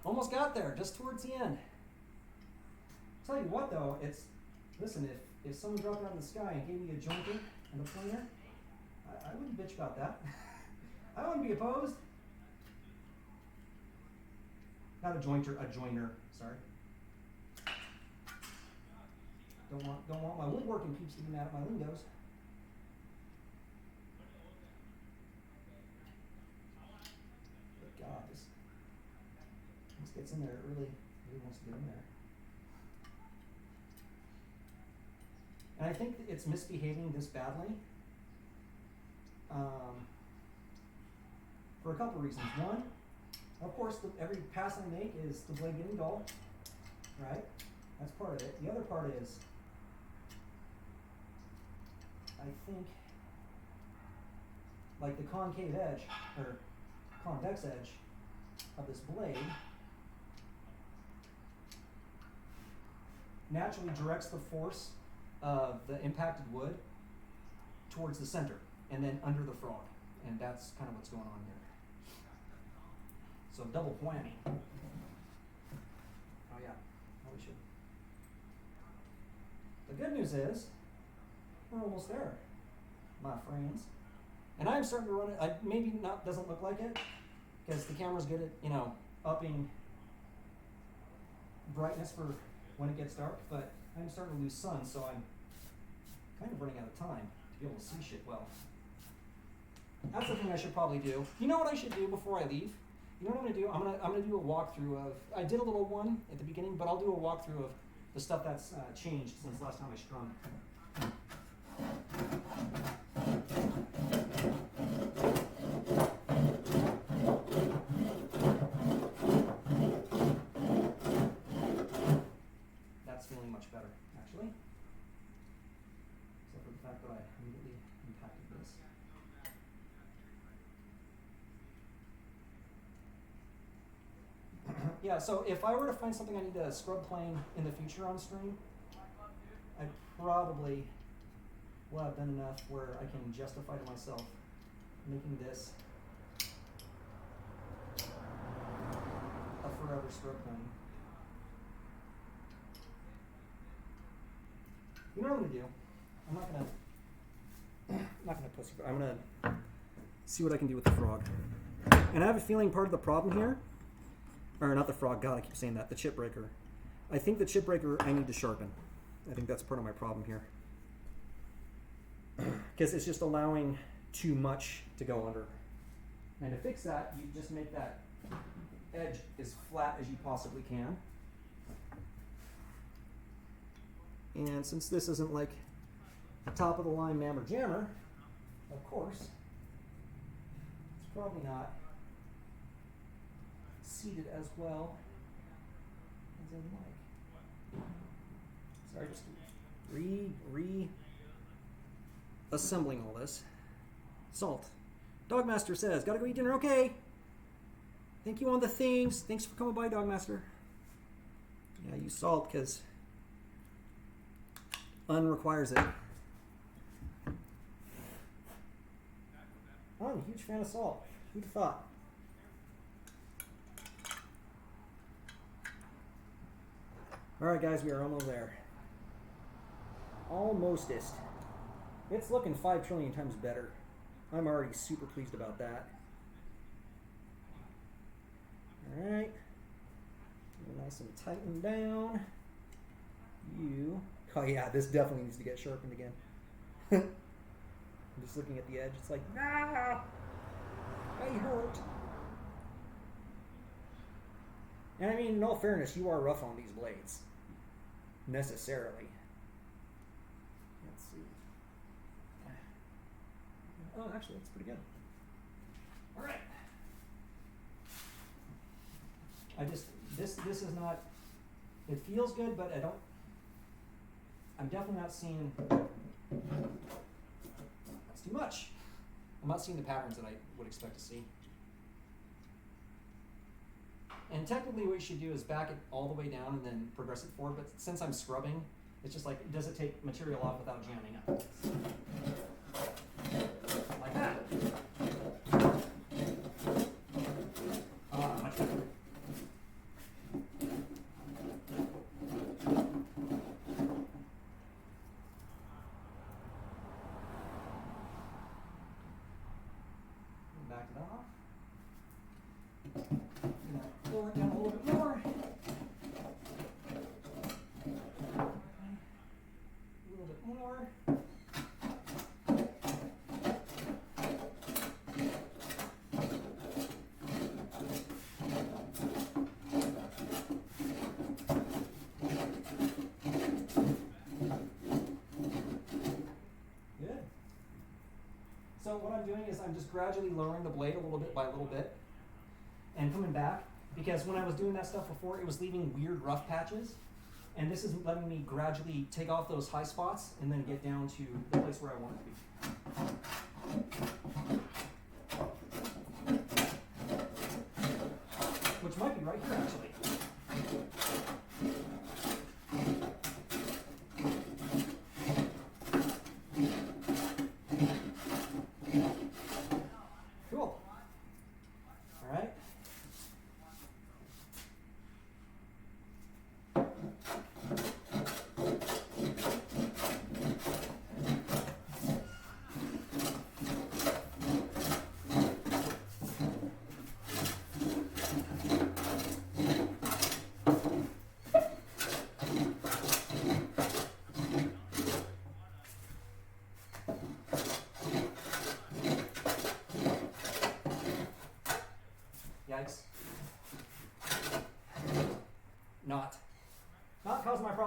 Almost got there, just towards the end. Tell you what though, listen, if someone dropped out of the sky and gave me a jointer and a planer, I wouldn't bitch about that. I wouldn't be opposed. Not a jointer, a joiner, sorry. Don't want my woodworking peeps to be mad at my lingos. But God, this gets in there, it really wants to get in there. And I think it's misbehaving this badly for a couple reasons. One, of course, every pass I make is the blade getting dull, right? That's part of it. The other part is, I think, like the concave edge, or convex edge of this blade naturally directs the force of the impacted wood towards the center and then under the frog, and that's kind of what's going on here. So double whammy. Oh yeah, probably should. The good news is, we're almost there, my friends. And I'm starting to run it, maybe not, doesn't look like it, because the camera's good at, upping brightness for when it gets dark, but I'm starting to lose sun, so I'm kind of running out of time to be able to see shit well. That's the thing I should probably do. You know what I should do before I leave? You know what I'm gonna do? I'm gonna do a walkthrough of. I did a little one at the beginning, but I'll do a walkthrough of the stuff that's changed since last time I strung. That's feeling much better, actually. Except for the fact that I immediately impacted this. Yeah, so if I were to find something I need to scrub plane in the future on stream, I probably will have done enough where I can justify to myself making this a forever scrub plane. You know what I'm gonna do? I'm not gonna pussy. I'm gonna see what I can do with the frog. And I have a feeling part of the problem here, or not the frog, God, I keep saying that, the chip breaker. I think the chip breaker I need to sharpen. I think that's part of my problem here. Because it's just allowing too much to go under. And to fix that, you just make that edge as flat as you possibly can. And since this isn't like a top of the line mammer jammer, of course, it's probably not seated as well as I'd like. Sorry, just reassembling all this. Salt. Dogmaster says, gotta go eat dinner, okay. Thank you on the things. Thanks for coming by, Dogmaster. Yeah, use salt because requires it. I'm a huge fan of salt. Who'd have thought? Alright guys, we are almost there. Almostest. It's looking 5 trillion times better. I'm already super pleased about that. Alright. Nice and tightened down. Oh yeah, this definitely needs to get sharpened again. I'm just looking at the edge. It's like, ah! I hurt. And I mean, in all fairness, you are rough on these blades. Necessarily. Let's see. Oh, actually, that's pretty good. All right. This is not, it feels good, but I'm definitely not seeing, that's too much. I'm not seeing the patterns that I would expect to see. And technically what you should do is back it all the way down and then progress it forward, but since I'm scrubbing, it's just like, does it take material off without jamming up? Like that. Much better. Back it off. Pull it down a little bit more. A little bit more. Good. So what I'm doing is I'm just gradually lowering the blade a little bit by a little bit and coming back, because when I was doing that stuff before, it was leaving weird rough patches, and this is letting me gradually take off those high spots and then get down to the place where I want it to be. Which might be right here, actually. Cool. All right.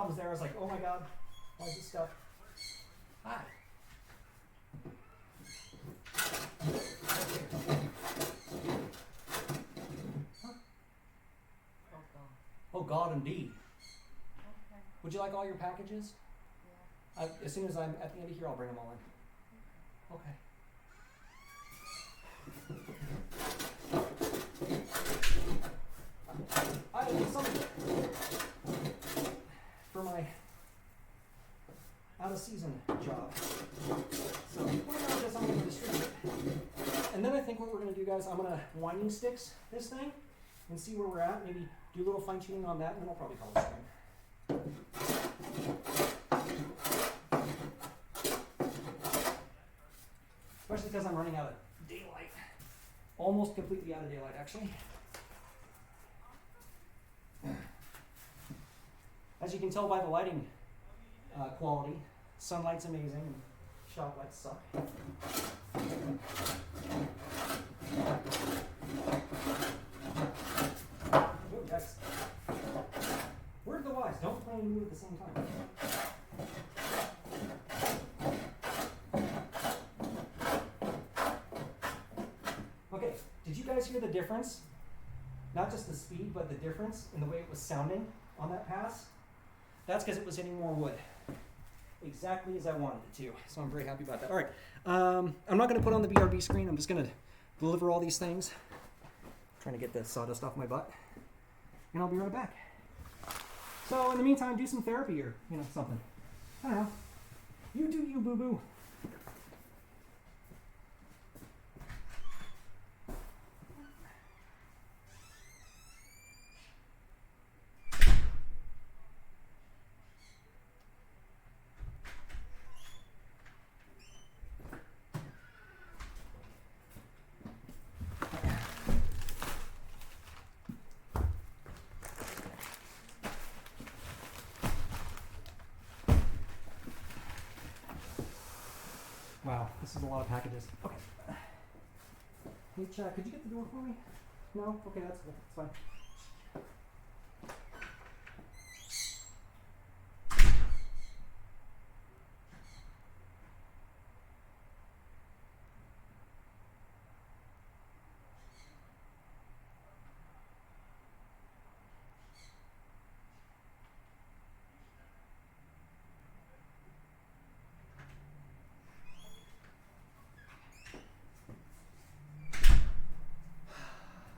problems there. I was like, oh my god, why is this stuff? Hi. Huh? Oh God, indeed. Okay. Would you like all your packages? Yeah. As soon as I'm at the end of here, I'll bring them all in. Okay. I need something for my out of season job. So what about this? I'm going to distribute it. And then I think what we're going to do, guys, I'm going to winding sticks this thing and see where we're at. Maybe do a little fine tuning on that, and then I'll probably call it spring. Especially because I'm running out of daylight. Almost completely out of daylight, actually. As you can tell by the lighting quality, sunlight's amazing and shop lights suck. Oh, guys. Word of the wise, don't play and move at the same time. Okay, did you guys hear the difference? Not just the speed, but the difference in the way it was sounding on that pass? That's because it was hitting more wood. Exactly as I wanted it to. So I'm very happy about that. All right. I'm not going to put on the BRB screen. I'm just going to deliver all these things. I'm trying to get the sawdust off my butt. And I'll be right back. So in the meantime, do some therapy or, something. I don't know. You do you, boo-boo. Wow, this is a lot of packages. Okay. Hey, Chad, could you get the door for me? No? Okay, that's cool. That's fine.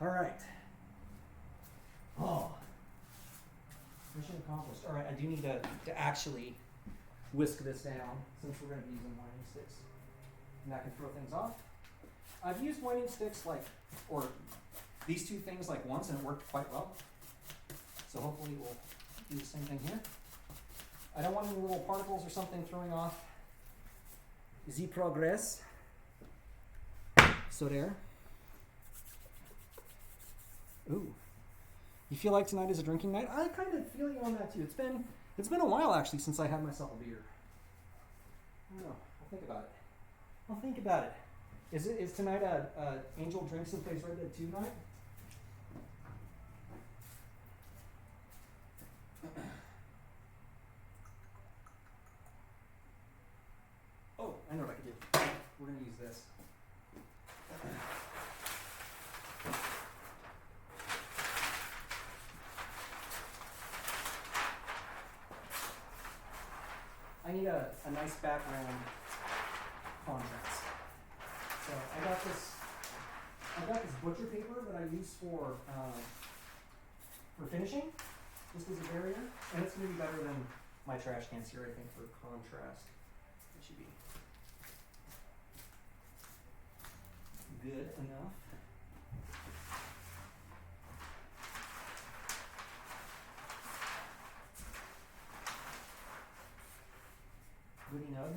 All right. Oh. Mission accomplished. All right, I do need to actually whisk this down since we're going to be using winding sticks. And that can throw things off. I've used winding sticks or these two things once and it worked quite well. So hopefully we'll do the same thing here. I don't want any little particles or something throwing off the progress. So there. Ooh. You feel like tonight is a drinking night? I kind of feel you on that too. It's been a while actually since I had myself a beer. I don't know. I'll think about it. Is tonight a Angel Drinks and Plays Red Dead 2 night? Oh, I know what I could do. We're gonna use this. I need a nice background contrast. So I got this butcher paper that I use for finishing, just as a barrier, and it's going to be better than my trash cans here, I think, for contrast. It should be good enough. Goody nug.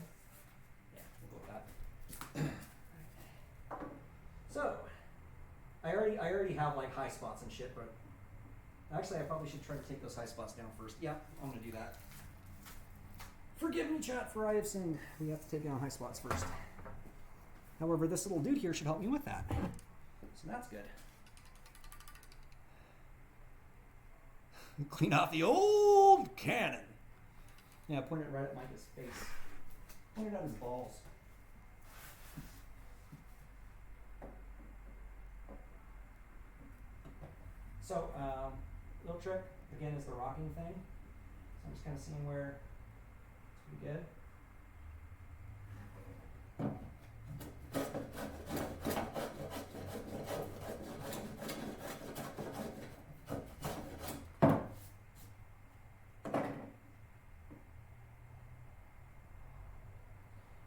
Yeah, we'll go with that. So, I already have high spots and shit, but actually I probably should try to take those high spots down first. Yeah, I'm gonna do that. Forgive me, chat, for I have sinned. We have to take down high spots first. However, this little dude here should help me with that. So that's good. Clean off the old cannon. Yeah, point it right at Micah's face. Point it at his balls. So, little trick, again, is the rocking thing. So I'm just kind of seeing where it's pretty good.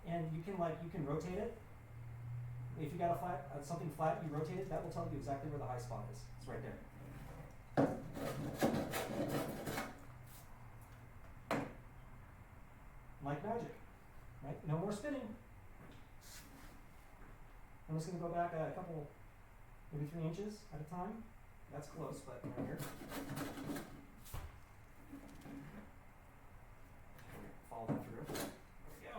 And you can rotate it. If you got a flat, something flat, you rotate it, that will tell you exactly where the high spot is. It's right there. Like magic, right? No more spinning. I'm just gonna go back a couple, maybe 3 inches at a time. That's close, but right here. Follow that through. There we go.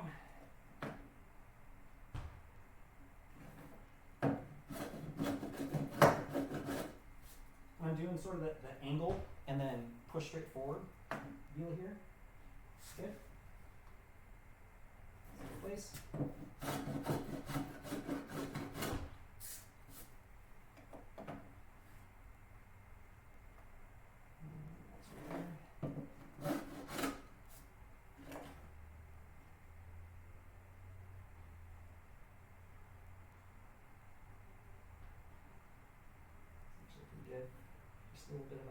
I'm doing sort of the angle and then push straight forward deal here. Okay. Place. Just a little bit of a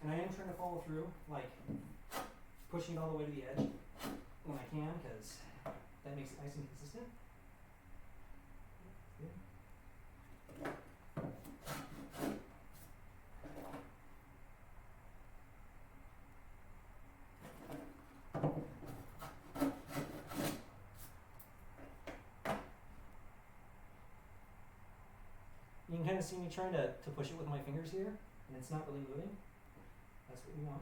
and I am trying to follow through, like pushing it all the way to the edge when I can, because that makes it nice and consistent. Good. You can kind of see me trying to push it with my fingers here, and it's not really moving. That's what we want.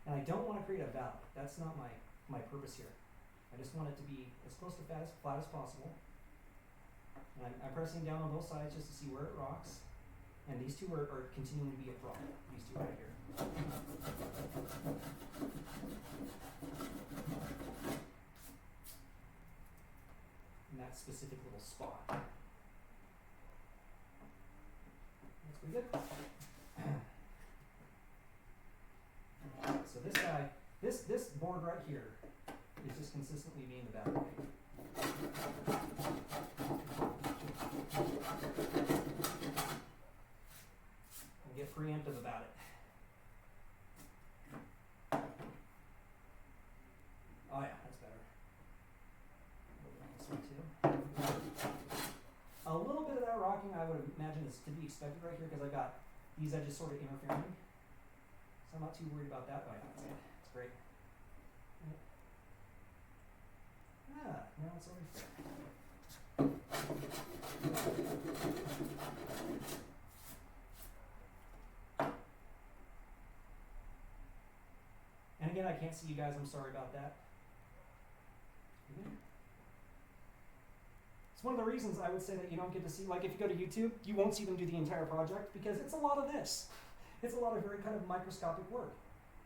And I don't want to create a valley. That's not my purpose here. I just want it to be as close to flat as possible. And I'm pressing down on both sides just to see where it rocks. And these two are continuing to be a problem. These two right here. In that specific little spot. That's pretty good. So this guy, this board right here is just consistently being the bad way. And get preemptive about it. Oh yeah, that's better. This one too. A little bit of that rocking I would imagine is to be expected right here because I got these edges sort of interfering. So I'm not too worried about that. But it's great. Ah, now it's over here. And again, I can't see you guys. I'm sorry about that. It's one of the reasons I would say that you don't get to see, like if you go to YouTube, you won't see them do the entire project because it's a lot of this. It's a lot of very kind of microscopic work.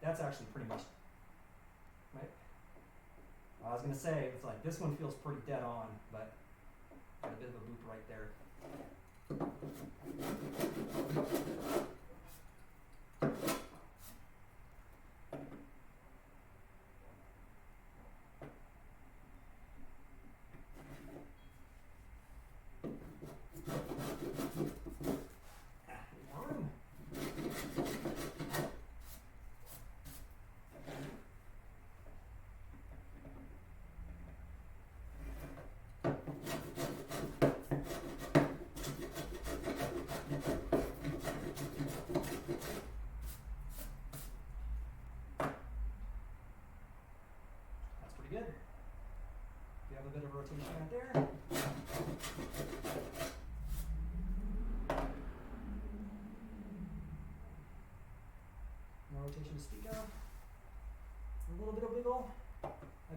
That's actually pretty much, right? I was going to say, it's like this one feels pretty dead on, but got a bit of a boop right there.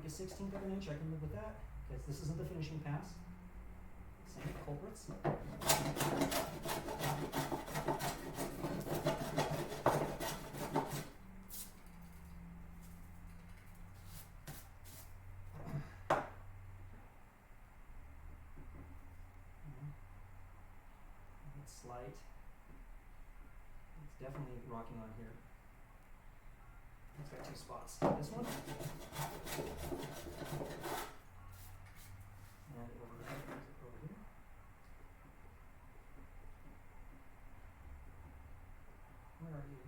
like a 16th of an inch, I can live with that, because this isn't the finishing pass. Same culprits. It's slight. It's definitely rocking on here. It's got 2 spots. This one. And over here. Where are you?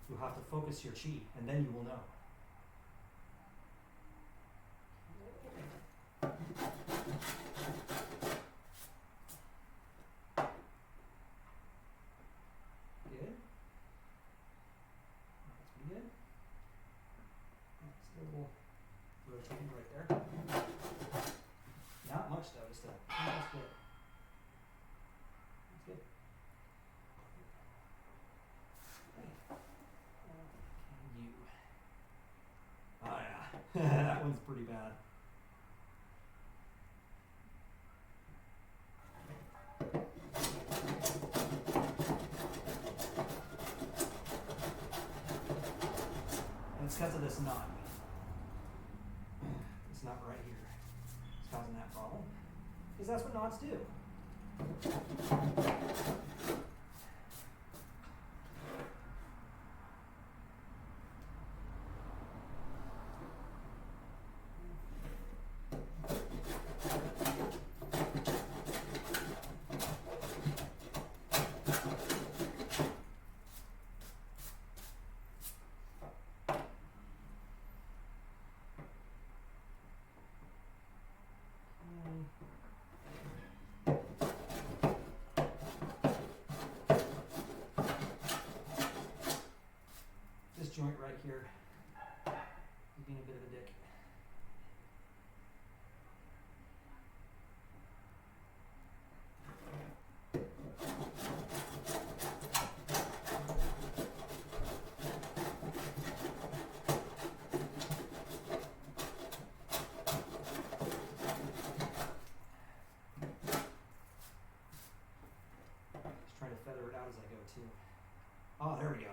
You'll have to focus your chi, and then you will know. Good. That's pretty good. Still a little rotating right there. Not much though, just a that's good. That's good. You. Oh yeah. That one's pretty bad. And it's because of this knot. This knot right here. It's causing that problem. Because that's what knots do. This joint right here, he's being a bit of a dick. Just trying to feather it out as I go too. Oh, there we go.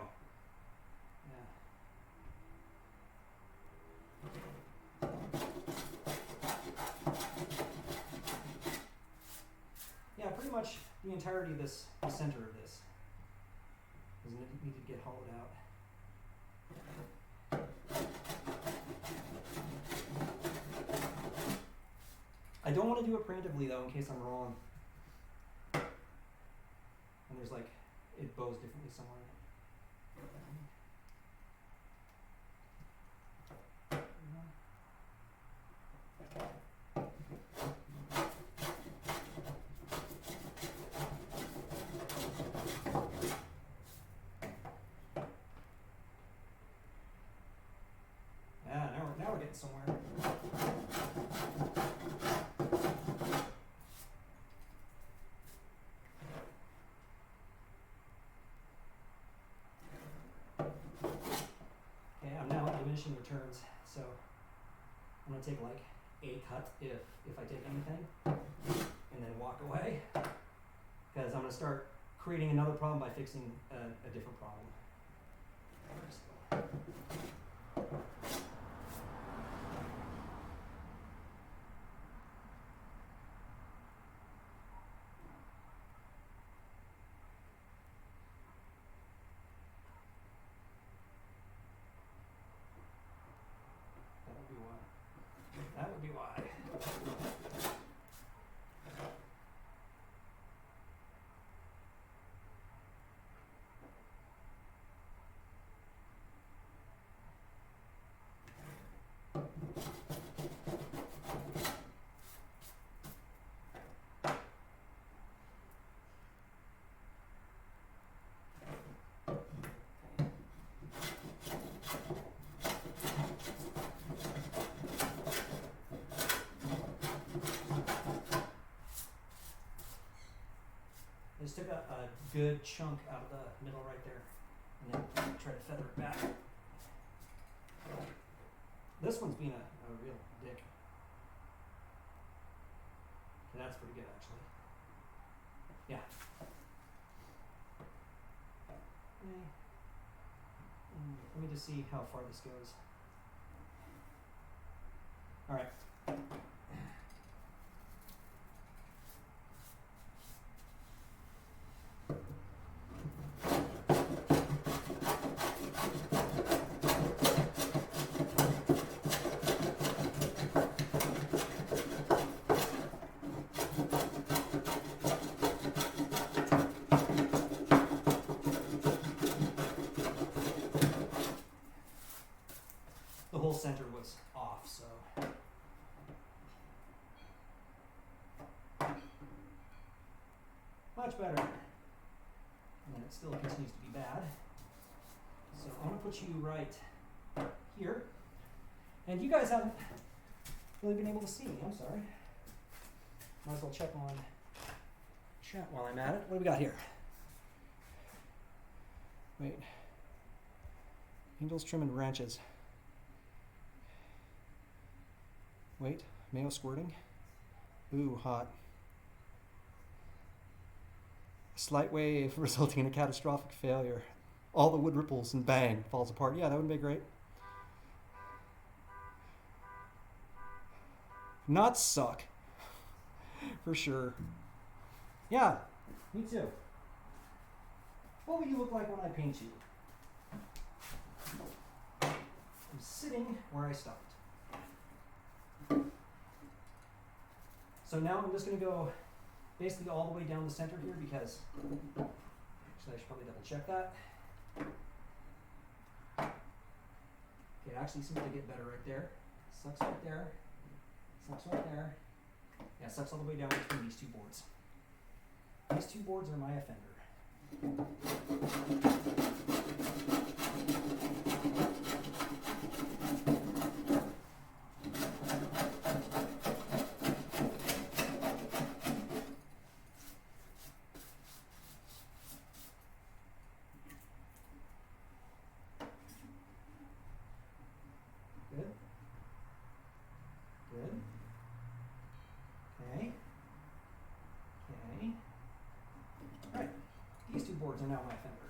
Yeah, pretty much the entirety of this, the center of this, doesn't need to get hollowed out. I don't want to do it preemptively though, in case I'm wrong. And there's like, it bows differently somewhere. Now we're getting somewhere. Okay, I'm now at diminishing returns, so I'm gonna take like a cut if I take anything, and then walk away, because I'm gonna start creating another problem by fixing a different problem. That would be why. good chunk out of the middle right there, and then try to feather it back. This one's being a real dick. Okay, that's pretty good actually. Yeah. Okay. Let me just see how far this goes. All right. The whole center was off, so. Much better. And then it still continues to be bad. So I'm gonna put you right here. And you guys haven't really been able to see me, I'm sorry. Might as well check on chat while I'm at it. What do we got here? Wait. Angels, trim, and branches. Wait, mayo squirting. Ooh, hot. Slight wave resulting in a catastrophic failure. All the wood ripples and bang, falls apart. Yeah, that would be great. Not suck. For sure. Yeah, me too. What will you look like when I paint you? I'm sitting where I stopped. So now I'm just going to go basically all the way down the center here because actually I should probably double check that. Okay, it actually seems to get better right there. Sucks right there. Sucks right there. Yeah, sucks all the way down between these two boards. These two boards are my offender. Good. Good. Okay. Okay. Alright. These two boards are now my fender.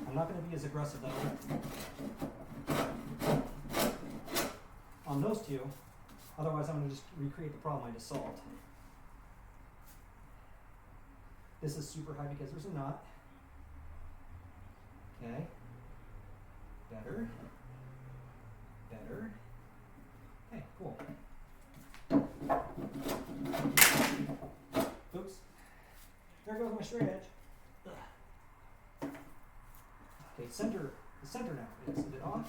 I'm not going to be as aggressive though on those two, otherwise I'm going to just recreate the problem I just solved. This is super high because there's a knot. Okay. Better. Better. Okay, cool. Oops. There goes my straight edge. Ugh. Okay, center. The center now. Is it on?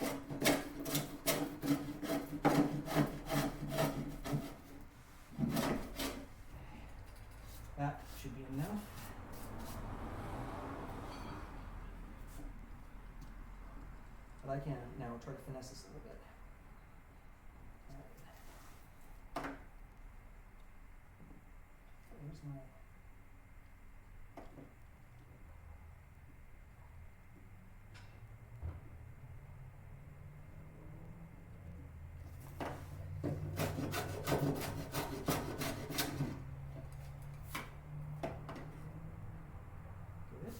That should be in now. But I can now try to finesse this a little bit. Alright. Where's my... Good.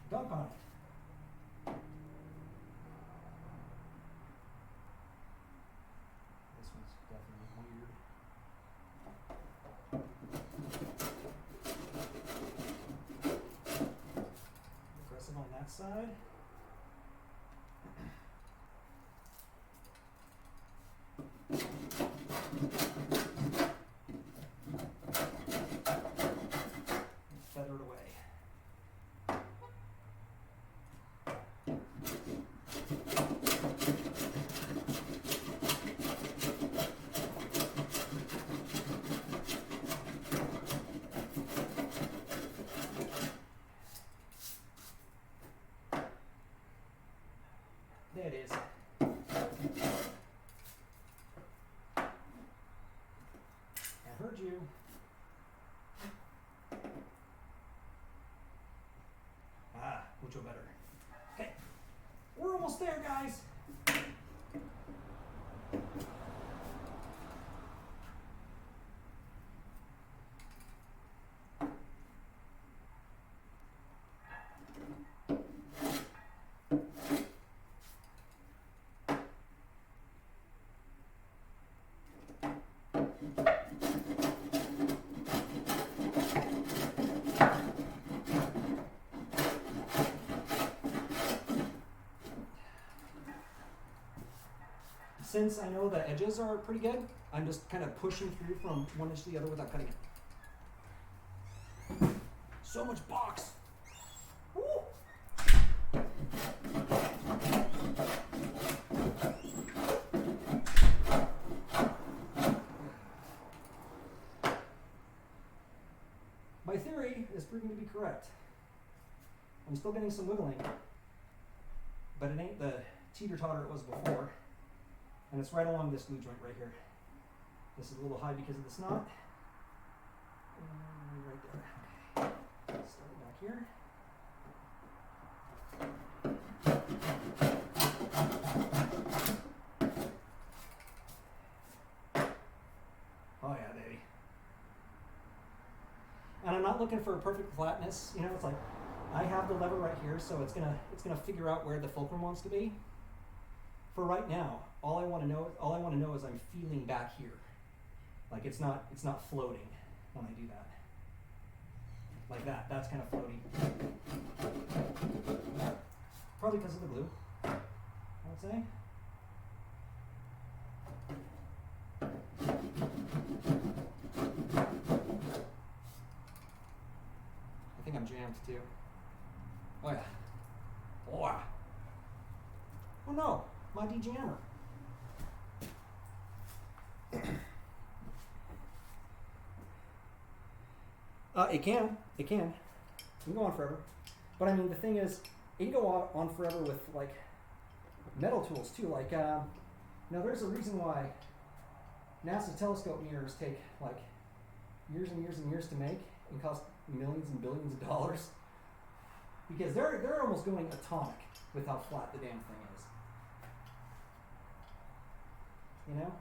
Dunk on it. This one's definitely weird. Aggressive on that side. Feather it away. There it is. you. Ah, mucho better. Okay, we're almost there, guys. Since I know the edges are pretty good, I'm just kind of pushing through from one edge to the other without cutting it. So much box. Woo! My theory is proving to be correct. I'm still getting some wiggling, but it ain't the teeter-totter it was before. And it's right along this glue joint right here. This is a little high because of the snot. And right there. Okay. Start it back here. Oh yeah, baby. And I'm not looking for a perfect flatness. You know, it's like I have the lever right here, so it's gonna figure out where the fulcrum wants to be. For right now, all I want to know is I'm feeling back here, like it's not floating when I do that, like that. That's kind of floaty, probably because of the glue, I would say. I think I'm jammed too. Oh yeah. Oh. Oh no. My de-jammer. It can. It can go on forever. But I mean, the thing is, it can go on forever with like metal tools too. Like, now there's a reason why NASA telescope mirrors take like years and years and years to make and cost millions and billions of dollars, because they're almost going atomic with how flat the damn thing is. You know?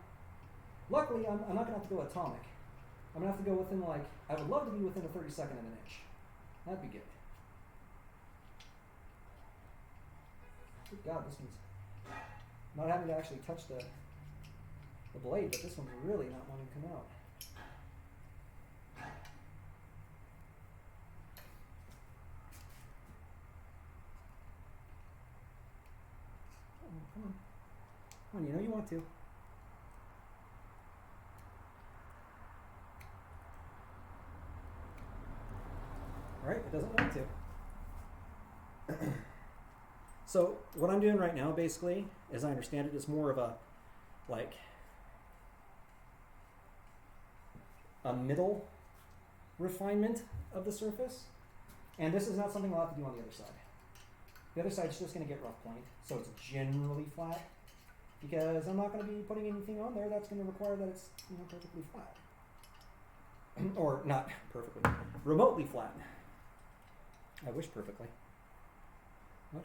Luckily, I'm not going to have to go atomic. I'm going to have to go within, like, I would love to be within a 32nd of an inch. That'd be good. Good God, this one's not having to actually touch the blade, but this one's really not wanting to come out. Oh, come on. Come on, you know you want to. Right? It doesn't want to. So what I'm doing right now, basically, as I understand it, is more of a, like, a middle refinement of the surface. And this is not something I'll have to do on the other side. The other side's just going to get rough planed, so it's generally flat, because I'm not going to be putting anything on there that's going to require that it's, you know, perfectly flat. Or not perfectly, remotely flat. I wish perfectly. What?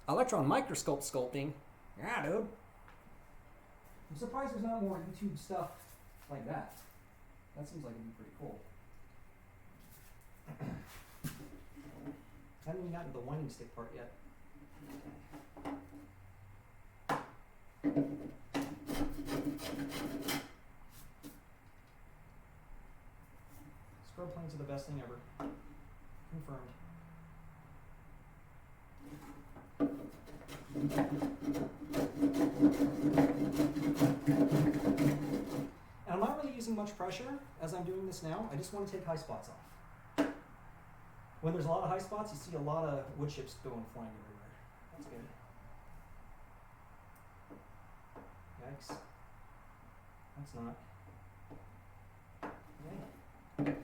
Electron microscope sculpting? Yeah, dude. I'm surprised there's not more YouTube stuff like that. That seems like it'd be pretty cool. I haven't even gotten to the winding stick part yet. Scrub planes are the best thing ever. Confirmed. And I'm not really using much pressure as I'm doing this now. I just want to take high spots off. When there's a lot of high spots, you see a lot of wood chips going flying everywhere. That's good. Yikes. That's not. Okay.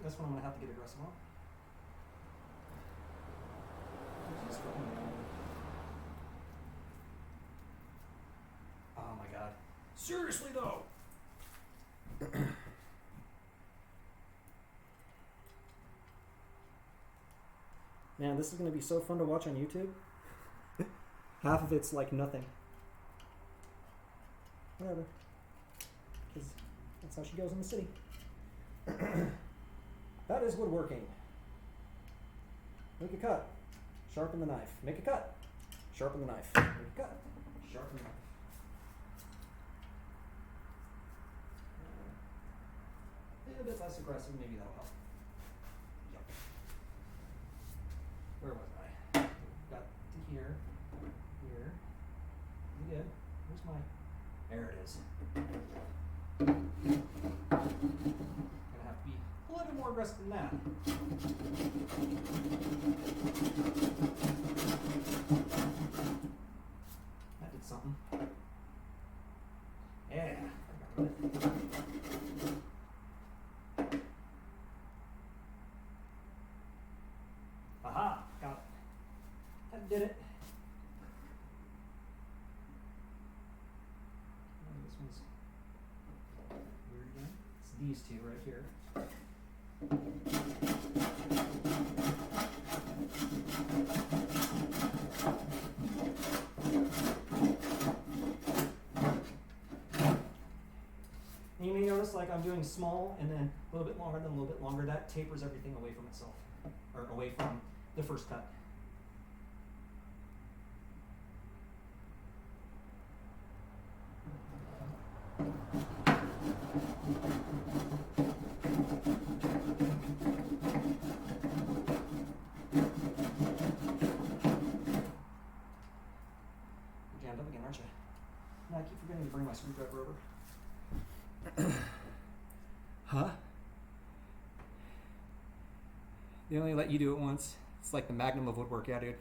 This one I'm going to have to get aggressive on. Oh my God. Seriously though. Man, this is gonna be so fun to watch on YouTube. Half of it's like nothing. Whatever. Because that's how she goes in the city. That is woodworking. Make a cut. Sharpen the knife. Make a cut. Sharpen the knife. Make a cut. Sharpen the knife. A bit less aggressive, maybe that'll help. Yep. Where was I? Got to here. Here. Pretty good. Where's my... There it is. Gonna have to be a little bit more aggressive than that. That did something. Yeah. I got it. Aha! Got it. That did it. This one's weird again. It's these two right here. And you may notice like I'm doing small and then a little bit longer, then a little bit longer. That tapers everything away from itself, or away from the first cut. You're jammed up again, aren't you? No, I keep forgetting to bring my screwdriver over. Huh? They only let you do it once. It's like the magnum of woodwork, yeah, dude.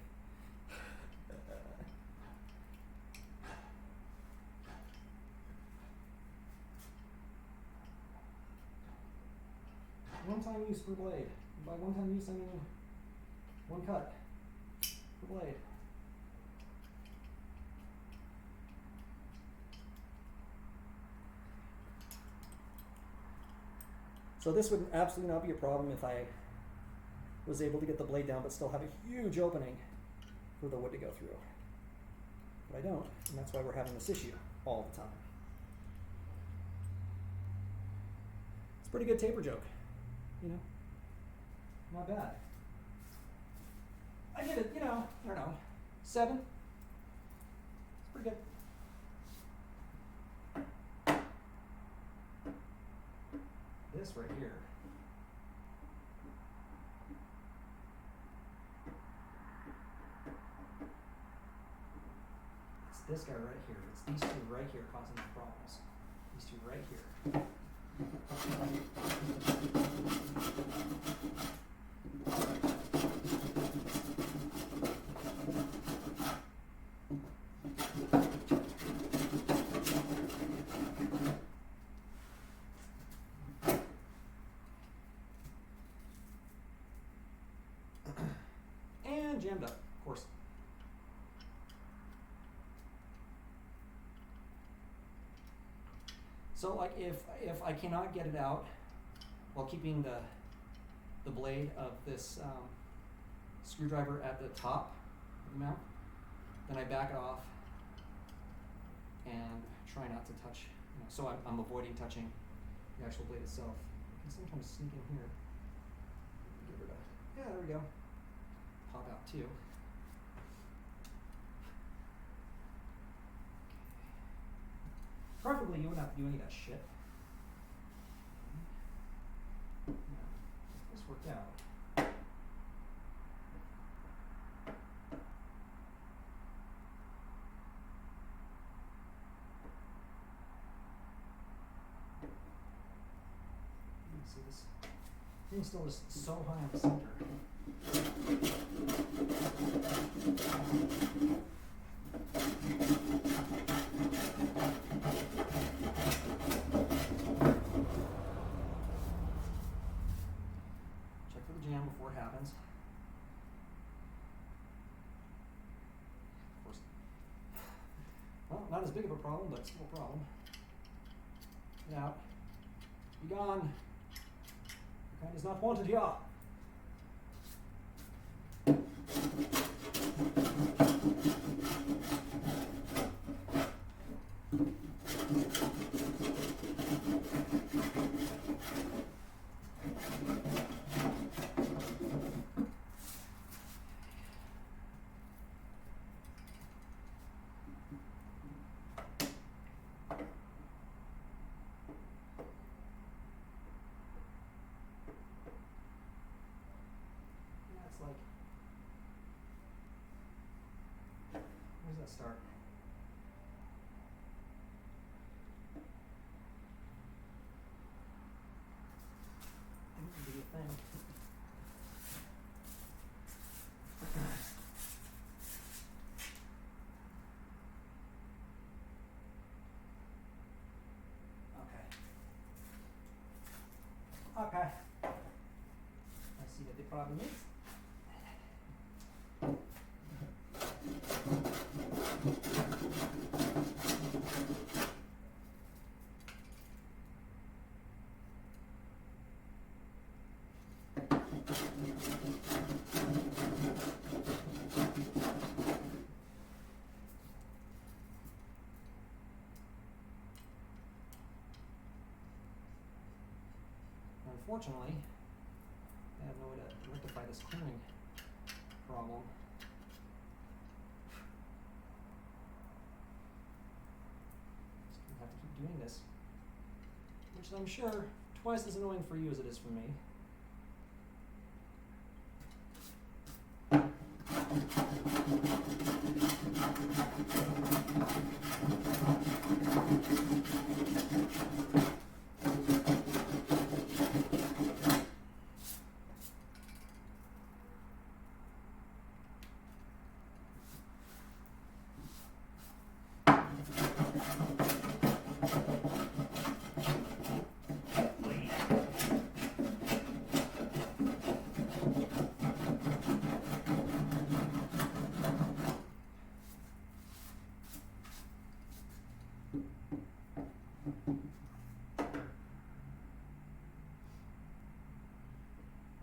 One-time use per blade. By one-time use, I mean one cut per blade. So this would absolutely not be a problem if I was able to get the blade down but still have a huge opening for the wood to go through. But I don't, and that's why we're having this issue all the time. It's a pretty good taper joke, you know? Not bad. I give it, you know, I don't know, 7. It's pretty good. This right here. It's this guy right here. It's these two right here causing the problems. These two right here. And jammed up, of course. So like if I cannot get it out while keeping the blade of this screwdriver at the top of the mount, then I back it off and try not to touch, you know, so I'm avoiding touching the actual blade itself. I can sometimes sneak in here. Give it a, yeah, there we go. Pop out too. Preferably you wouldn't have to do any of that shit. Now, if this worked out. You can see this thing still is so high in the center. Check for the jam before it happens. Of course. Well, not as big of a problem, but still a problem. Get out. Be gone. Your kind is not wanted here. That's like, where does that start? That would be a thing. Okay. I see what the problem is. Unfortunately, I have no way to rectify this clearing problem. Just gonna have to keep doing this, which I'm sure twice as annoying for you as it is for me.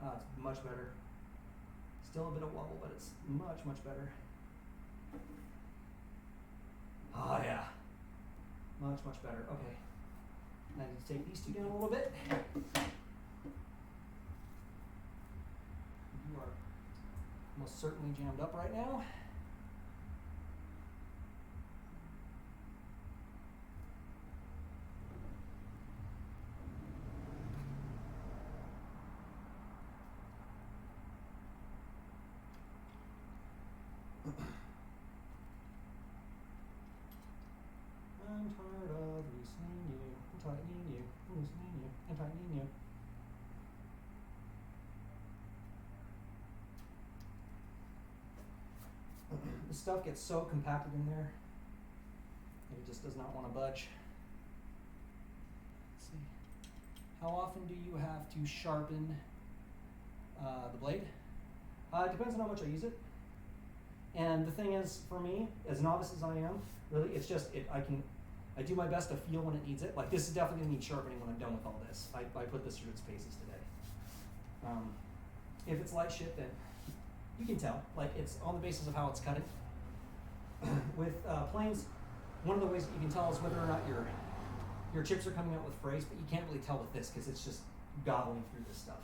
It's much better. Still a bit of wobble, but it's much, much better. Oh yeah. Much, much better. Okay. I need to take these two down a little bit. You are most certainly jammed up right now. I'm tired of loosening you, I'm tightening you, loosening you, and tightening you. The stuff gets so compacted in there that it just does not want to budge. Let's see. How often do you have to sharpen the blade? It depends on how much I use it. And the thing is, for me, as novice as I am, really, it's just, I do my best to feel when it needs it. Like, this is definitely going to need sharpening when I'm done with all this. I put this through its paces today. If it's light shit, then you can tell. Like, it's on the basis of how it's cutting. With planes, one of the ways that you can tell is whether or not your chips are coming out with frays, but you can't really tell with this because it's just gobbling through this stuff.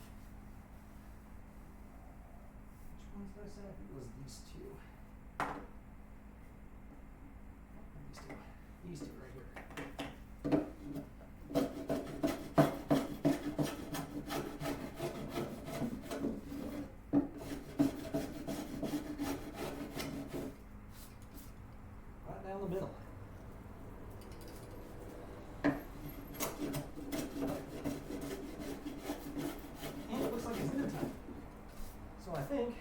Which ones did I say? I think it was these two. These two right here. Right down the middle. And it looks like it's dinner time. So I think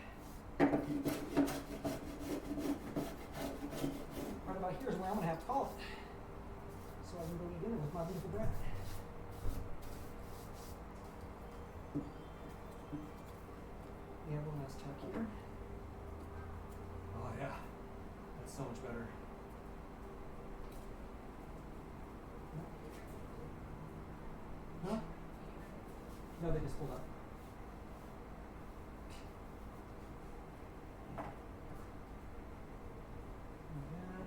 right about here is where I'm gonna have to call it. So I can go eat dinner with my beautiful bread. We have one last tuck here. Oh yeah, that's so much better. hold up. Not bad.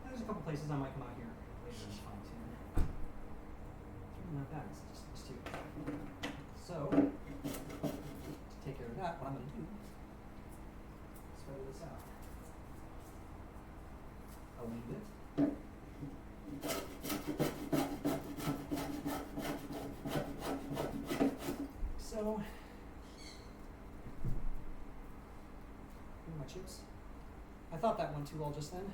There's a couple places I might come out here later and fine tune. It's really not bad, it's just these two. So, to take care of that, what I'm going to do is feather this out. A wee bit. So, here are my chips. I thought that went too well just then.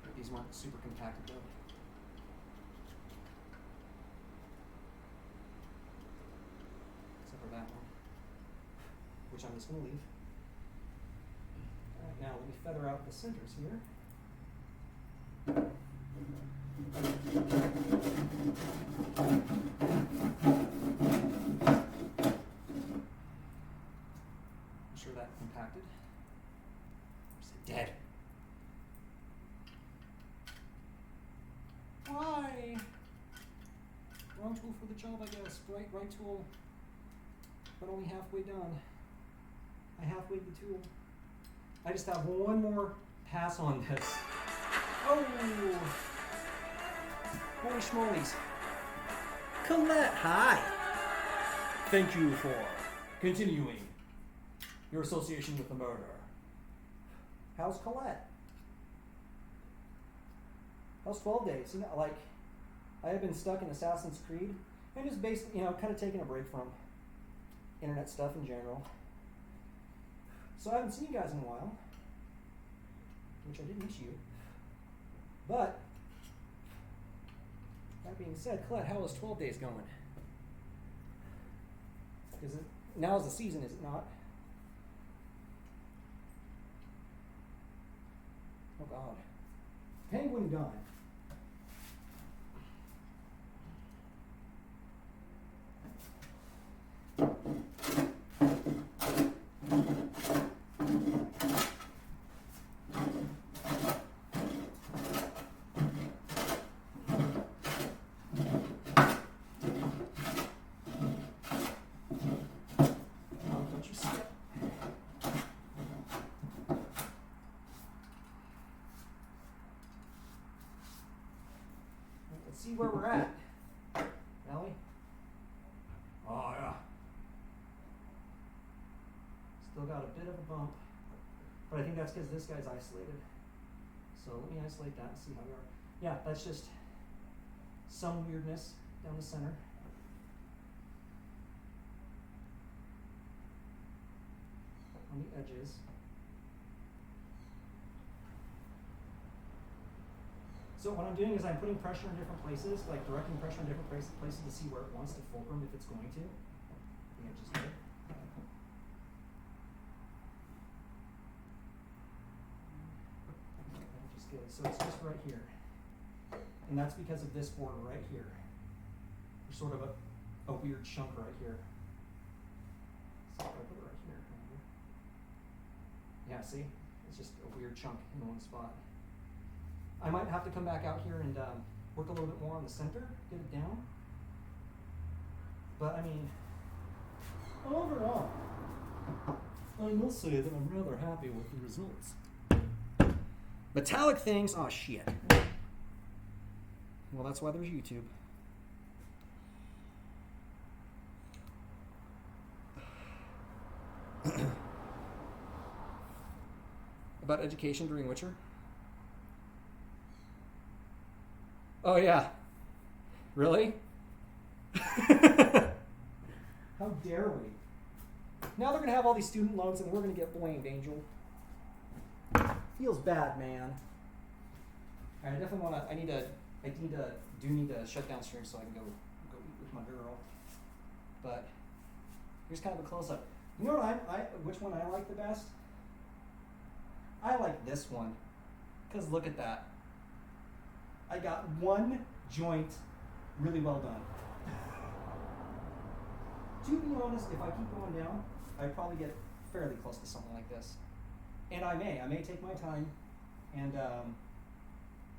But these weren't super compacted though. Except for that one, which I'm just going to leave. Alright, now let me feather out the centers here. I'm sure that compacted. Is it dead? Why? Wrong tool for the job, I guess. Right tool, but only halfway done. I halfway the tool. I just have one more pass on this. Oh! Holy schmolies. Colette, hi! Thank you for continuing your association with the murder. How's Colette? How's 12 days? You know, like, I have been stuck in Assassin's Creed and just basically, you know, kind of taking a break from internet stuff in general. So I haven't seen you guys in a while, which I did miss you. But, that being said, Colette, how is 12 days going? Is it, now's the season, is it not? Oh God. Penguin gun. See where we're at, Ellie? Oh yeah. Still got a bit of a bump, but I think that's because this guy's isolated. So let me isolate that and see how we are. Yeah, that's just some weirdness down the center. On the edges. So what I'm doing is I'm putting pressure in different places, like directing pressure in different places to see where it wants to fulcrum if it's going to. The edge is good. Edge is good. So it's just right here. And that's because of this border right here. There's sort of a weird chunk right here. So if I put it right here. Yeah, see? It's just a weird chunk in one spot. I might have to come back out here and work a little bit more on the center, get it down. But I mean, overall, I must say that I'm rather happy with the results. Metallic things, oh shit. Well, that's why there's YouTube. About education during Witcher? Oh yeah. Really? How dare we? Now they're gonna have all these student loans and we're gonna get blamed, Angel. Feels bad, man. Alright, I definitely wanna I need to shut down stream so I can go eat with my girl. But here's kind of a close up. You know what which one I like the best? I like this one. Cause look at that. I got one joint really well done. To be honest, if I keep going down, I'd probably get fairly close to something like this. And I may take my time and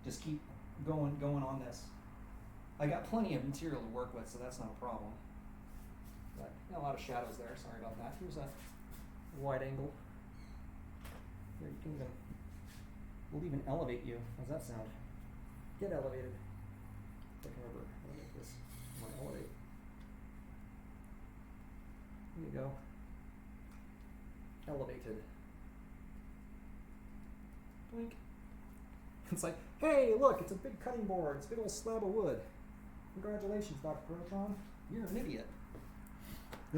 just keep going on this. I got plenty of material to work with, so that's not a problem. But a lot of shadows there. Sorry about that. Here's a wide angle. Here, you can even, we'll even elevate you. How's that sound? Get elevated. I can remember how to make this. I'm gonna elevate. There you go. Elevated. Blink. It's like, hey, look, it's a big cutting board. It's a big old slab of wood. Congratulations, Dr. Proton. You're an idiot.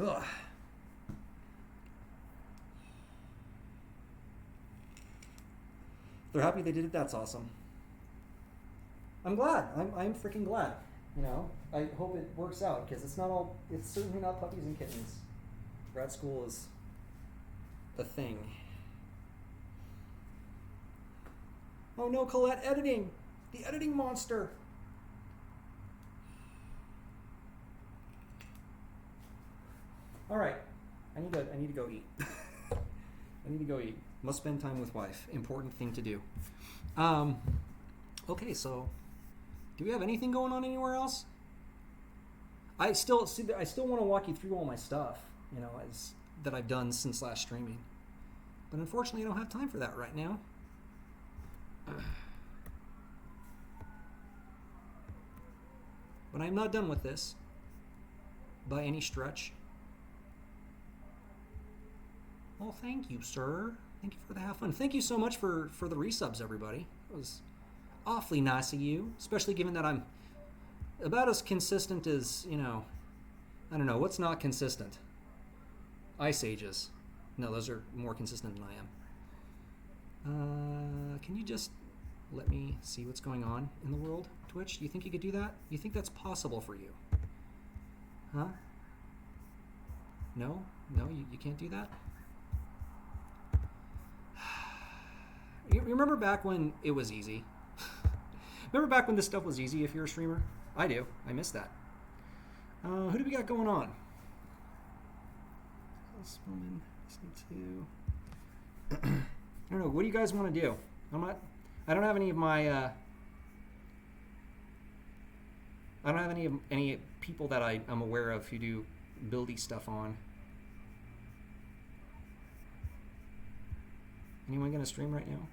Ugh. They're happy they did it. That's awesome. I'm glad. I'm freaking glad. You know, I hope it works out because it's not all. It's certainly not puppies and kittens. Grad school is a thing. Oh no, Colette, editing! The editing monster! Alright, I need to go eat. I need to go eat. Must spend time with wife. Important thing to do. Okay, so do we have anything going on anywhere else? I still want to walk you through all my stuff, you know, that I've done since last streaming. But unfortunately I don't have time for that right now. But I'm not done with this by any stretch. Well, thank you, sir. Thank you for the have fun. Thank you so much for the resubs, everybody. It was awfully nice of you, especially given that I'm about as consistent as, you know, I don't know, what's not consistent? Ice Ages. No, those are more consistent than I am. Can you just let me see what's going on in the world, Twitch? Do you think you could do that? You think that's possible for you? Huh? No? No, you can't do that? You remember back when it was easy? Remember back when this stuff was easy if you're a streamer? I do. I miss that. Who do we got going on? This woman, listen to... I don't know. What do you guys want to do? I don't have any of my... I don't have any people that I'm aware of who do buildy stuff on. Anyone gonna stream right now?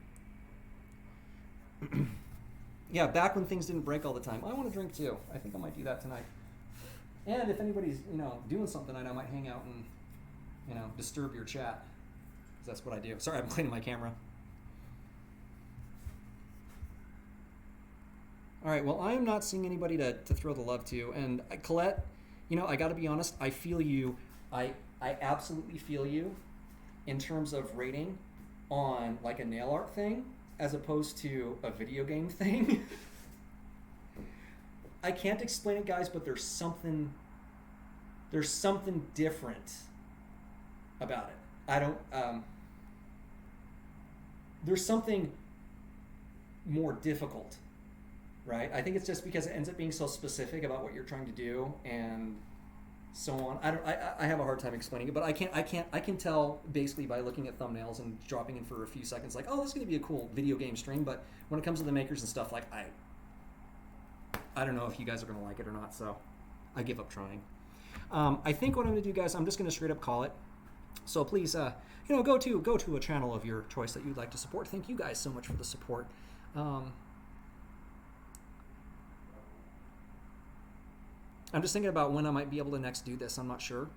Yeah, back when things didn't break all the time. I want to drink too. I think I might do that tonight. And if anybody's, you know, doing something tonight, I might hang out and, you know, disturb your chat. 'Cause that's what I do. Sorry, I'm cleaning my camera. All right, well, I am not seeing anybody to throw the love to. And Colette, you know, I got to be honest, I feel you. I absolutely feel you in terms of rating on like a nail art thing as opposed to a video game thing. I can't explain it, guys, but there's something different about it. I don't, there's something more difficult, right? I think it's just because it ends up being so specific about what you're trying to do and so on. I have a hard time explaining it, but I can tell basically by looking at thumbnails and dropping in for a few seconds, like, oh, this is gonna be a cool video game stream. But when it comes to the makers and stuff, like, I don't know if you guys are gonna like it or not, so I give up trying. I think what I'm gonna do, guys, I'm just gonna straight up call it. So please, you know, go to a channel of your choice that you'd like to support. Thank you guys so much for the support. I'm just thinking about when I might be able to next do this. I'm not sure.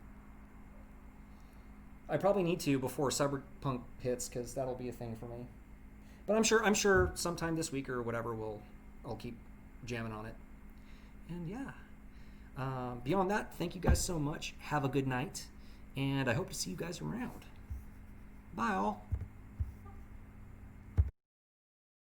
I probably need to before Cyberpunk hits, because that'll be a thing for me. But I'm sure sometime this week or whatever I'll keep jamming on it. And yeah. Beyond that, thank you guys so much. Have a good night, and I hope to see you guys around. Bye all.